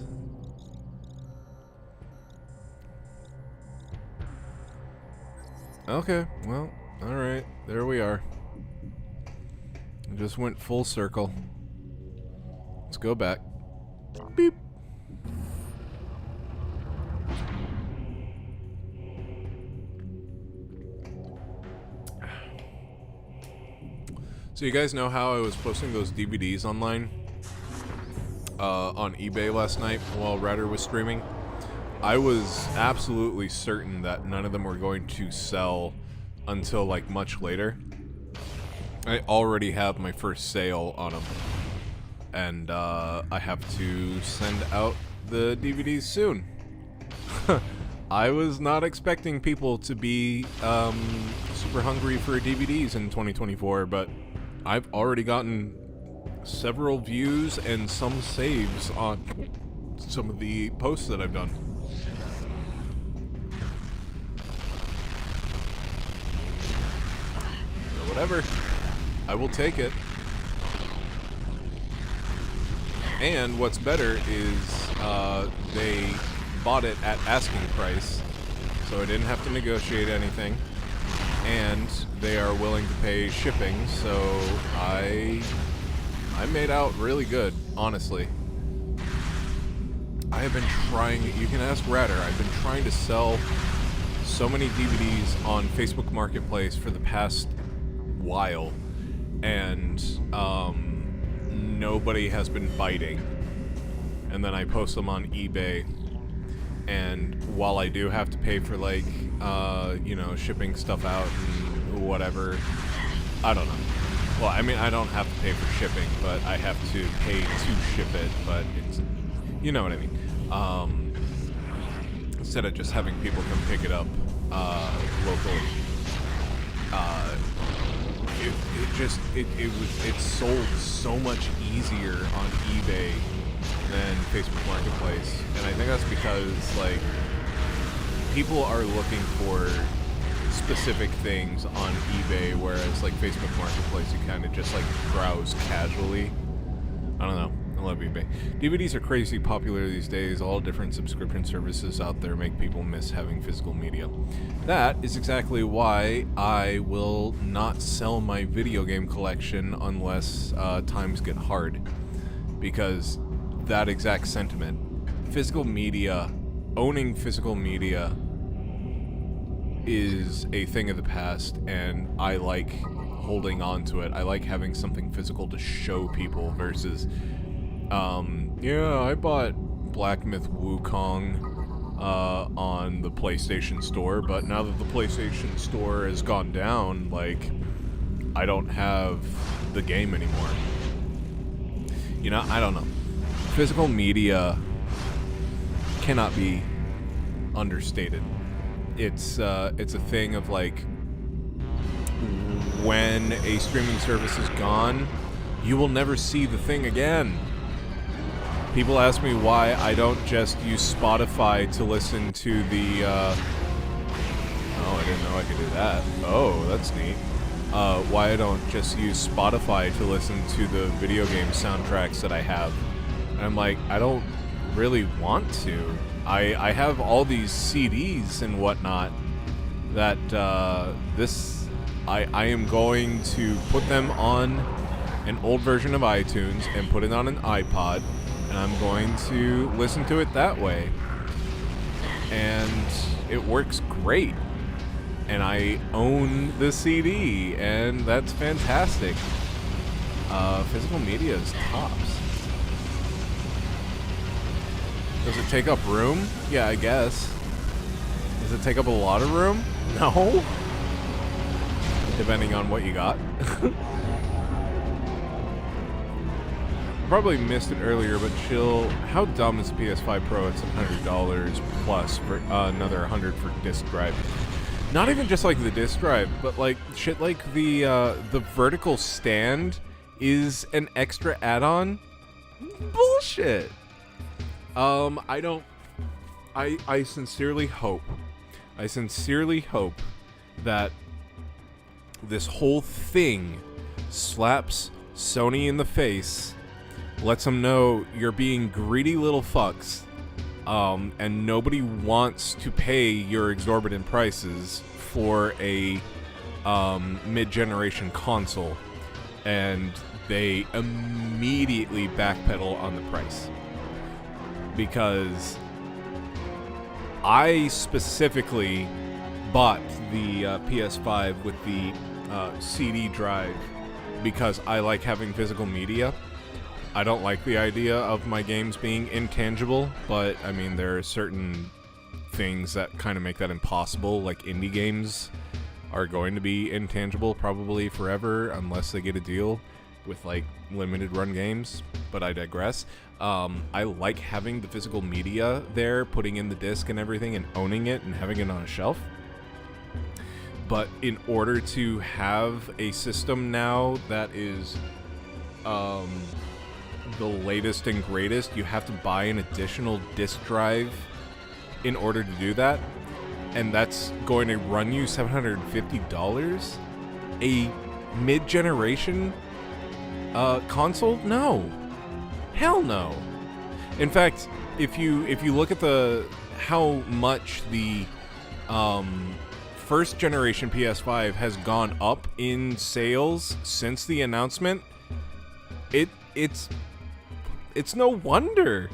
Okay, well, alright, there we are. I just went full circle. Let's go back. Beep. So you guys know how I was posting those DVDs online? On eBay last night while Ryder was streaming? I was absolutely certain that none of them were going to sell until like much later. I already have my first sale on them, and I have to send out the DVDs soon. I was not expecting people to be super hungry for DVDs in 2024, but I've already gotten several views and some saves on some of the posts that I've done. So whatever. I will take it. And what's better is they bought it at asking price, so I didn't have to negotiate anything. And they are willing to pay shipping, so I made out really good, honestly. I have been trying, you can ask Radder, I've been trying to sell so many DVDs on Facebook Marketplace for the past while, and nobody has been biting. and then I post them on eBay. And while I do have to pay for, like, you know, shipping stuff out and whatever, I don't know. Well, I mean, I don't have to pay for shipping, but I have to pay to ship it, but it's, you know what I mean. Instead of just having people come pick it up locally. It sold so much easier on eBay than Facebook Marketplace, and I think that's because, like, people are looking for specific things on eBay, whereas, like, Facebook Marketplace, you kind of just, like, browse casually. I don't know. I love eBay. DVDs are crazy popular these days. All different subscription services out there make people miss having physical media. That is exactly why I will not sell my video game collection unless times get hard. Because that exact sentiment. Physical media, owning physical media is a thing of the past, and I like holding on to it. I like having something physical to show people versus yeah, I bought Black Myth Wukong on the PlayStation Store, but now that the PlayStation Store has gone down, like, I don't have the game anymore. You know, I don't know. Physical media cannot be understated. It's a thing of, like, when a streaming service is gone, you will never see the thing again. People ask me why I don't just use Spotify to listen to the, oh, I didn't know I could do that. Oh, that's neat. Why I don't just use Spotify to listen to the video game soundtracks that I have. And I'm like, I don't really want to. I have all these CDs and whatnot that, I am going to put them on an old version of iTunes and put it on an iPod, and I'm going to listen to it that way. And it works great. And I own the CD, and that's fantastic. Physical media is tops. Does it take up room? Yeah, I guess. Does it take up a lot of room? No. Depending on what you got. Probably missed it earlier, but chill. How dumb is the PS5 Pro? It's $100 plus for another $100 for disc drive. Not even just like the disc drive, but like shit like the vertical stand is an extra add-on. Bullshit. I sincerely hope that this whole thing slaps Sony in the face, lets them know you're being greedy little fucks, and nobody wants to pay your exorbitant prices for a mid-generation console, and they immediately backpedal on the price. Because I specifically bought the PS5 with the CD drive because I like having physical media. I don't like the idea of my games being intangible, but I mean, there are certain things that kind of make that impossible, like indie games are going to be intangible probably forever unless they get a deal with like limited run games, but I digress. I like having the physical media there, putting in the disc and everything and owning it and having it on a shelf. But in order to have a system now that is the latest and greatest, you have to buy an additional disc drive in order to do that. And that's going to run you $750? A mid-generation console? No. Hell no. In fact, if you look at how much the first generation PS5 has gone up in sales since the announcement, it's no wonder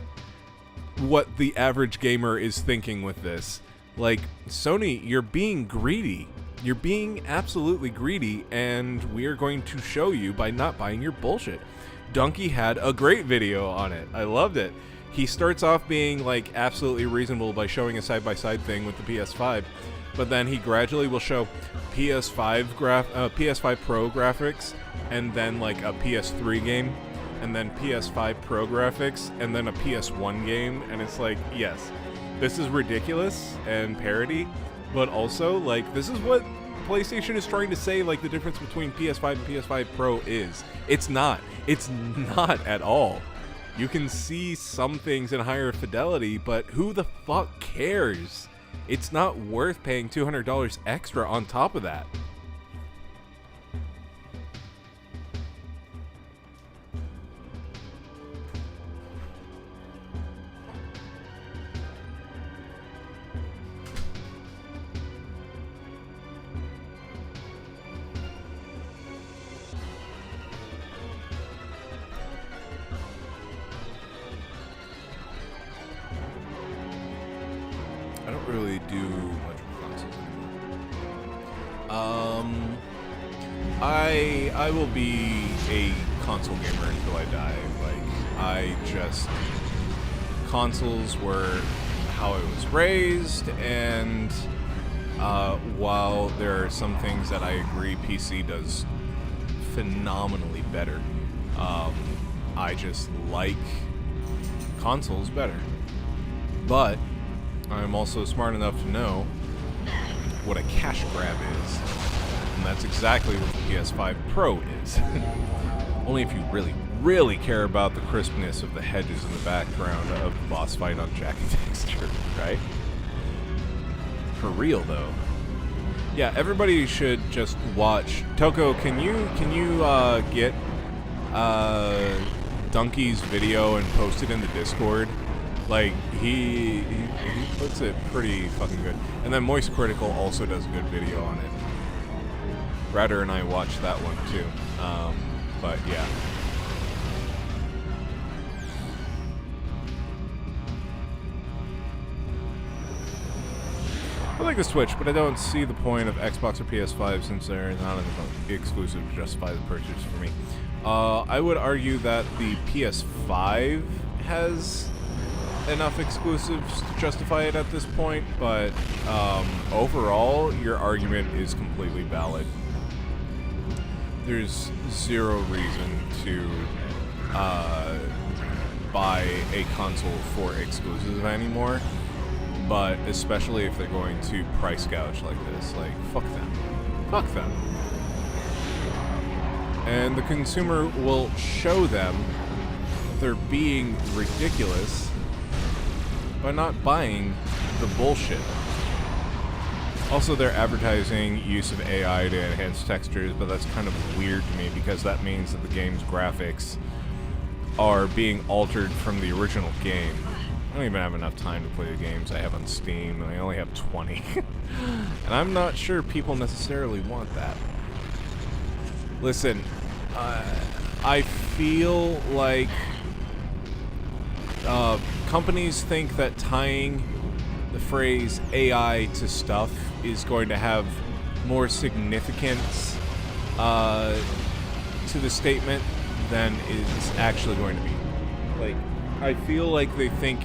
what the average gamer is thinking with this. Like, Sony, you're being greedy. You're being absolutely greedy, and we are going to show you by not buying your bullshit. Donkey had a great video on it. I loved it. he starts off being like absolutely reasonable by showing a side-by-side thing with the PS5, but then he gradually will show PS5 Pro graphics, and then like a PS3 game, and then PS5 Pro graphics, and then a PS1 game, and it's like, yes, this is ridiculous and parody, but also like this is what PlayStation is trying to say, like the difference between PS5 and PS5 Pro is. It's not at all. You can see some things in higher fidelity, but who the fuck cares? It's not worth paying $200 extra on top of that. I don't really do much with consoles anymore. I will be a console gamer until I die. Consoles were how I was raised, and while there are some things that I agree PC does phenomenally better, I just like consoles better. But I'm also smart enough to know what a cash grab is, and that's exactly what the PS5 Pro is. Only if you really, really care about the crispness of the hedges in the background of the boss fight on Jack and Dexter, right? For real, though. Yeah, everybody should just watch. Toko, can you get Donkey's video and post it in the Discord? Like, he puts it pretty fucking good. And then Moist Critical also does a good video on it. Radder and I watched that one too. But yeah. I like the Switch, but I don't see the point of Xbox or PS5 since they're not an exclusive to justify the purchase for me. I would argue that the PS5 has enough exclusives to justify it at this point, but overall, your argument is completely valid. There's zero reason to buy a console for exclusives anymore, but especially if they're going to price gouge like this, like, fuck them. Fuck them. And the consumer will show them that they're being ridiculous by not buying the bullshit. Also, they're advertising use of AI to enhance textures, but that's kind of weird to me because that means that the game's graphics are being altered from the original game. I don't even have enough time to play the games I have on Steam, and I only have 20. And I'm not sure people necessarily want that. Listen, I feel like companies think that tying the phrase AI to stuff is going to have more significance to the statement than it's actually going to be. Like, I feel like they think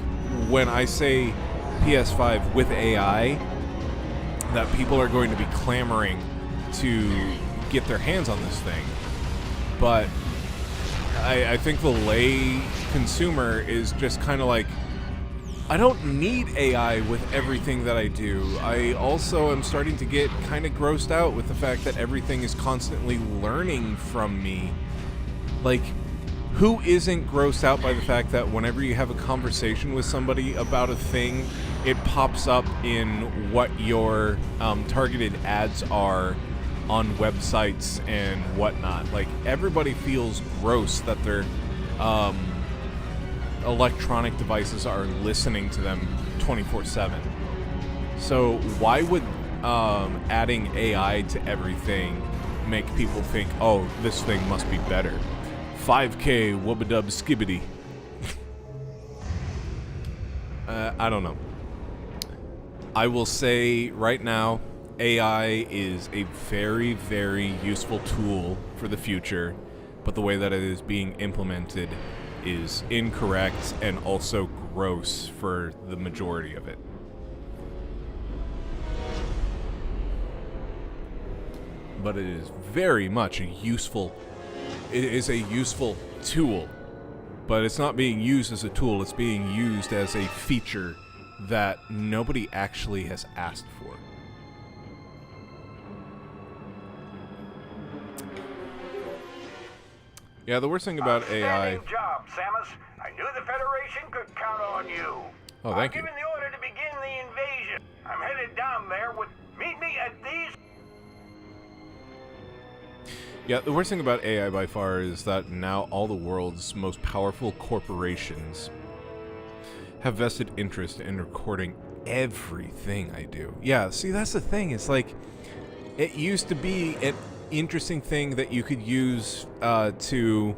when I say PS5 with AI, that people are going to be clamoring to get their hands on this thing. But I think the lay consumer is just kind of like, I don't need AI with everything that I do. I also am starting to get kind of grossed out with the fact that everything is constantly learning from me. Like, who isn't grossed out by the fact that whenever you have a conversation with somebody about a thing, it pops up in what your targeted ads are on websites and whatnot? Like, everybody feels gross that their electronic devices are listening to them 24/7. So why would adding AI to everything make people think, oh, this thing must be better? 5K wubba-dub skibbity. I don't know. I will say right now, AI is a very, very useful tool for the future, but the way that it is being implemented is incorrect and also gross for the majority of it. But it is very much a useful, it is a useful tool. But it's not being used as a tool, it's being used as a feature that nobody actually has asked for. Yeah, the worst thing about AI... Outstanding job, Samus. I knew the Federation could count on you. Oh, thank you. I'm giving the order to begin the invasion. I'm headed down there with... Meet me at these... Yeah, the worst thing about AI by far is that now all the world's most powerful corporations have vested interest in recording everything I do. Yeah, see, that's the thing. It's like, it used to be an interesting thing that you could use to,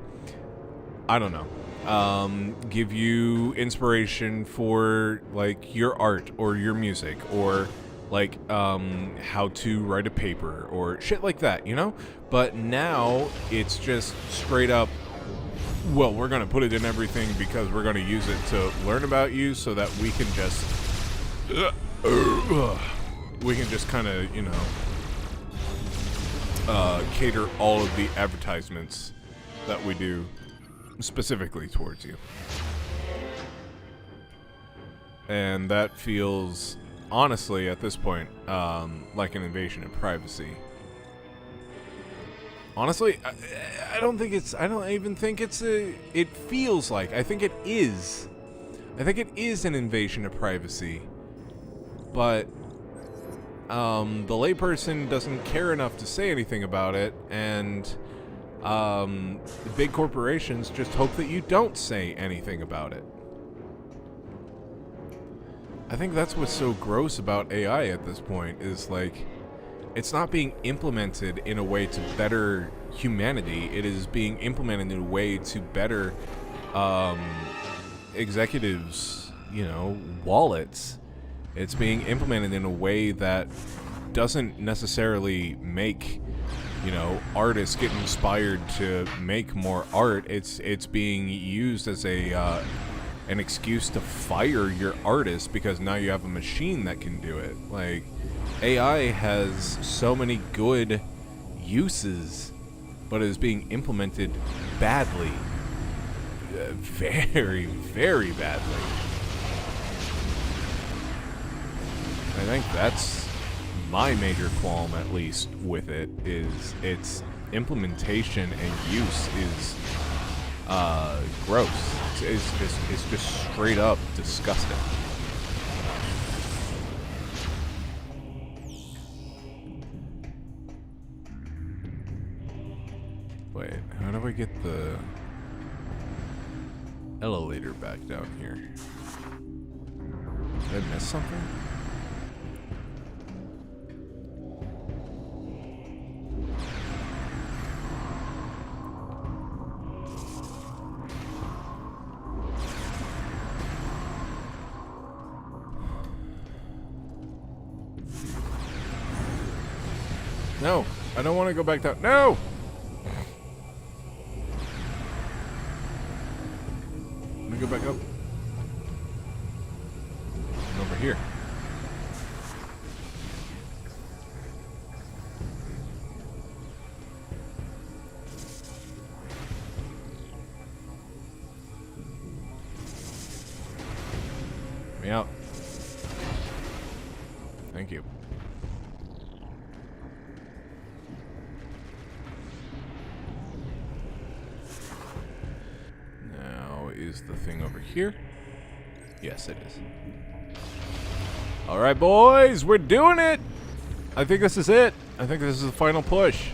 I don't know, give you inspiration for, like, your art or your music or, like, how to write a paper or shit like that, you know? But now it's just straight up, well, we're going to put it in everything because we're going to use it to learn about you so that we can just, kind of, you know, cater all of the advertisements that we do specifically towards you. And that feels, honestly, at this point, like an invasion of privacy. Honestly, I don't think it's, I don't even think it's a, it feels like, I think it is. I think it is an invasion of privacy. But, the layperson doesn't care enough to say anything about it, and, the big corporations just hope that you don't say anything about it. I think that's what's so gross about AI at this point, is like, it's not being implemented in a way to better humanity. It is being implemented in a way to better executives, you know, wallets. It's being implemented in a way that doesn't necessarily make, you know, artists get inspired to make more art. It's being used as a an excuse to fire your artist because now you have a machine that can do it. Like, AI has so many good uses, but it is being implemented badly. Very, very badly. I think that's my major qualm, at least, with it, is its implementation and use is gross. It's just straight up disgusting. Wait, how do I get the elevator back down here? Did I miss something? No, I don't want to go back down. No! Let me go back up. And over here. Let me out. Thank you. Is the thing over here? Yes, it is. Alright, boys, we're doing it! I think this is it. I think this is the final push.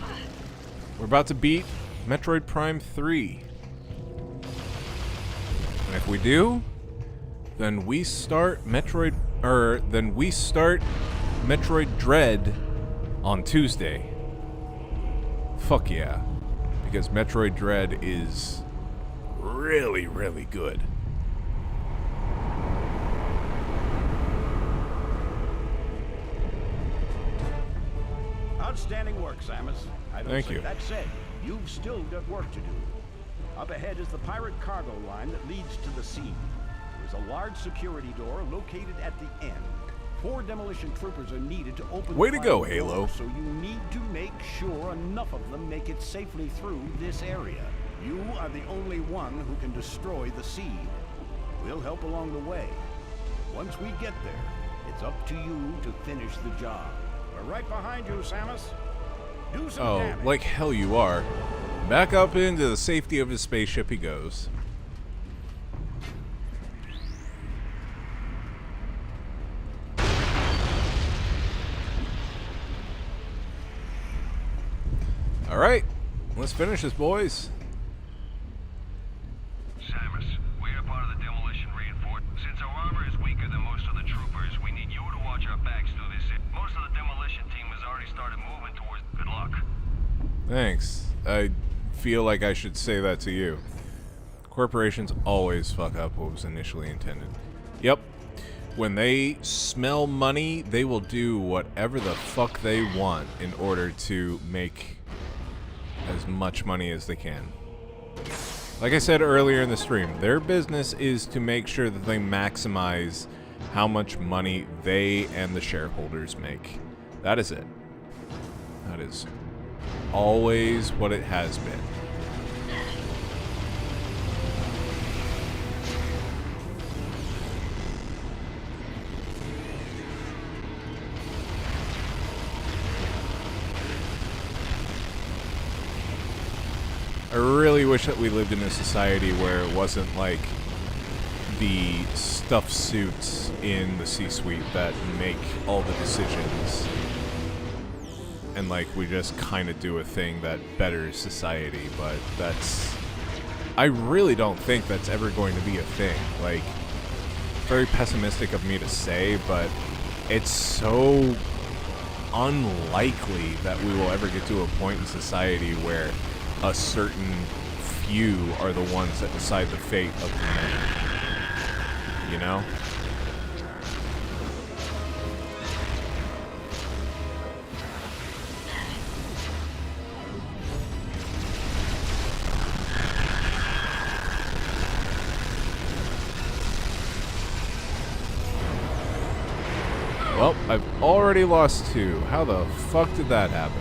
We're about to beat Metroid Prime 3. And if we do, then we start Metroid Dread on Tuesday. Fuck yeah. Because Metroid Dread is really, really good. Outstanding work, Samus. Thank you. That said, you've still got work to do. Up ahead is the pirate cargo line that leads to the sea. There's a large security door located at the end. 4 demolition troopers are needed to open Way the to go, final Halo. door, so you need to make sure enough of them make it safely through this area. You are the only one who can destroy the seed. We'll help along the way. Once we get there, it's up to you to finish the job. We're right behind you, Samus. Do some Oh, damage. like hell you are. Back up into the safety of his spaceship he goes. Alright, let's finish this, boys. Samus, we are part of the demolition reinforcement. Since our armor is weaker than most of the troopers, we need you to watch our backs through this. Most of the demolition team has already started moving towards. Good luck. Thanks. I feel like I should say that to you. Corporations always fuck up what was initially intended. Yep. When they smell money, they will do whatever the fuck they want in order to make as much money as they can. Like I said earlier in the stream, their business is to make sure that they maximize how much money they and the shareholders make. That is it. That is always what it has been. I really wish that we lived in a society where it wasn't like the stuffed suits in the C-suite that make all the decisions, and like we just kind of do a thing that betters society. But I really don't think that's ever going to be a thing. Like, very pessimistic of me to say, but it's so unlikely that we will ever get to a point in society where a certain few are the ones that decide the fate of the many. You know? Well, I've already lost 2. How the fuck did that happen?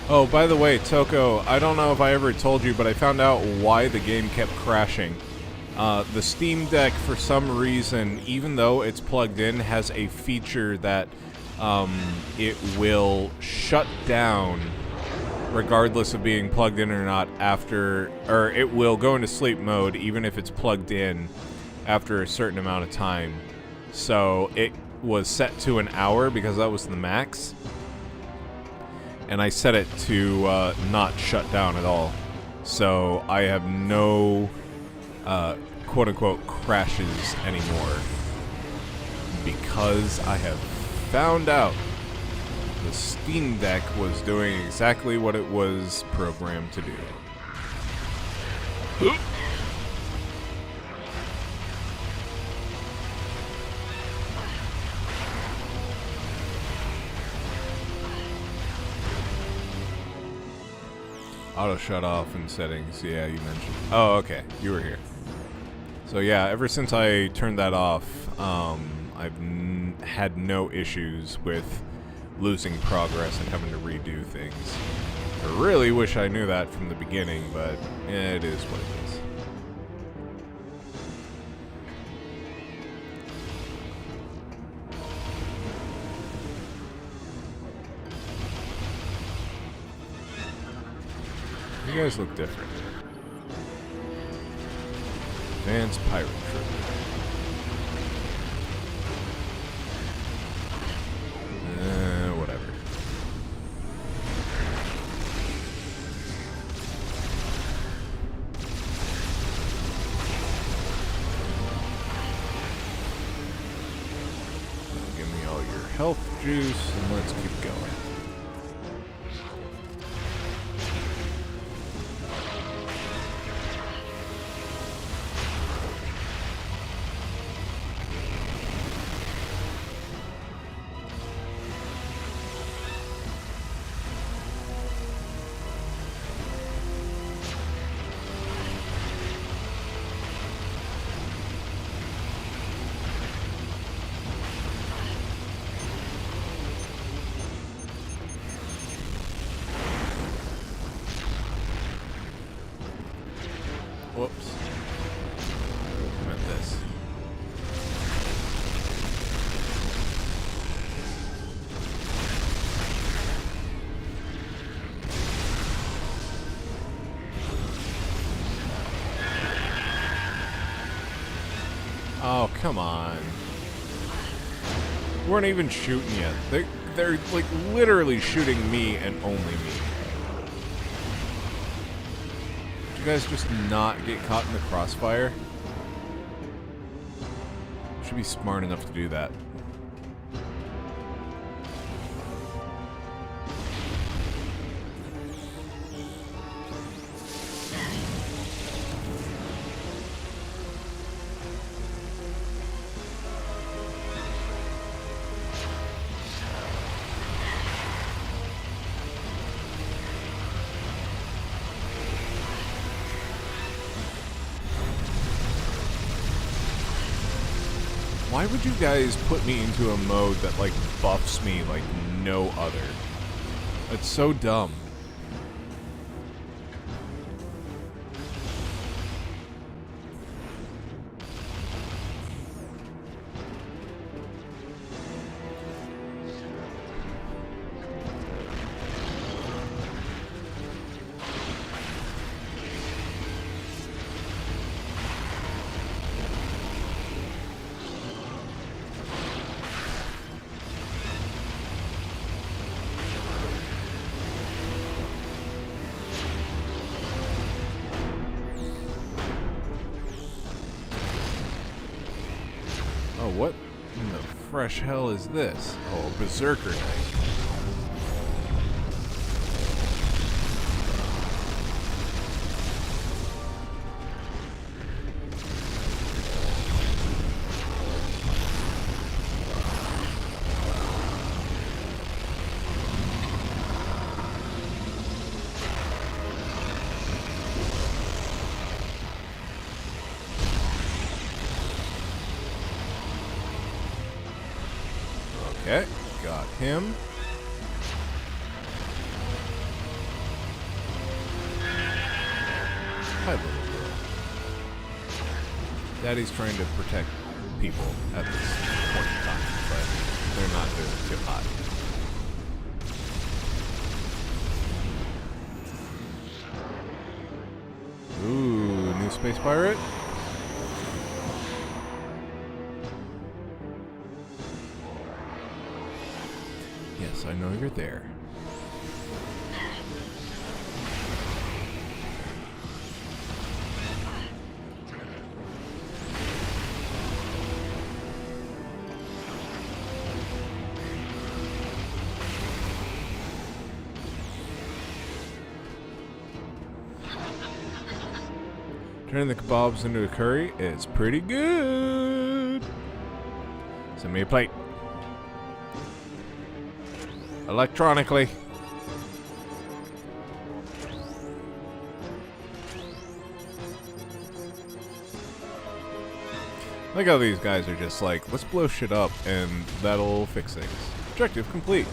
Oh, by the way, Toko, I don't know if I ever told you, but I found out why the game kept crashing. The Steam Deck, for some reason, even though it's plugged in, has a feature that it will shut down regardless of being plugged in or not after, or it will go into sleep mode even if it's plugged in after a certain amount of time. So it was set to an hour because that was the max. And I set it to not shut down at all. So I have no quote-unquote crashes anymore. Because I have found out the Steam Deck was doing exactly what it was programmed to do. Auto shut off in settings. Yeah, you mentioned. Oh, okay. You were here. So yeah, ever since I turned that off, I've had no issues with losing progress and having to redo things. I really wish I knew that from the beginning, but it is what it is. You guys look different. Advanced pirate troop. Whatever. Give me all your health juice and let's keep going. Oops. I meant this. Oh, come on. We weren't even shooting yet. They're like literally shooting me and only me. Did you guys just not get caught in the crossfire? Should be smart enough to do that. Why would you guys put me into a mode that, like, buffs me like no other? That's so dumb. Oh, what in the fresh hell is this? Oh, a berserker knight. Okay, got him. Hi, little girl. Daddy's trying to protect people at this point in time, but they're not doing too hot. Ooh, new space pirate? Yes, I know you're there. Turning the kebabs into a curry is pretty good. Send me a plate. Electronically. Like how these guys are just like, let's blow shit up and that'll fix things. Objective complete.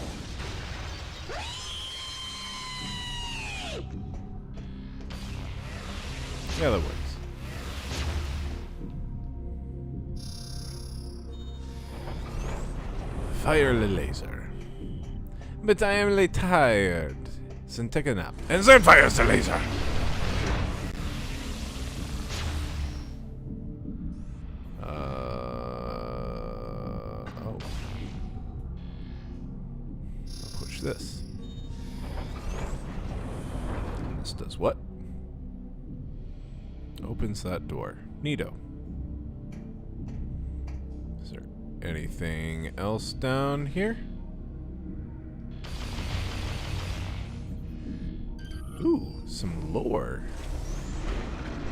Yeah, that works. Fire the laser. But I am really tired. So take a nap. And then fire the laser! Oh. I'll push this. And this does what? Opens that door. Neato. Is there anything else down here? Ooh, some lore.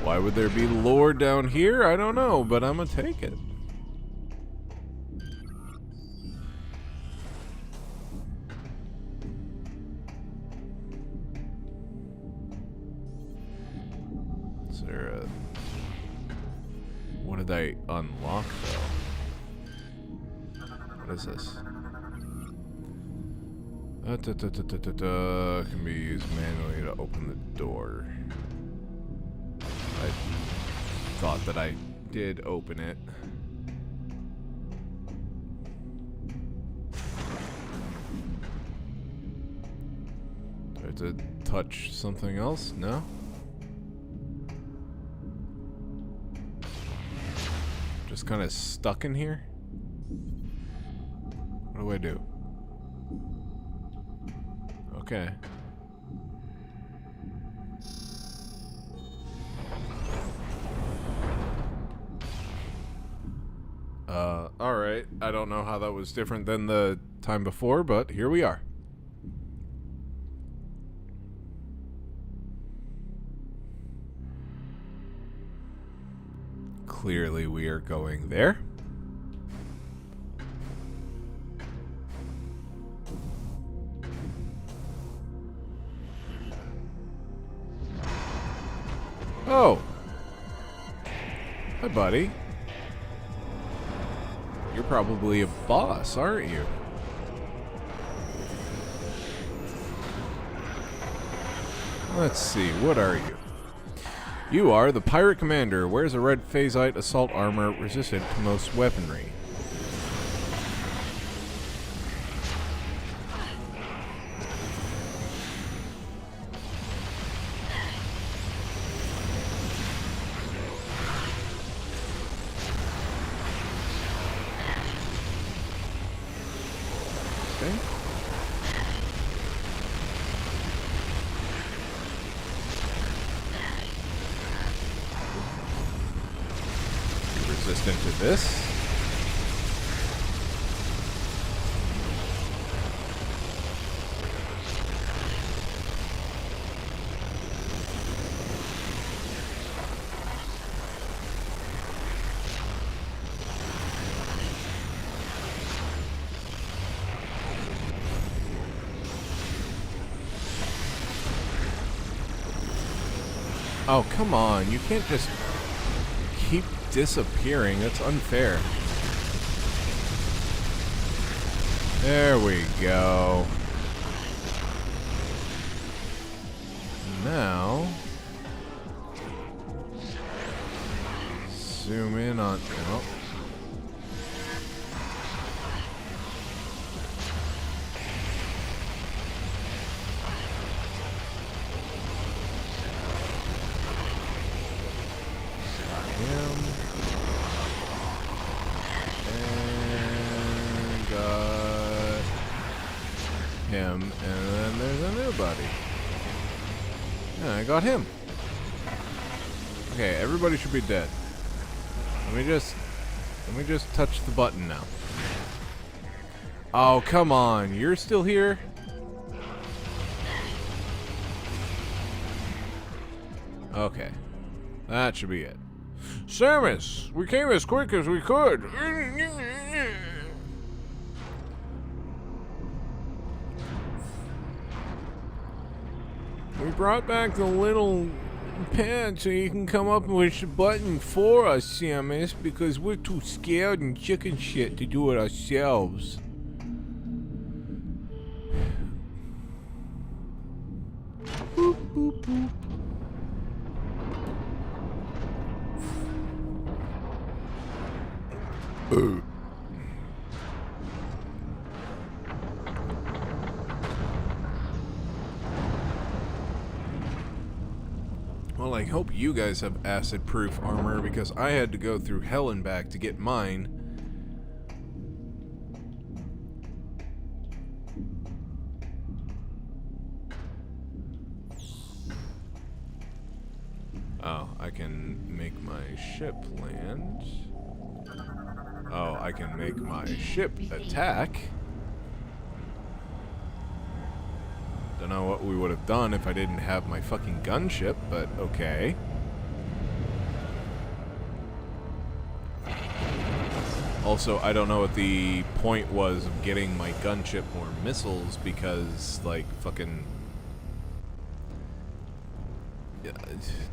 Why would there be lore down here? I don't know, but I'm gonna take it. Is there a... What did I unlock, though? What is this? Can be used manually to open the door. thought that I did open it. Do I have to touch something else? No? Just kind of stuck in here? What do I do? Okay. Alright. I don't know how that was different than the time before, but here we are. Clearly we are going there. Oh! Hi, buddy. You're probably a boss, aren't you? Let's see, what are you? You are the pirate commander. Wears a red phasite assault armor resistant to most weaponry. Okay. Resistant to this. Oh, come on. You can't just keep disappearing. That's unfair. There we go. Now, zoom in on... Oh. Him, and then there's a new buddy. Yeah, I got him. Okay, everybody should be dead. Let me just touch the button now. Oh, come on. You're still here? Okay. That should be it. Samus, we came as quick as we could. We brought back the little pad so you can come up and push the button for us, Samus, because we're too scared and chicken shit to do it ourselves. Boop, boop, boop. Well, I hope you guys have acid-proof armor, because I had to go through hell and back to get mine. Oh, I can make my ship land. Oh, I can make my ship attack. Don't know what we would have done if I didn't have my fucking gunship, but okay. Also, I don't know what the point was of getting my gunship more missiles, because, like, fucking...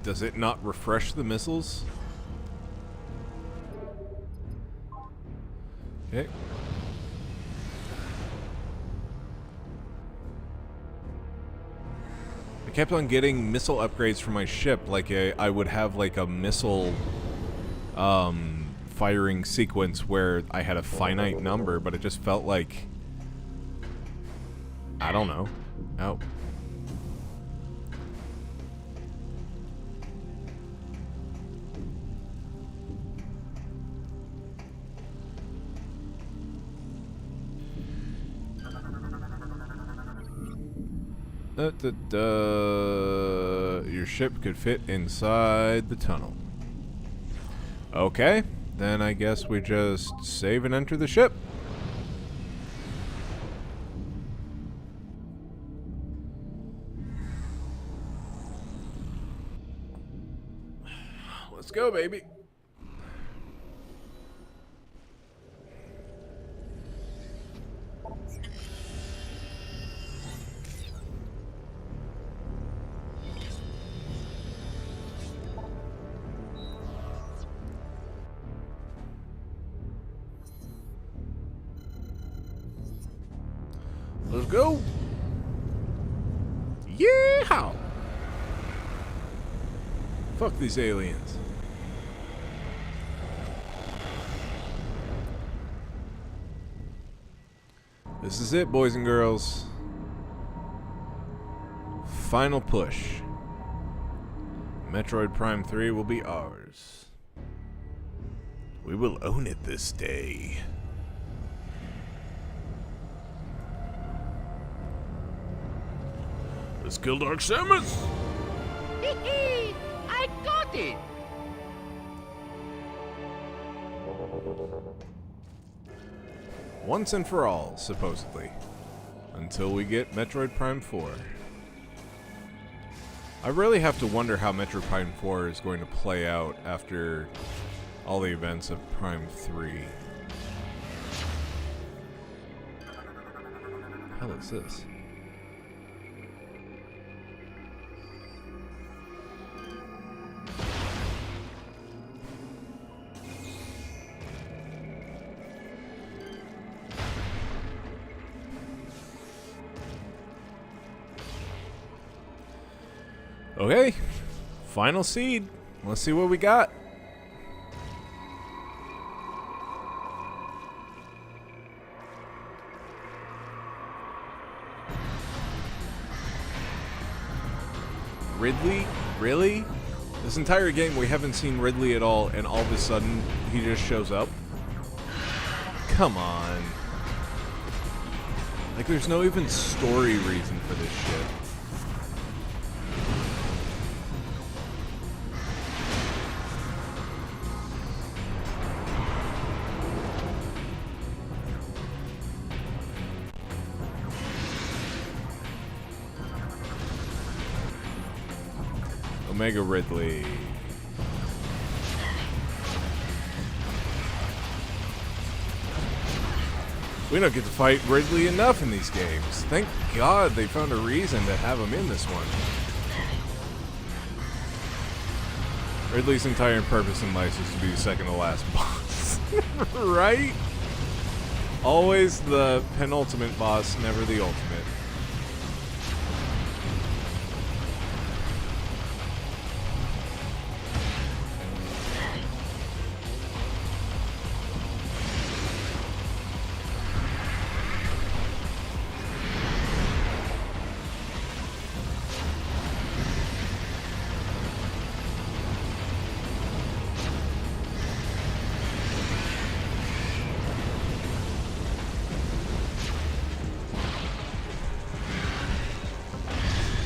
Does it not refresh the missiles? Okay. I kept on getting missile upgrades for my ship, like I would have like a missile firing sequence where I had a finite number, but it just felt like, I don't know. Oh. Your ship could fit inside the tunnel. Okay, then I guess we just save and enter the ship. Let's go, baby. Let's go. Yeehaw! Fuck these aliens. This is it, boys and girls. Final push. Metroid Prime 3 will be ours. We will own it this day. Let's kill Dark Samus! Hee I got it! Once and for all, supposedly. Until we get Metroid Prime 4. I really have to wonder how Metroid Prime 4 is going to play out after all the events of Prime 3. What the hell is this? Okay, final seed. Let's see what we got. Ridley? Really? This entire game we haven't seen Ridley at all, and all of a sudden he just shows up? Come on. Like, there's no even story reason for this shit. Omega Ridley. We don't get to fight Ridley enough in these games. Thank God they found a reason to have him in this one. Ridley's entire purpose in life is to be the second to last boss. Right? Always the penultimate boss, never the ultimate.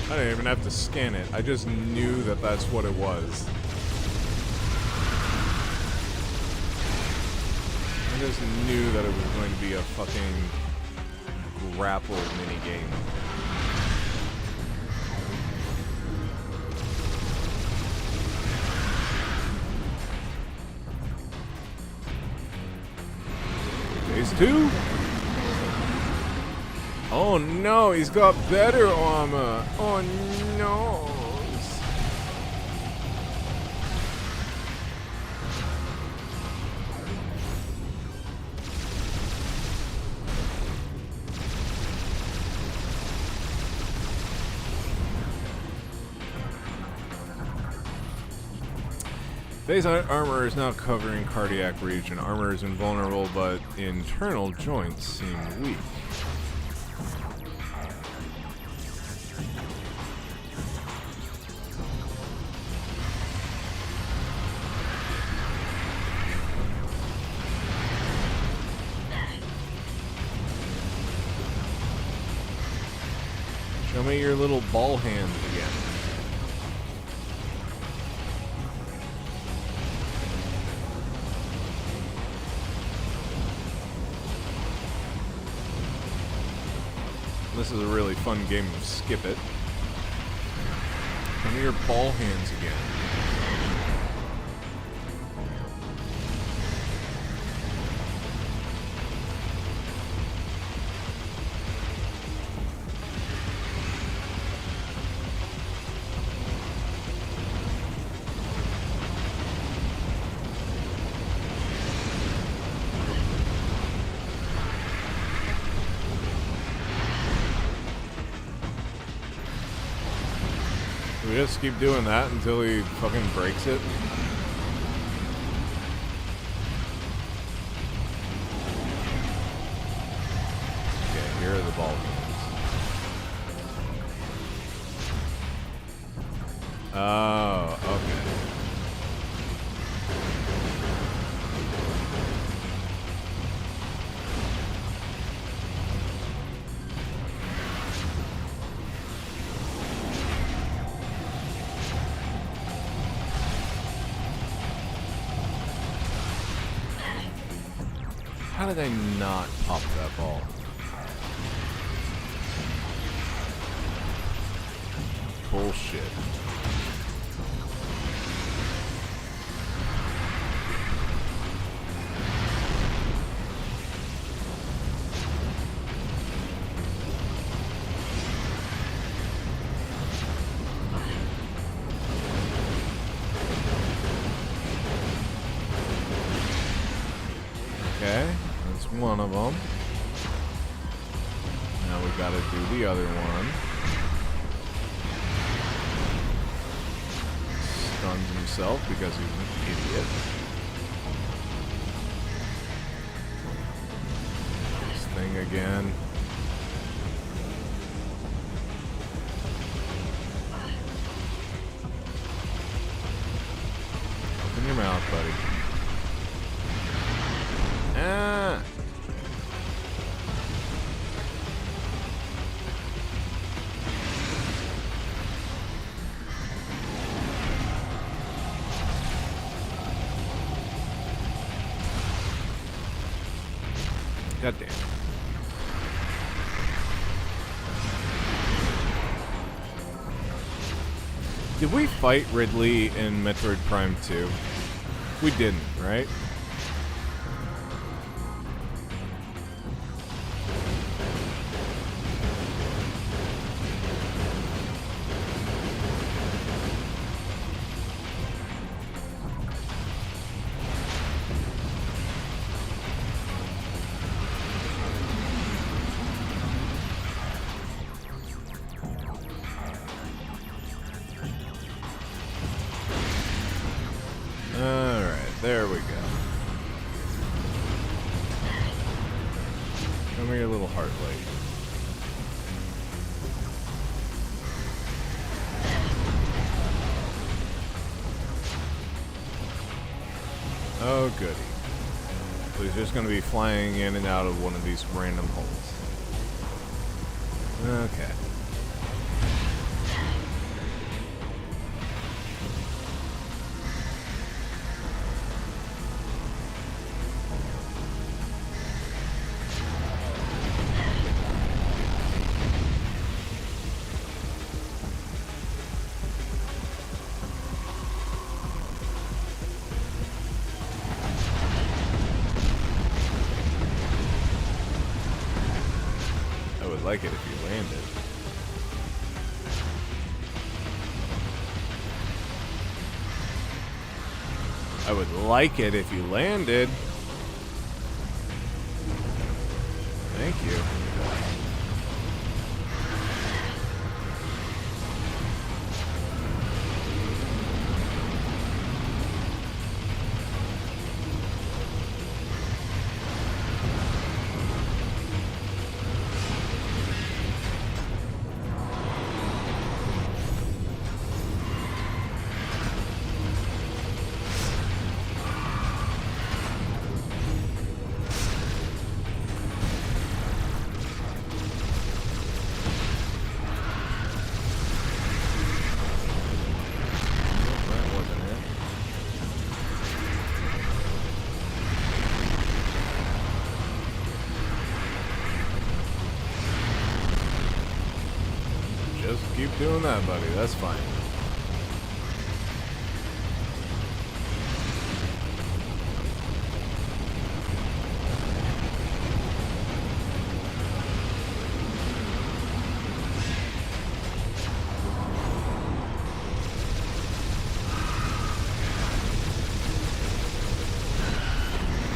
I didn't even have to scan it. I just knew that that's what it was. I just knew that it was going to be a fucking grapple minigame. Phase 2? Oh no, he's got better armor. Oh no. Phase armor is now covering cardiac region. Armor is invulnerable, but internal joints seem weak. Show me your little ball hands again. This is a really fun game of skip it. Show me your ball hands again. We just keep doing that until he fucking breaks it. Okay, here are the ball games. Oh, okay. How did I not pop that ball? Bullshit. Okay, that's one of them. Now we gotta do the other one. Stuns himself because he's an idiot. This thing again. Open your mouth, buddy. Ah. God damn. Did we fight Ridley in Metroid Prime 2? We didn't, right? Alright, there we go. Show me your little heart light. Oh, goody. So he's just going to be flying in and out of one of these random holes. Okay. I would like it if you landed. I would like it if you landed. Thank you. keep doing that, buddy. That's fine.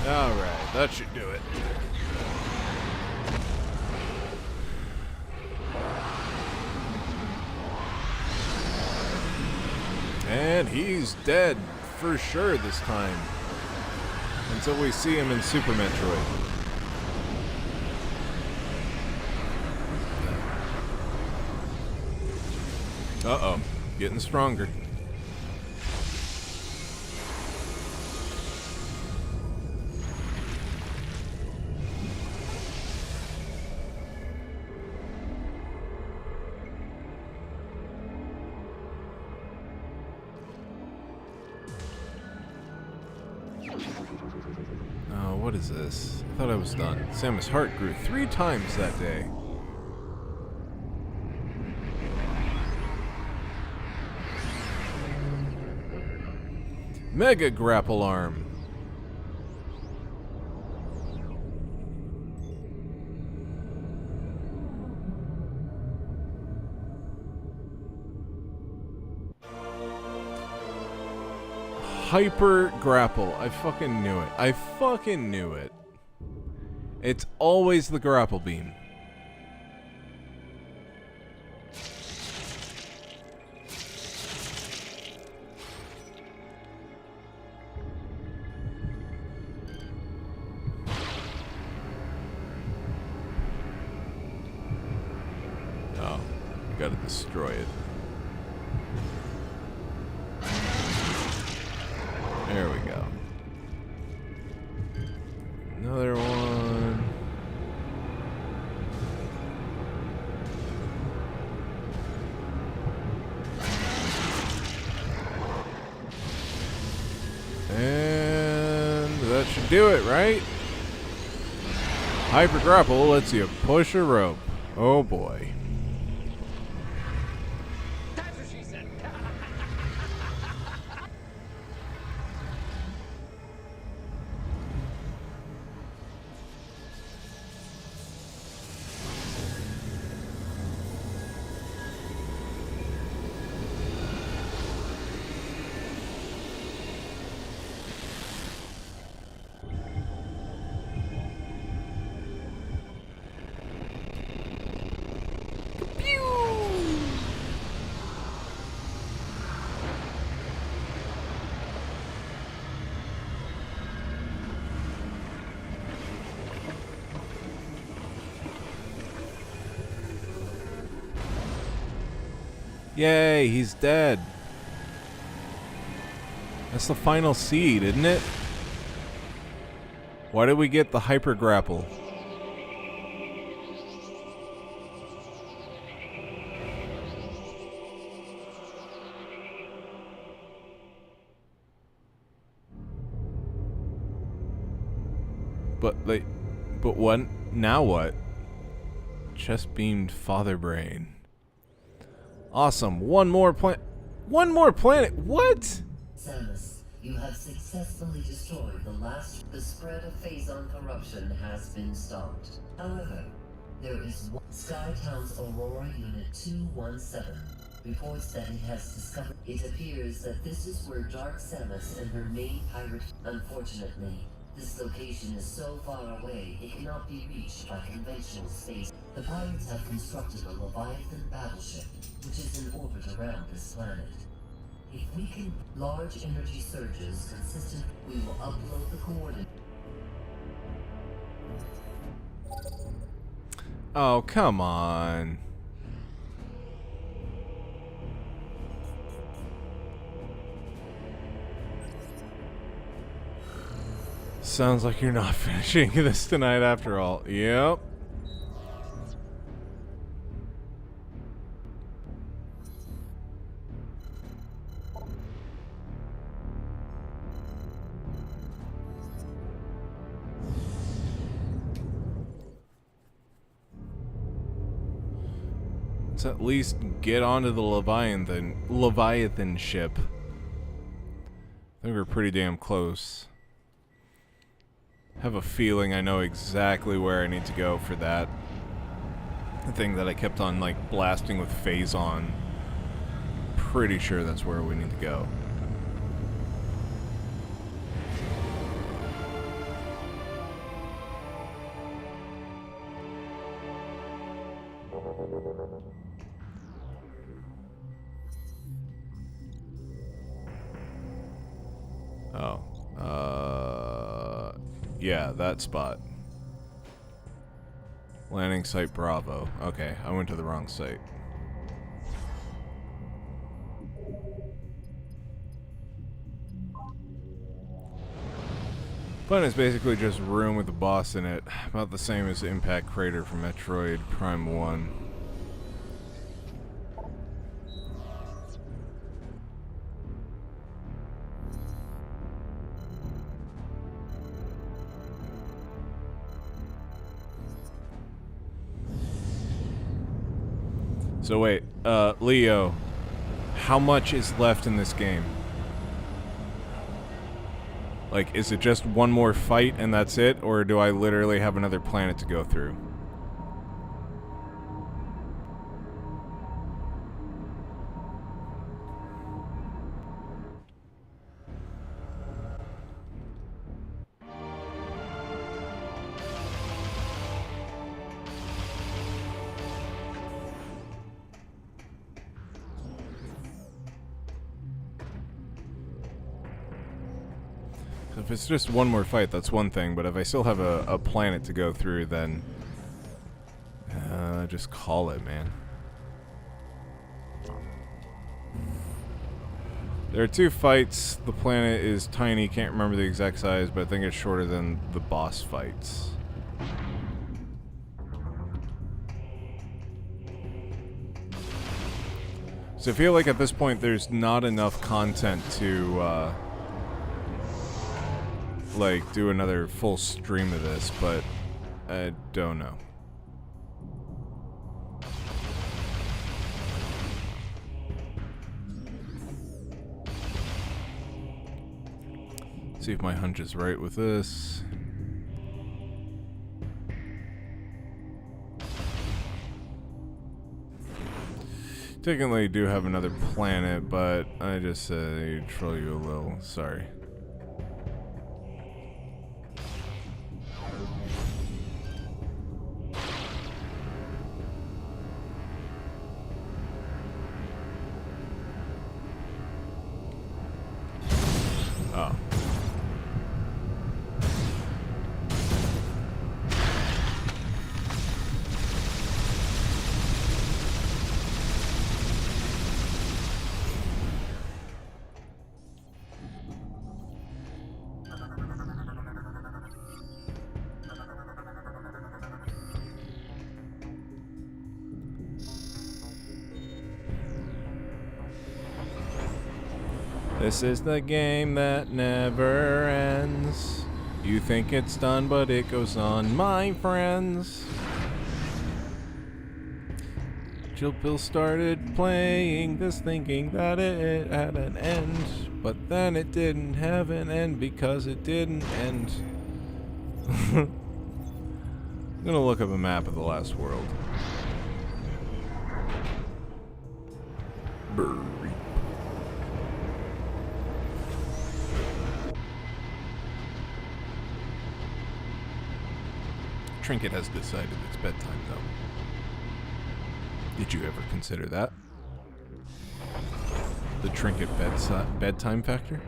Alright, that should do it. And he's dead for sure this time. Until we see him in Super Metroid. Uh-oh. Getting stronger. Oh, what is this? I thought I was done. Samus' heart grew 3 times that day. Mega Grapple Arm. Hyper Grapple. I fucking knew it. I fucking knew it. It's always the grapple beam. Oh, you gotta destroy it. There we go. Another one. And that should do it, right? Hyper Grapple lets you push a rope. Oh boy. Yay, he's dead. That's the final seed, isn't it? Why did we get the Hyper Grapple? But what? Now what? Chest beamed father brain. Awesome. One more planet. What? Samus, you have successfully destroyed the last. The spread of Phazon corruption has been stopped. However, there is one. Skytown's Aurora Unit 217 reports that it has discovered. It appears that this is where Dark Samus and her main pirate. Unfortunately, this location is so far away it cannot be reached by conventional space. The pirates have constructed a Leviathan battleship, which is in orbit around this planet. If we can large energy surges consistent, we will upload the coordinates. Oh, come on. Sounds like you're not finishing this tonight after all. Yep. Let's at least get onto the Leviathan ship. I think we're pretty damn close. Have a feeling I know exactly where I need to go for that. The thing that I kept on, like, blasting with Phazon. Pretty sure that's where we need to go. Oh. Yeah, that spot. Landing site Bravo. Okay, I went to the wrong site. Planet's basically just a room with a boss in it. About the same as the Impact Crater from Metroid Prime 1. So wait, Leo, how much is left in this game? Like, is it just one more fight and that's it, or do I literally have another planet to go through? If it's just one more fight, that's one thing, but if I still have a planet to go through, then just call it, man. There are two fights. The planet is tiny, can't remember the exact size, but I think it's shorter than the boss fights. So I feel like at this point there's not enough content to like do another full stream of this, but I don't know. See if my hunch is right with this. Technically do have another planet, but I just troll you a little. Sorry. Oh. This is the game that never ends. You think it's done, but it goes on, my friends. Jill Bill started playing this thinking that it had an end, but then it didn't have an end because it didn't end. I'm gonna look up a map of the last world. Brrr. Trinket has decided it's bedtime, though. Did you ever consider that? The Trinket bedtime factor?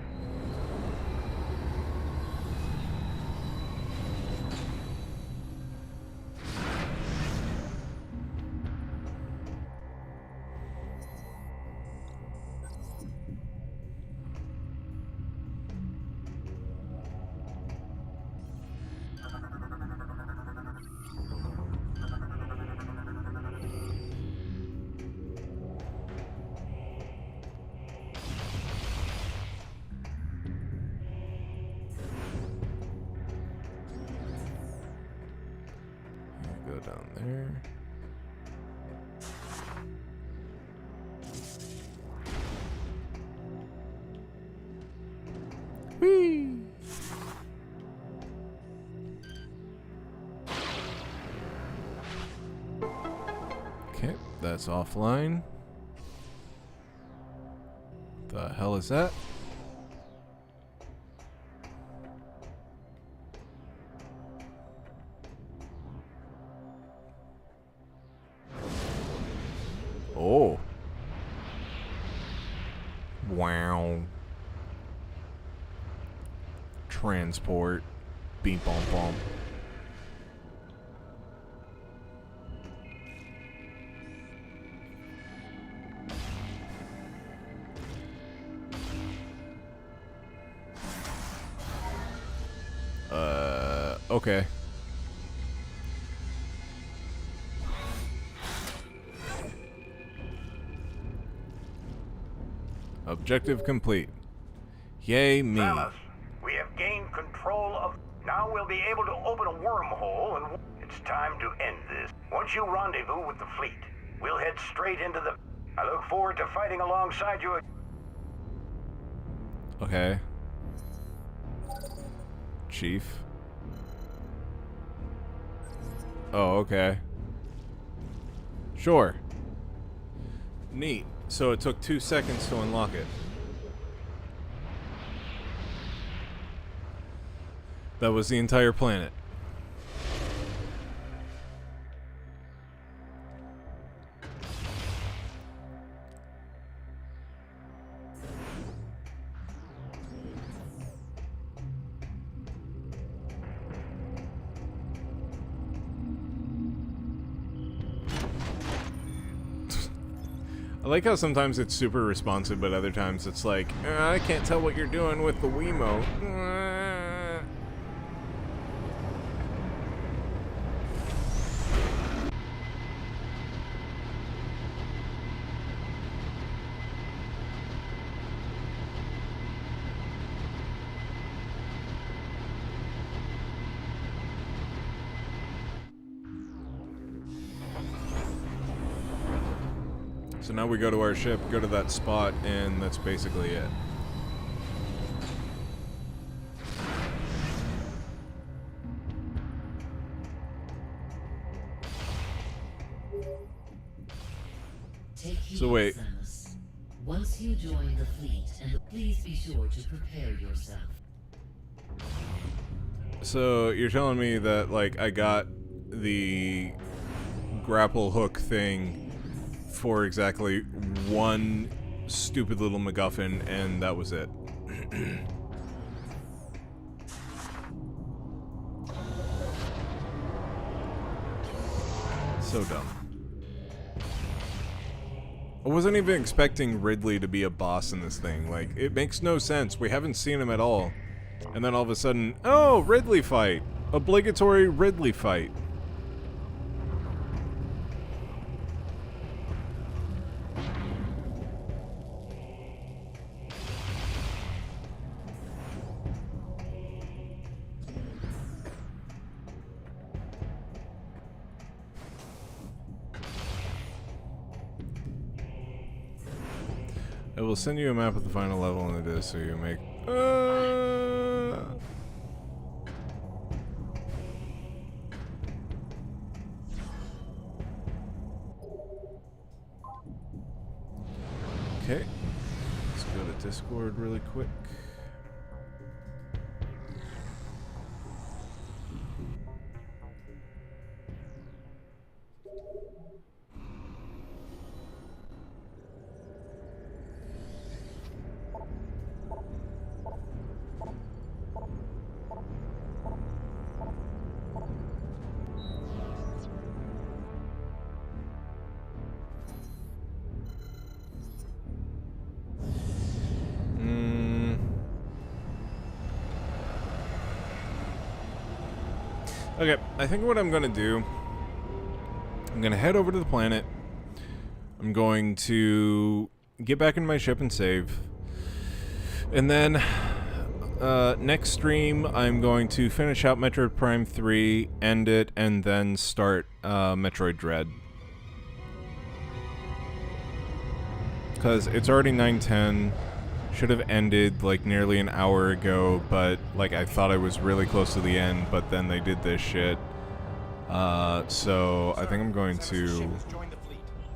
Go down there. Whee! Okay, that's offline. The hell is that? Oh. Wow. Transport. Beep bom bom. Okay. Objective complete. Yay me. Samus, we have gained control of... Now we'll be able to open a wormhole and... It's time to end this. Once you rendezvous with the fleet, we'll head straight into the... I look forward to fighting alongside you. Okay. Chief. Oh, okay. Sure. Neat. So it took 2 seconds to unlock it. That was the entire planet. I like how sometimes it's super responsive, but other times it's like, I can't tell what you're doing with the Wiimote. So now we go to our ship, go to that spot, and that's basically it. Take heed, So wait. Samus. Once you join the fleet, and please be sure to prepare yourself. So you're telling me that, like, I got the grapple hook thing for exactly one stupid little MacGuffin, and that was it. So dumb. I wasn't even expecting Ridley to be a boss in this thing. Like, it makes no sense. We haven't seen him at all. And then all of a sudden, oh, Ridley fight! Obligatory Ridley fight. I will send you a map of the final level in the disc so you make... Okay. Let's go to Discord really quick. Okay, I think what I'm gonna do, I'm gonna head over to the planet. I'm going to get back in my ship and save. And then, next stream, I'm going to finish out Metroid Prime 3, end it, and then start Metroid Dread. Because it's already 9:10. should have ended like nearly an hour ago, but like I thought I was really close to the end, but then they did this shit. So I think I'm going to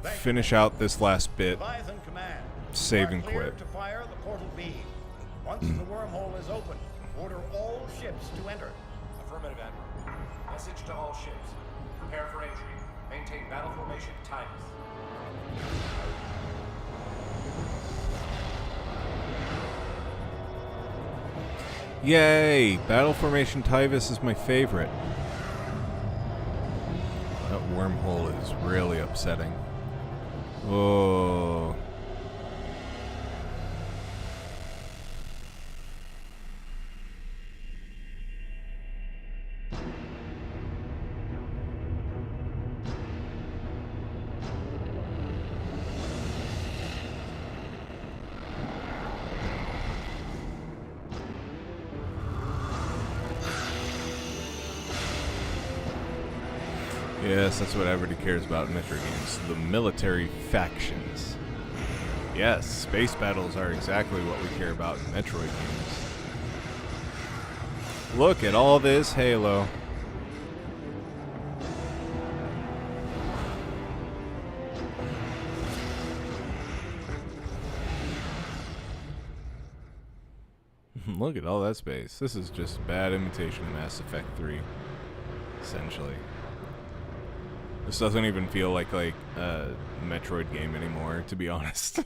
finish out this last bit, save and quit. Once the wormhole is open, order all ships to enter. Affirmative, Admiral. Message to all ships. Prepare for entry. Maintain battle formation Titus. Yay! Battle formation Tyvis is my favorite. That wormhole is really upsetting. Oh. Yes, that's what everybody cares about in Metroid games. The military factions. Yes, space battles are exactly what we care about in Metroid games. Look at all this Halo. Look at all that space. This is just a bad imitation of Mass Effect 3, essentially. This doesn't even feel like a Metroid game anymore, to be honest.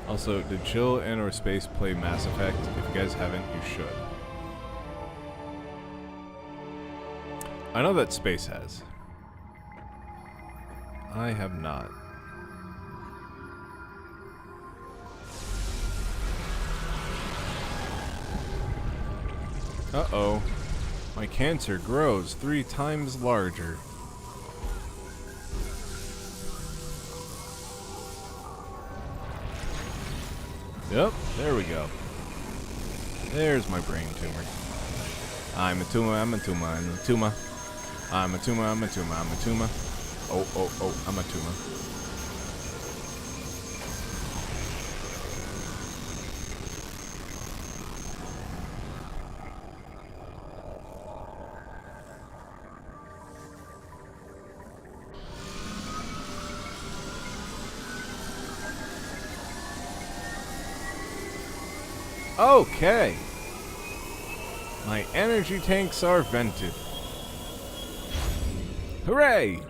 Also, did Chill and or Space play Mass Effect? If you guys haven't, you should. I know that Space has. I have not. Uh-oh. My cancer grows 3 times larger. Yep, there we go. There's my brain tumor. I'm a tumor, I'm a tumor, I'm a tumor. I'm a tumor, I'm a tumor, I'm a tumor. Oh, oh, oh, I'm a tumor. Okay. My energy tanks are vented. Hooray!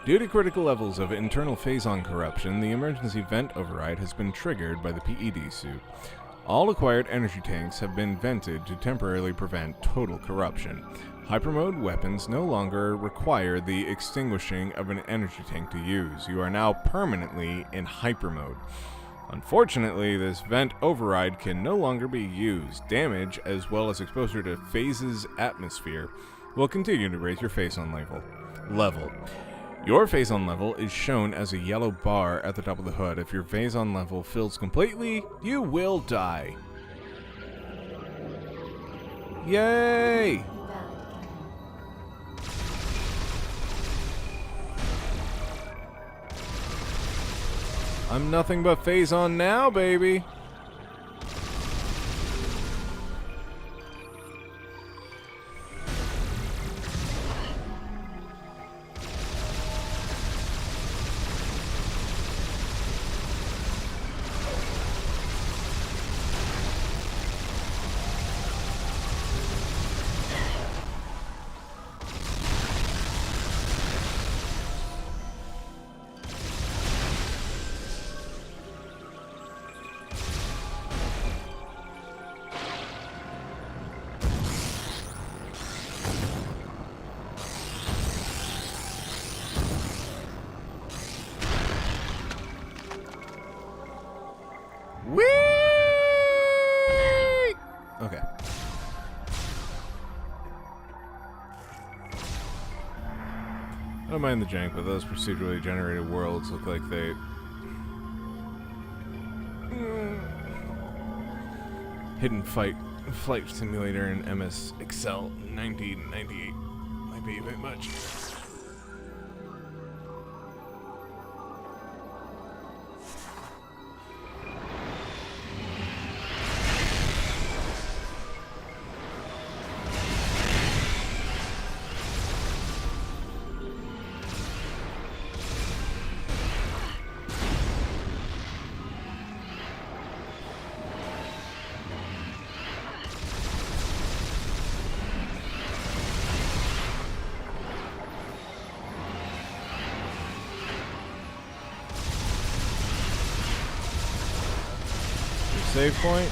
Due to critical levels of internal phazon corruption, the emergency vent override has been triggered by the PED suit. All acquired energy tanks have been vented to temporarily prevent total corruption. Hypermode weapons no longer require the extinguishing of an energy tank to use. You are now permanently in hypermode. Unfortunately, this vent override can no longer be used. Damage, as well as exposure to phase's atmosphere, will continue to raise your phazon level. Your phazon level is shown as a yellow bar at the top of the hood. If your phazon level fills completely, you will die. Yay! I'm nothing but phazon now, baby. Whee! Okay. I don't mind the jank, but those procedurally generated worlds look like they... Hidden Flight Simulator in MS Excel 1998 might be a bit much. Save point.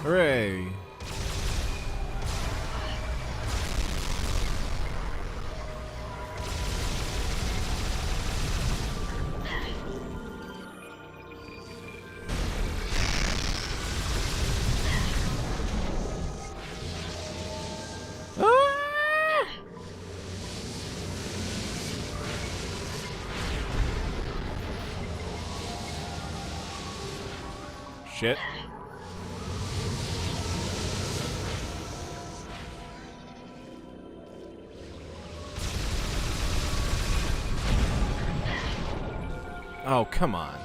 Hooray! Shit. Oh, come on.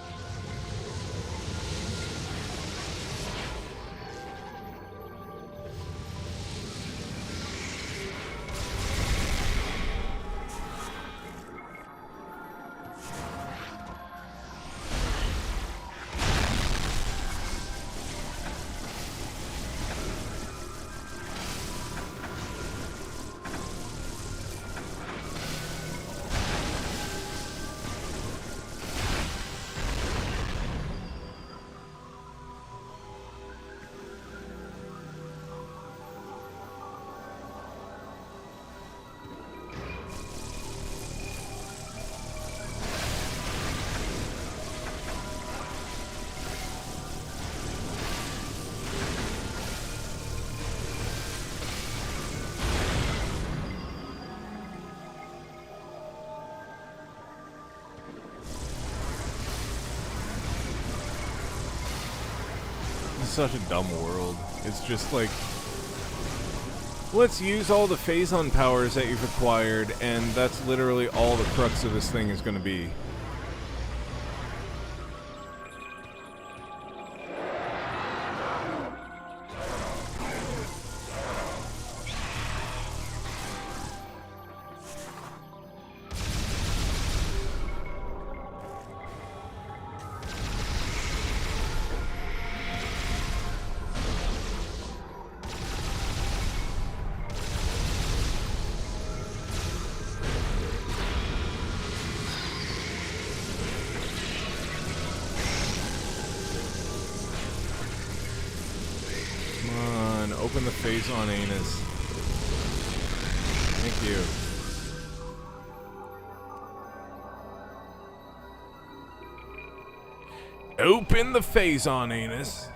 Such a dumb world. It's just like, let's use all the Phazon powers that you've acquired, and that's literally all the crux of this thing is going to be. Open the Phazon anus. Thank you. Open the Phazon anus.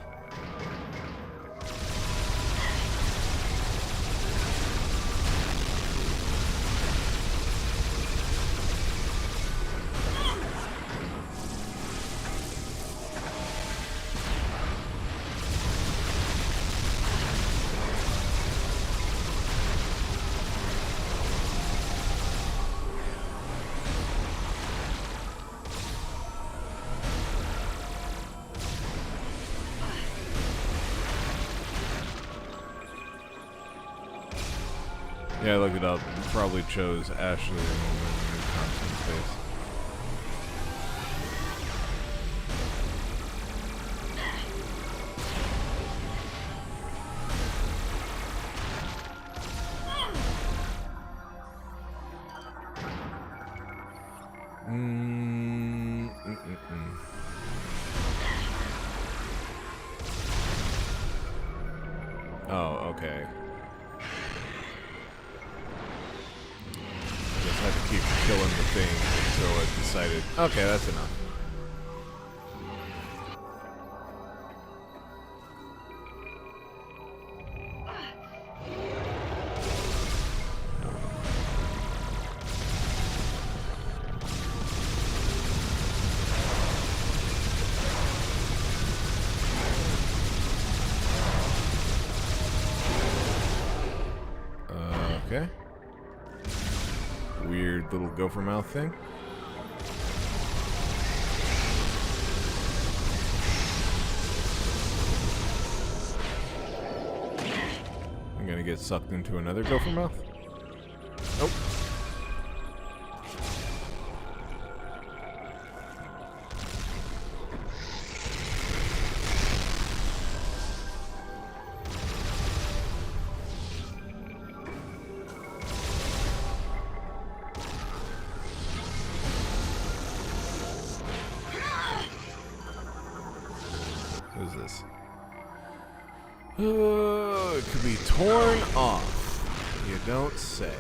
Yeah, I looked it up. Probably chose Ashley in the constant space. Okay. I just had to keep killing the thing until it decided, okay, that's enough. Okay. Weird little gopher mouth thing. I'm gonna get sucked into another gopher mouth. Nope. What is this? It could be torn off. You don't say.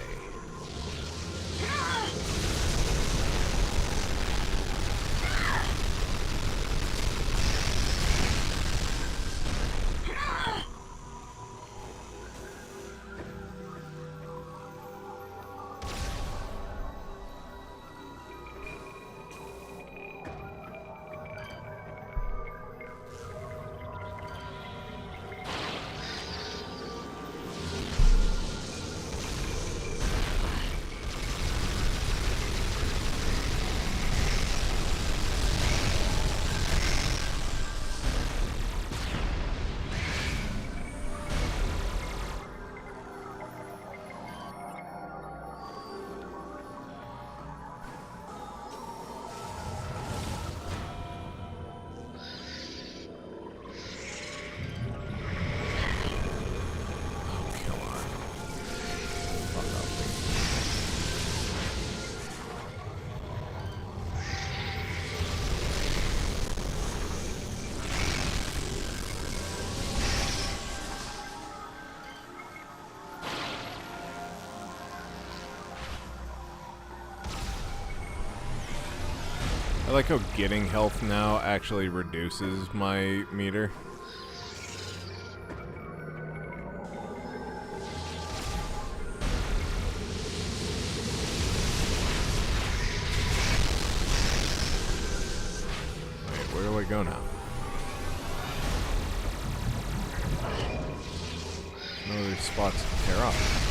I like how getting health now actually reduces my meter. Wait, where do I go now? No other spots to tear off.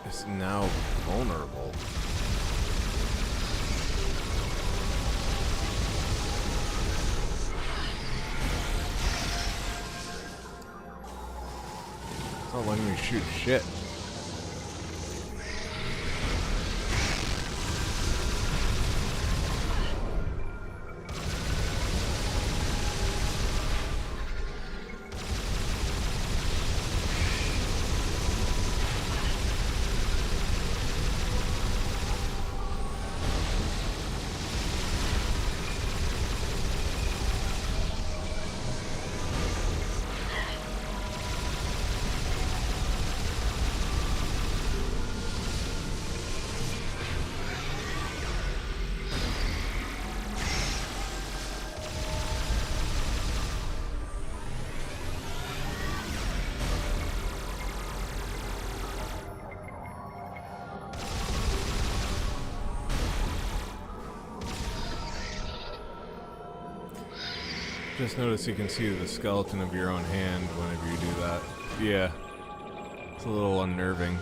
It's now vulnerable. It's not letting me shoot shit. Just notice you can see the skeleton of your own hand whenever you do that. Yeah. It's a little unnerving.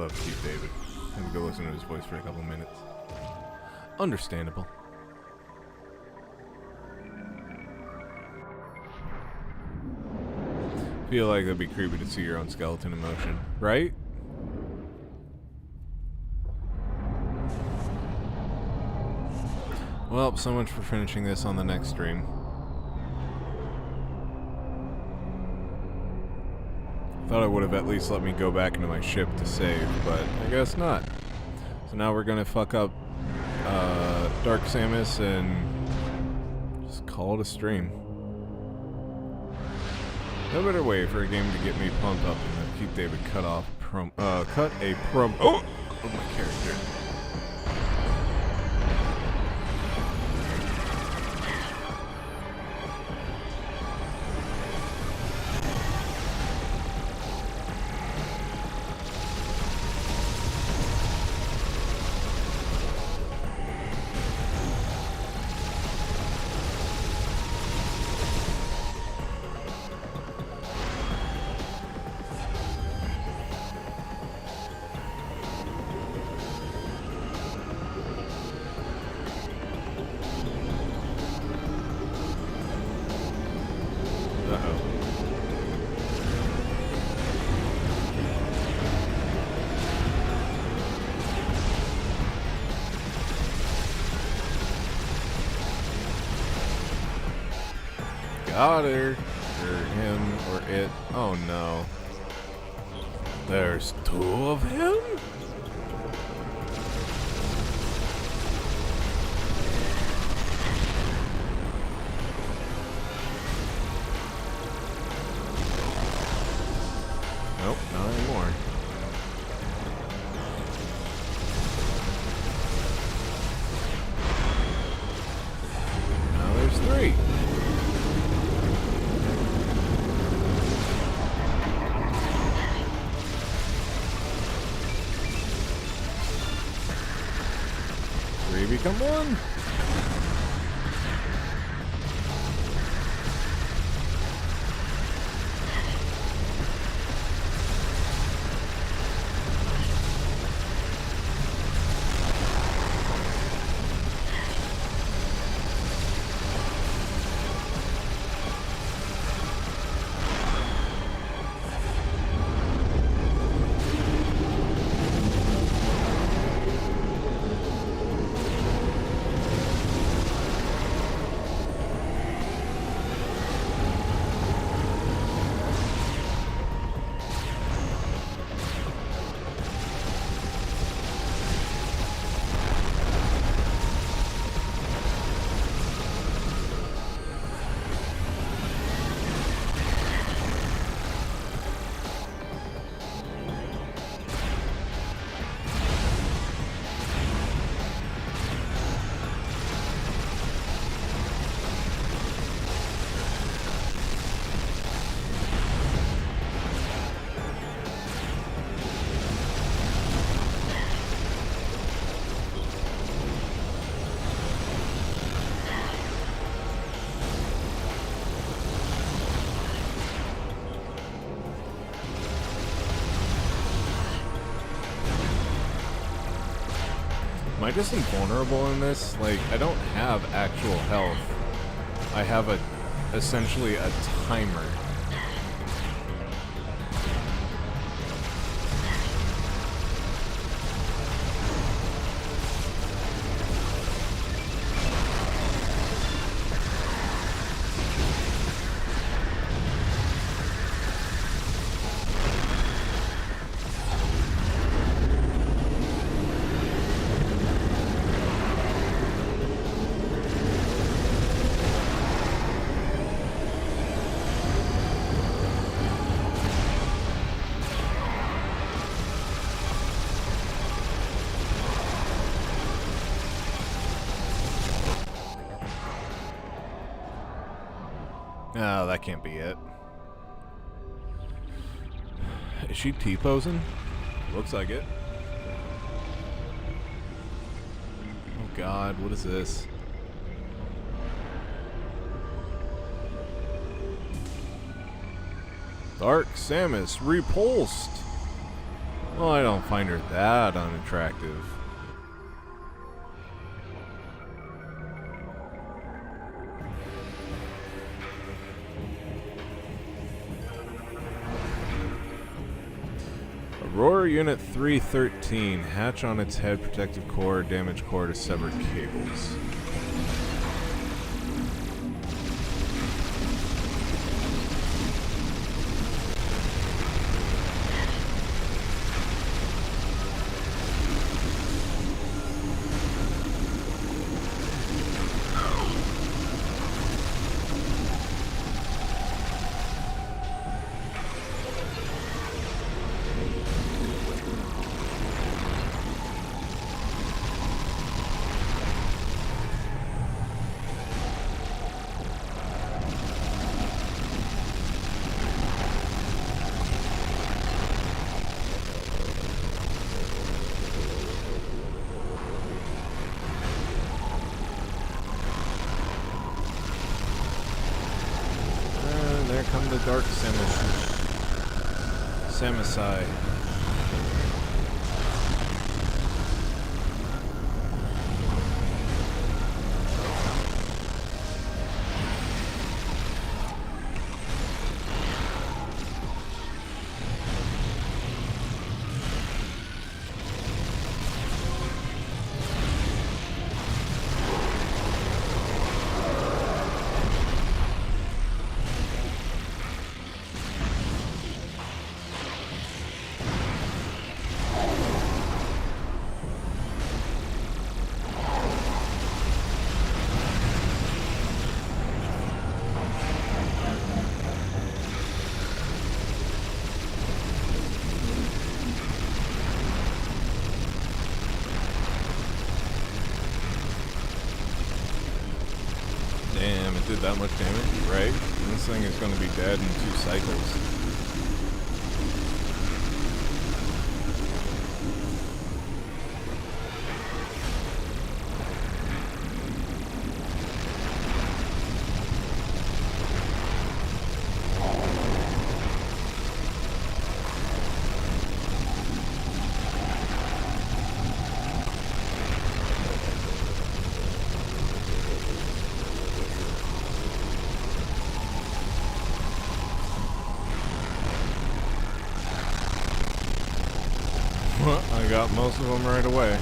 love Keith David. I had to go listen to his voice for a couple minutes. Understandable. Feel like it'd be creepy to see your own skeleton in motion, right? Well, so much for finishing this on the next stream. Thought it would have at least let me go back into my ship to save, but I guess not. So now we're gonna fuck up Dark Samus and just call it a stream. No better way for a game to get me pumped up than Keith David cut a promo of my character. Got her. Or him, or it. Oh no. There's two of him? Nope, not anymore. Now there's three. Become one. Am I just invulnerable in this? Like, I don't have actual health. I have essentially a timer. Oh, that can't be it. Is she T-posing? Looks like it. Oh god, what is this? Dark Samus repulsed. Well, I don't find her that unattractive. Aurora Unit 313. Hatch on its head, protective core, damaged core to severed cables. There come the dark Samusai. Damn, it did that much damage, right? And this thing is going to be dead in 2 cycles. I got most of them right away.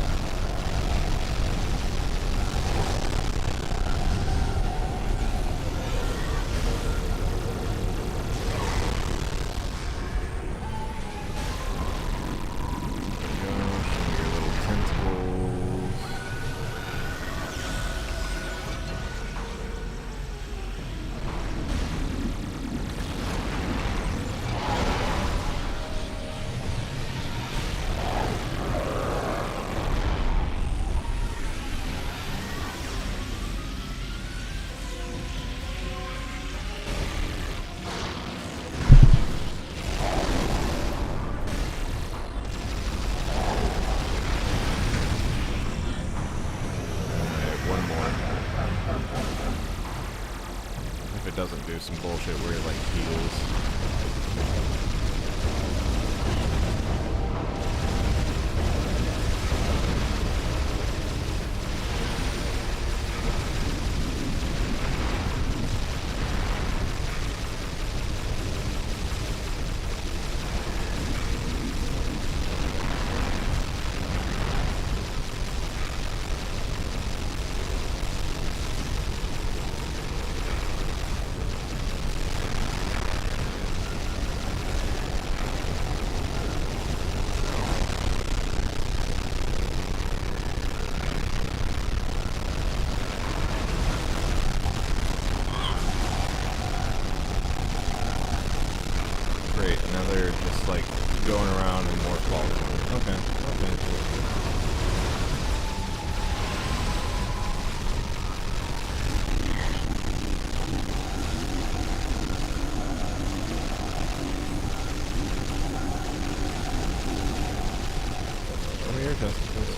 Doesn't do some bullshit where it like heals. Now they're just like going around and more falling. Okay. What are your testicles?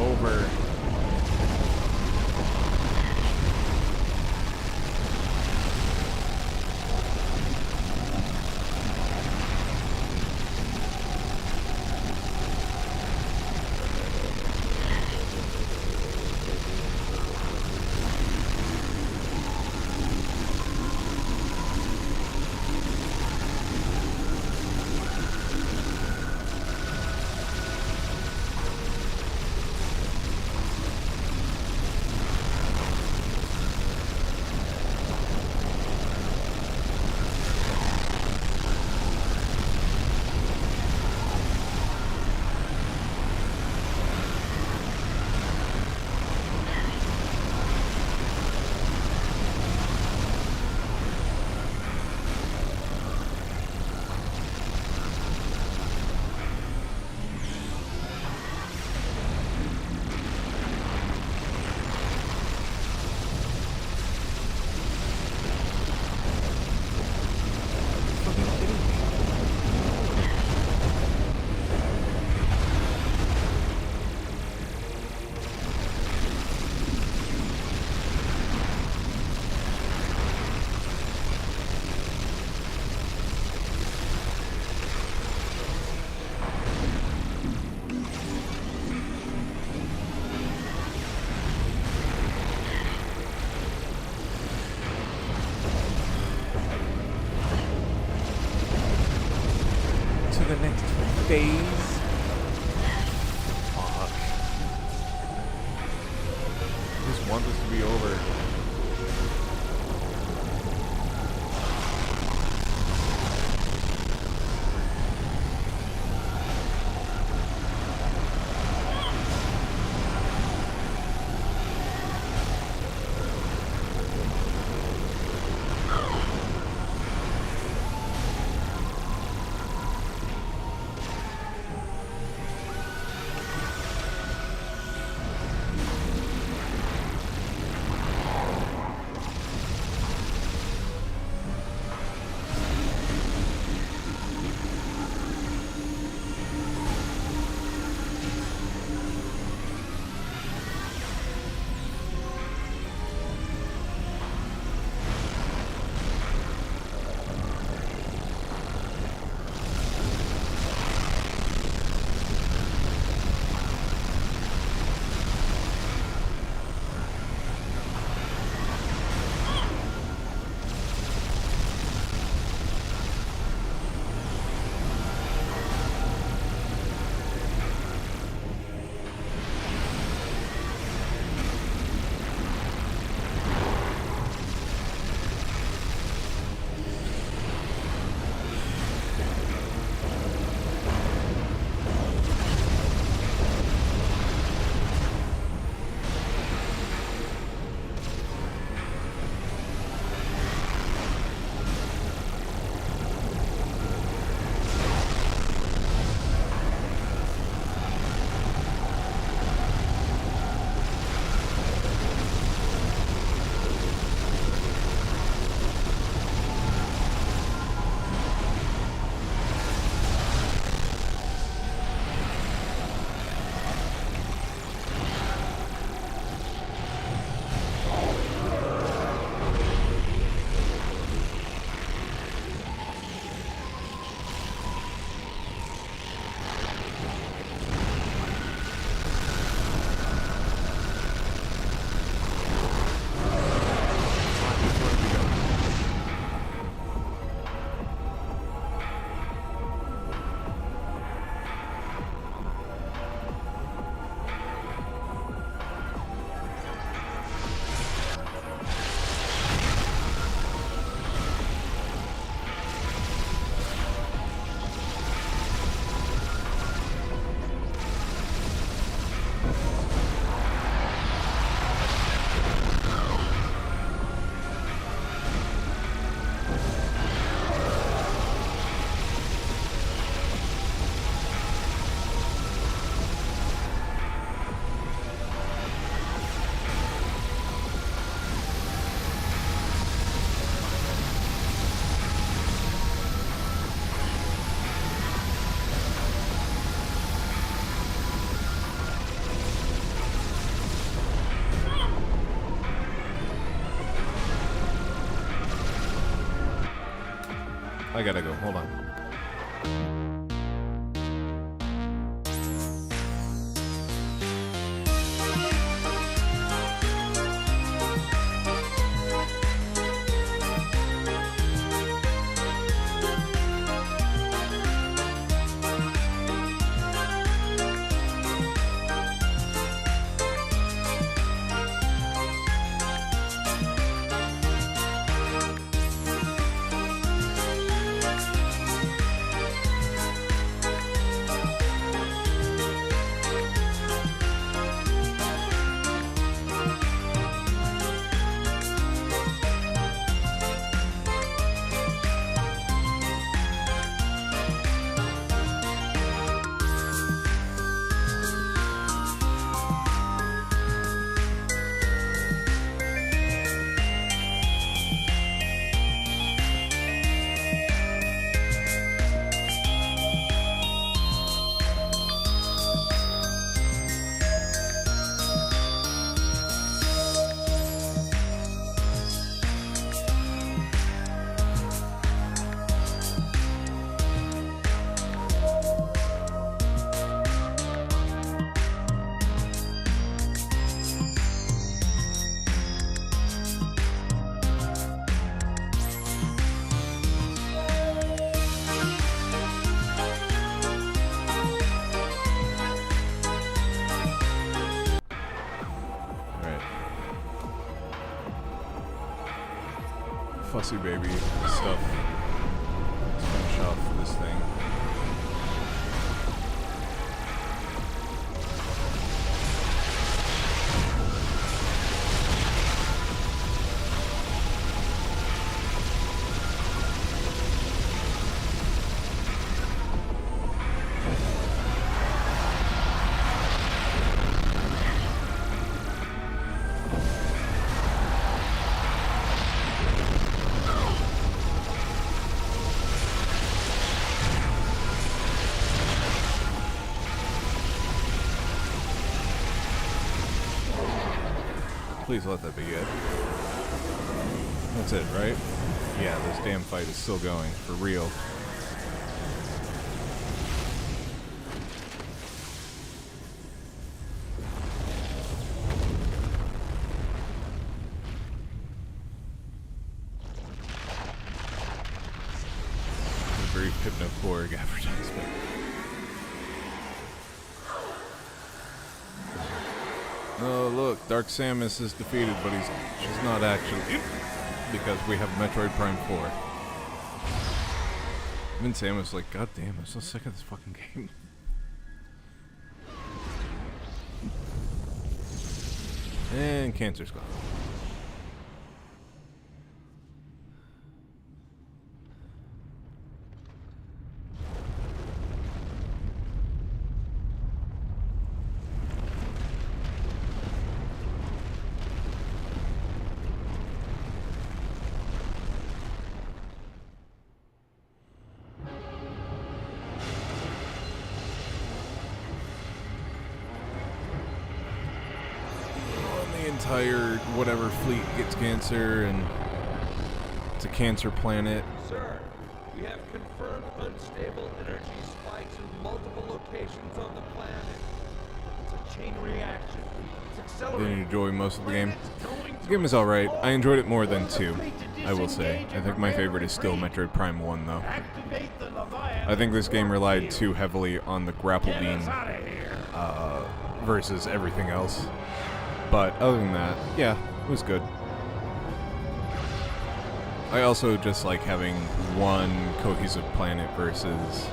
over. The next phase. Fuck. I just want this to be over. I gotta go. Hold on. Fussy baby stuff. Let's finish off this thing. Please let that be it. That's it, right? Yeah, this damn fight is still going, for real. A very hypnophoric advertisement. Oh, look, Dark Samus is defeated, but she's not actually, because we have Metroid Prime 4. Even Samus like, god damn, I'm so sick of this fucking game. And cancer's gone. Entire whatever fleet gets cancer, and it's a cancer planet. Sir, we have confirmed unstable energy spikes in multiple locations on the planet. It's a chain reaction. It's accelerating. Didn't enjoy most of the game. The game is alright. I enjoyed it more than 2, I will say. I think my favorite is still Metroid Prime 1, though. I think this game relied too heavily on the grapple beam versus everything else. But other than that, yeah, it was good. I also just like having one cohesive planet versus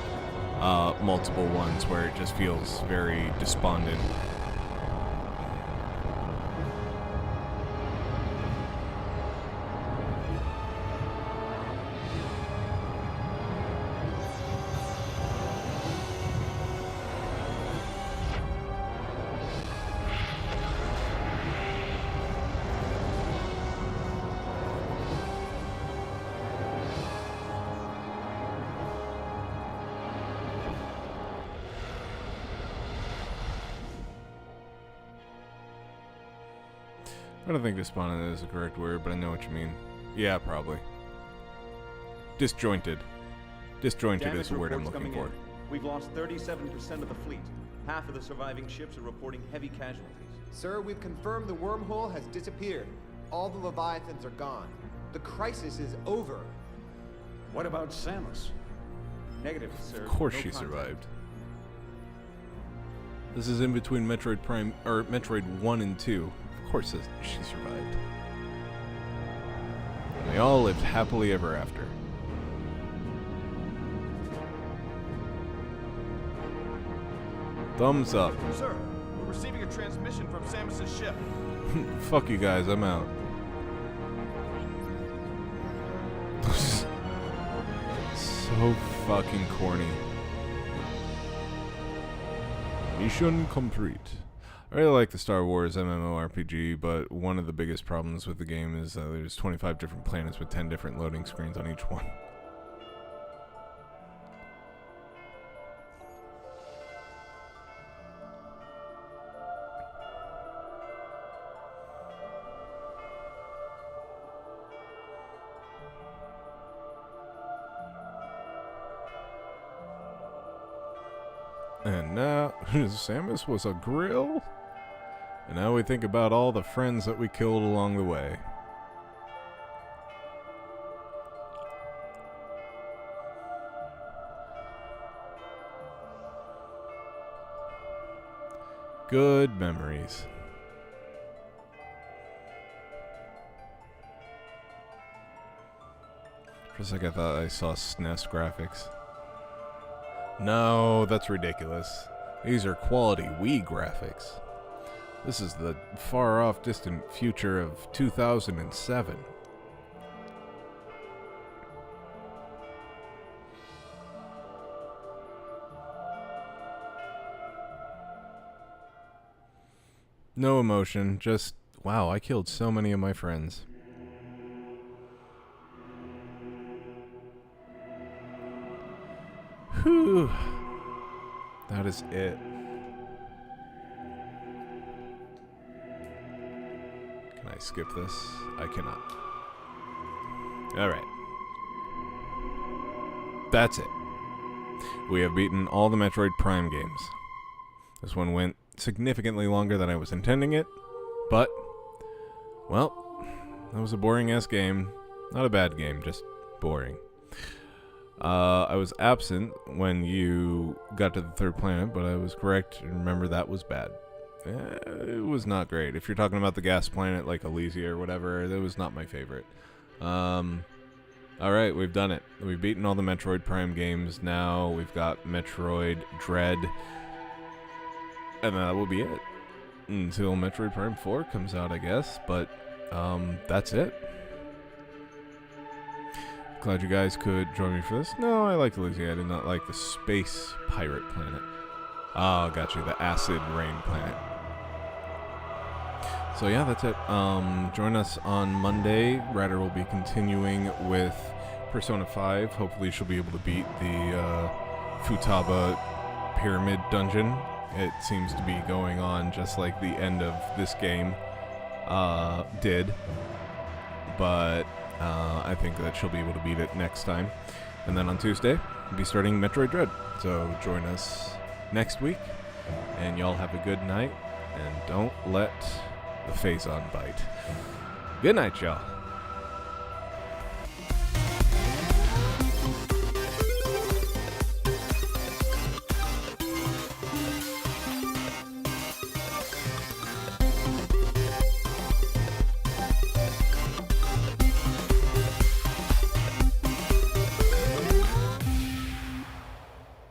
multiple ones where it just feels very despondent. I don't think despondent is the correct word, but I know what you mean. Yeah, probably. Disjointed. Disjointed Damage is the word I'm reports looking for. coming in. We've lost 37% of the fleet. Half of the surviving ships are reporting heavy casualties. Sir, we've confirmed the wormhole has disappeared. All the Leviathans are gone. The crisis is over. What about Samus? Negative, sir. Of course No she contact. survived. This is in between Metroid Prime or Metroid 1 and 2. Of course she survived. And they all lived happily ever after. Thumbs up. Sir, we're receiving a transmission from Samus's ship. Fuck you guys, I'm out. So fucking corny. Mission complete. I really like the Star Wars MMORPG, but one of the biggest problems with the game is there's 25 different planets with 10 different loading screens on each one. And now, Samus was a grill? And now we think about all the friends that we killed along the way. Good memories. For a second I thought I saw SNES graphics. No, that's ridiculous. These are quality Wii graphics. This is the far-off distant future of 2007. No emotion, just, wow, I killed so many of my friends. Whew. That is it. Can I skip this? I cannot. Alright. That's it. We have beaten all the Metroid Prime games. This one went significantly longer than I was intending it, but, well, that was a boring-ass game. Not a bad game, just boring. I was absent when you got to the third planet, but I was correct. Remember, that was bad. It was not great. If you're talking about the gas planet like Elysia or whatever, that was not my favorite. Alright, we've done it. We've beaten all the Metroid Prime games. Now we've got Metroid Dread. And that will be it. Until Metroid Prime 4 comes out, I guess. But, that's it. Glad you guys could join me for this. No, I liked Elysia. I did not like the space pirate planet. Oh, got you. The acid rain planet. So yeah, that's it. Join us on Monday. Ryder will be continuing with Persona 5. Hopefully she'll be able to beat the Futaba Pyramid Dungeon. It seems to be going on just like the end of this game did. But I think that she'll be able to beat it next time. And then on Tuesday, we'll be starting Metroid Dread. So join us next week. And y'all have a good night. And don't let the Phazon bite. Good night, y'all.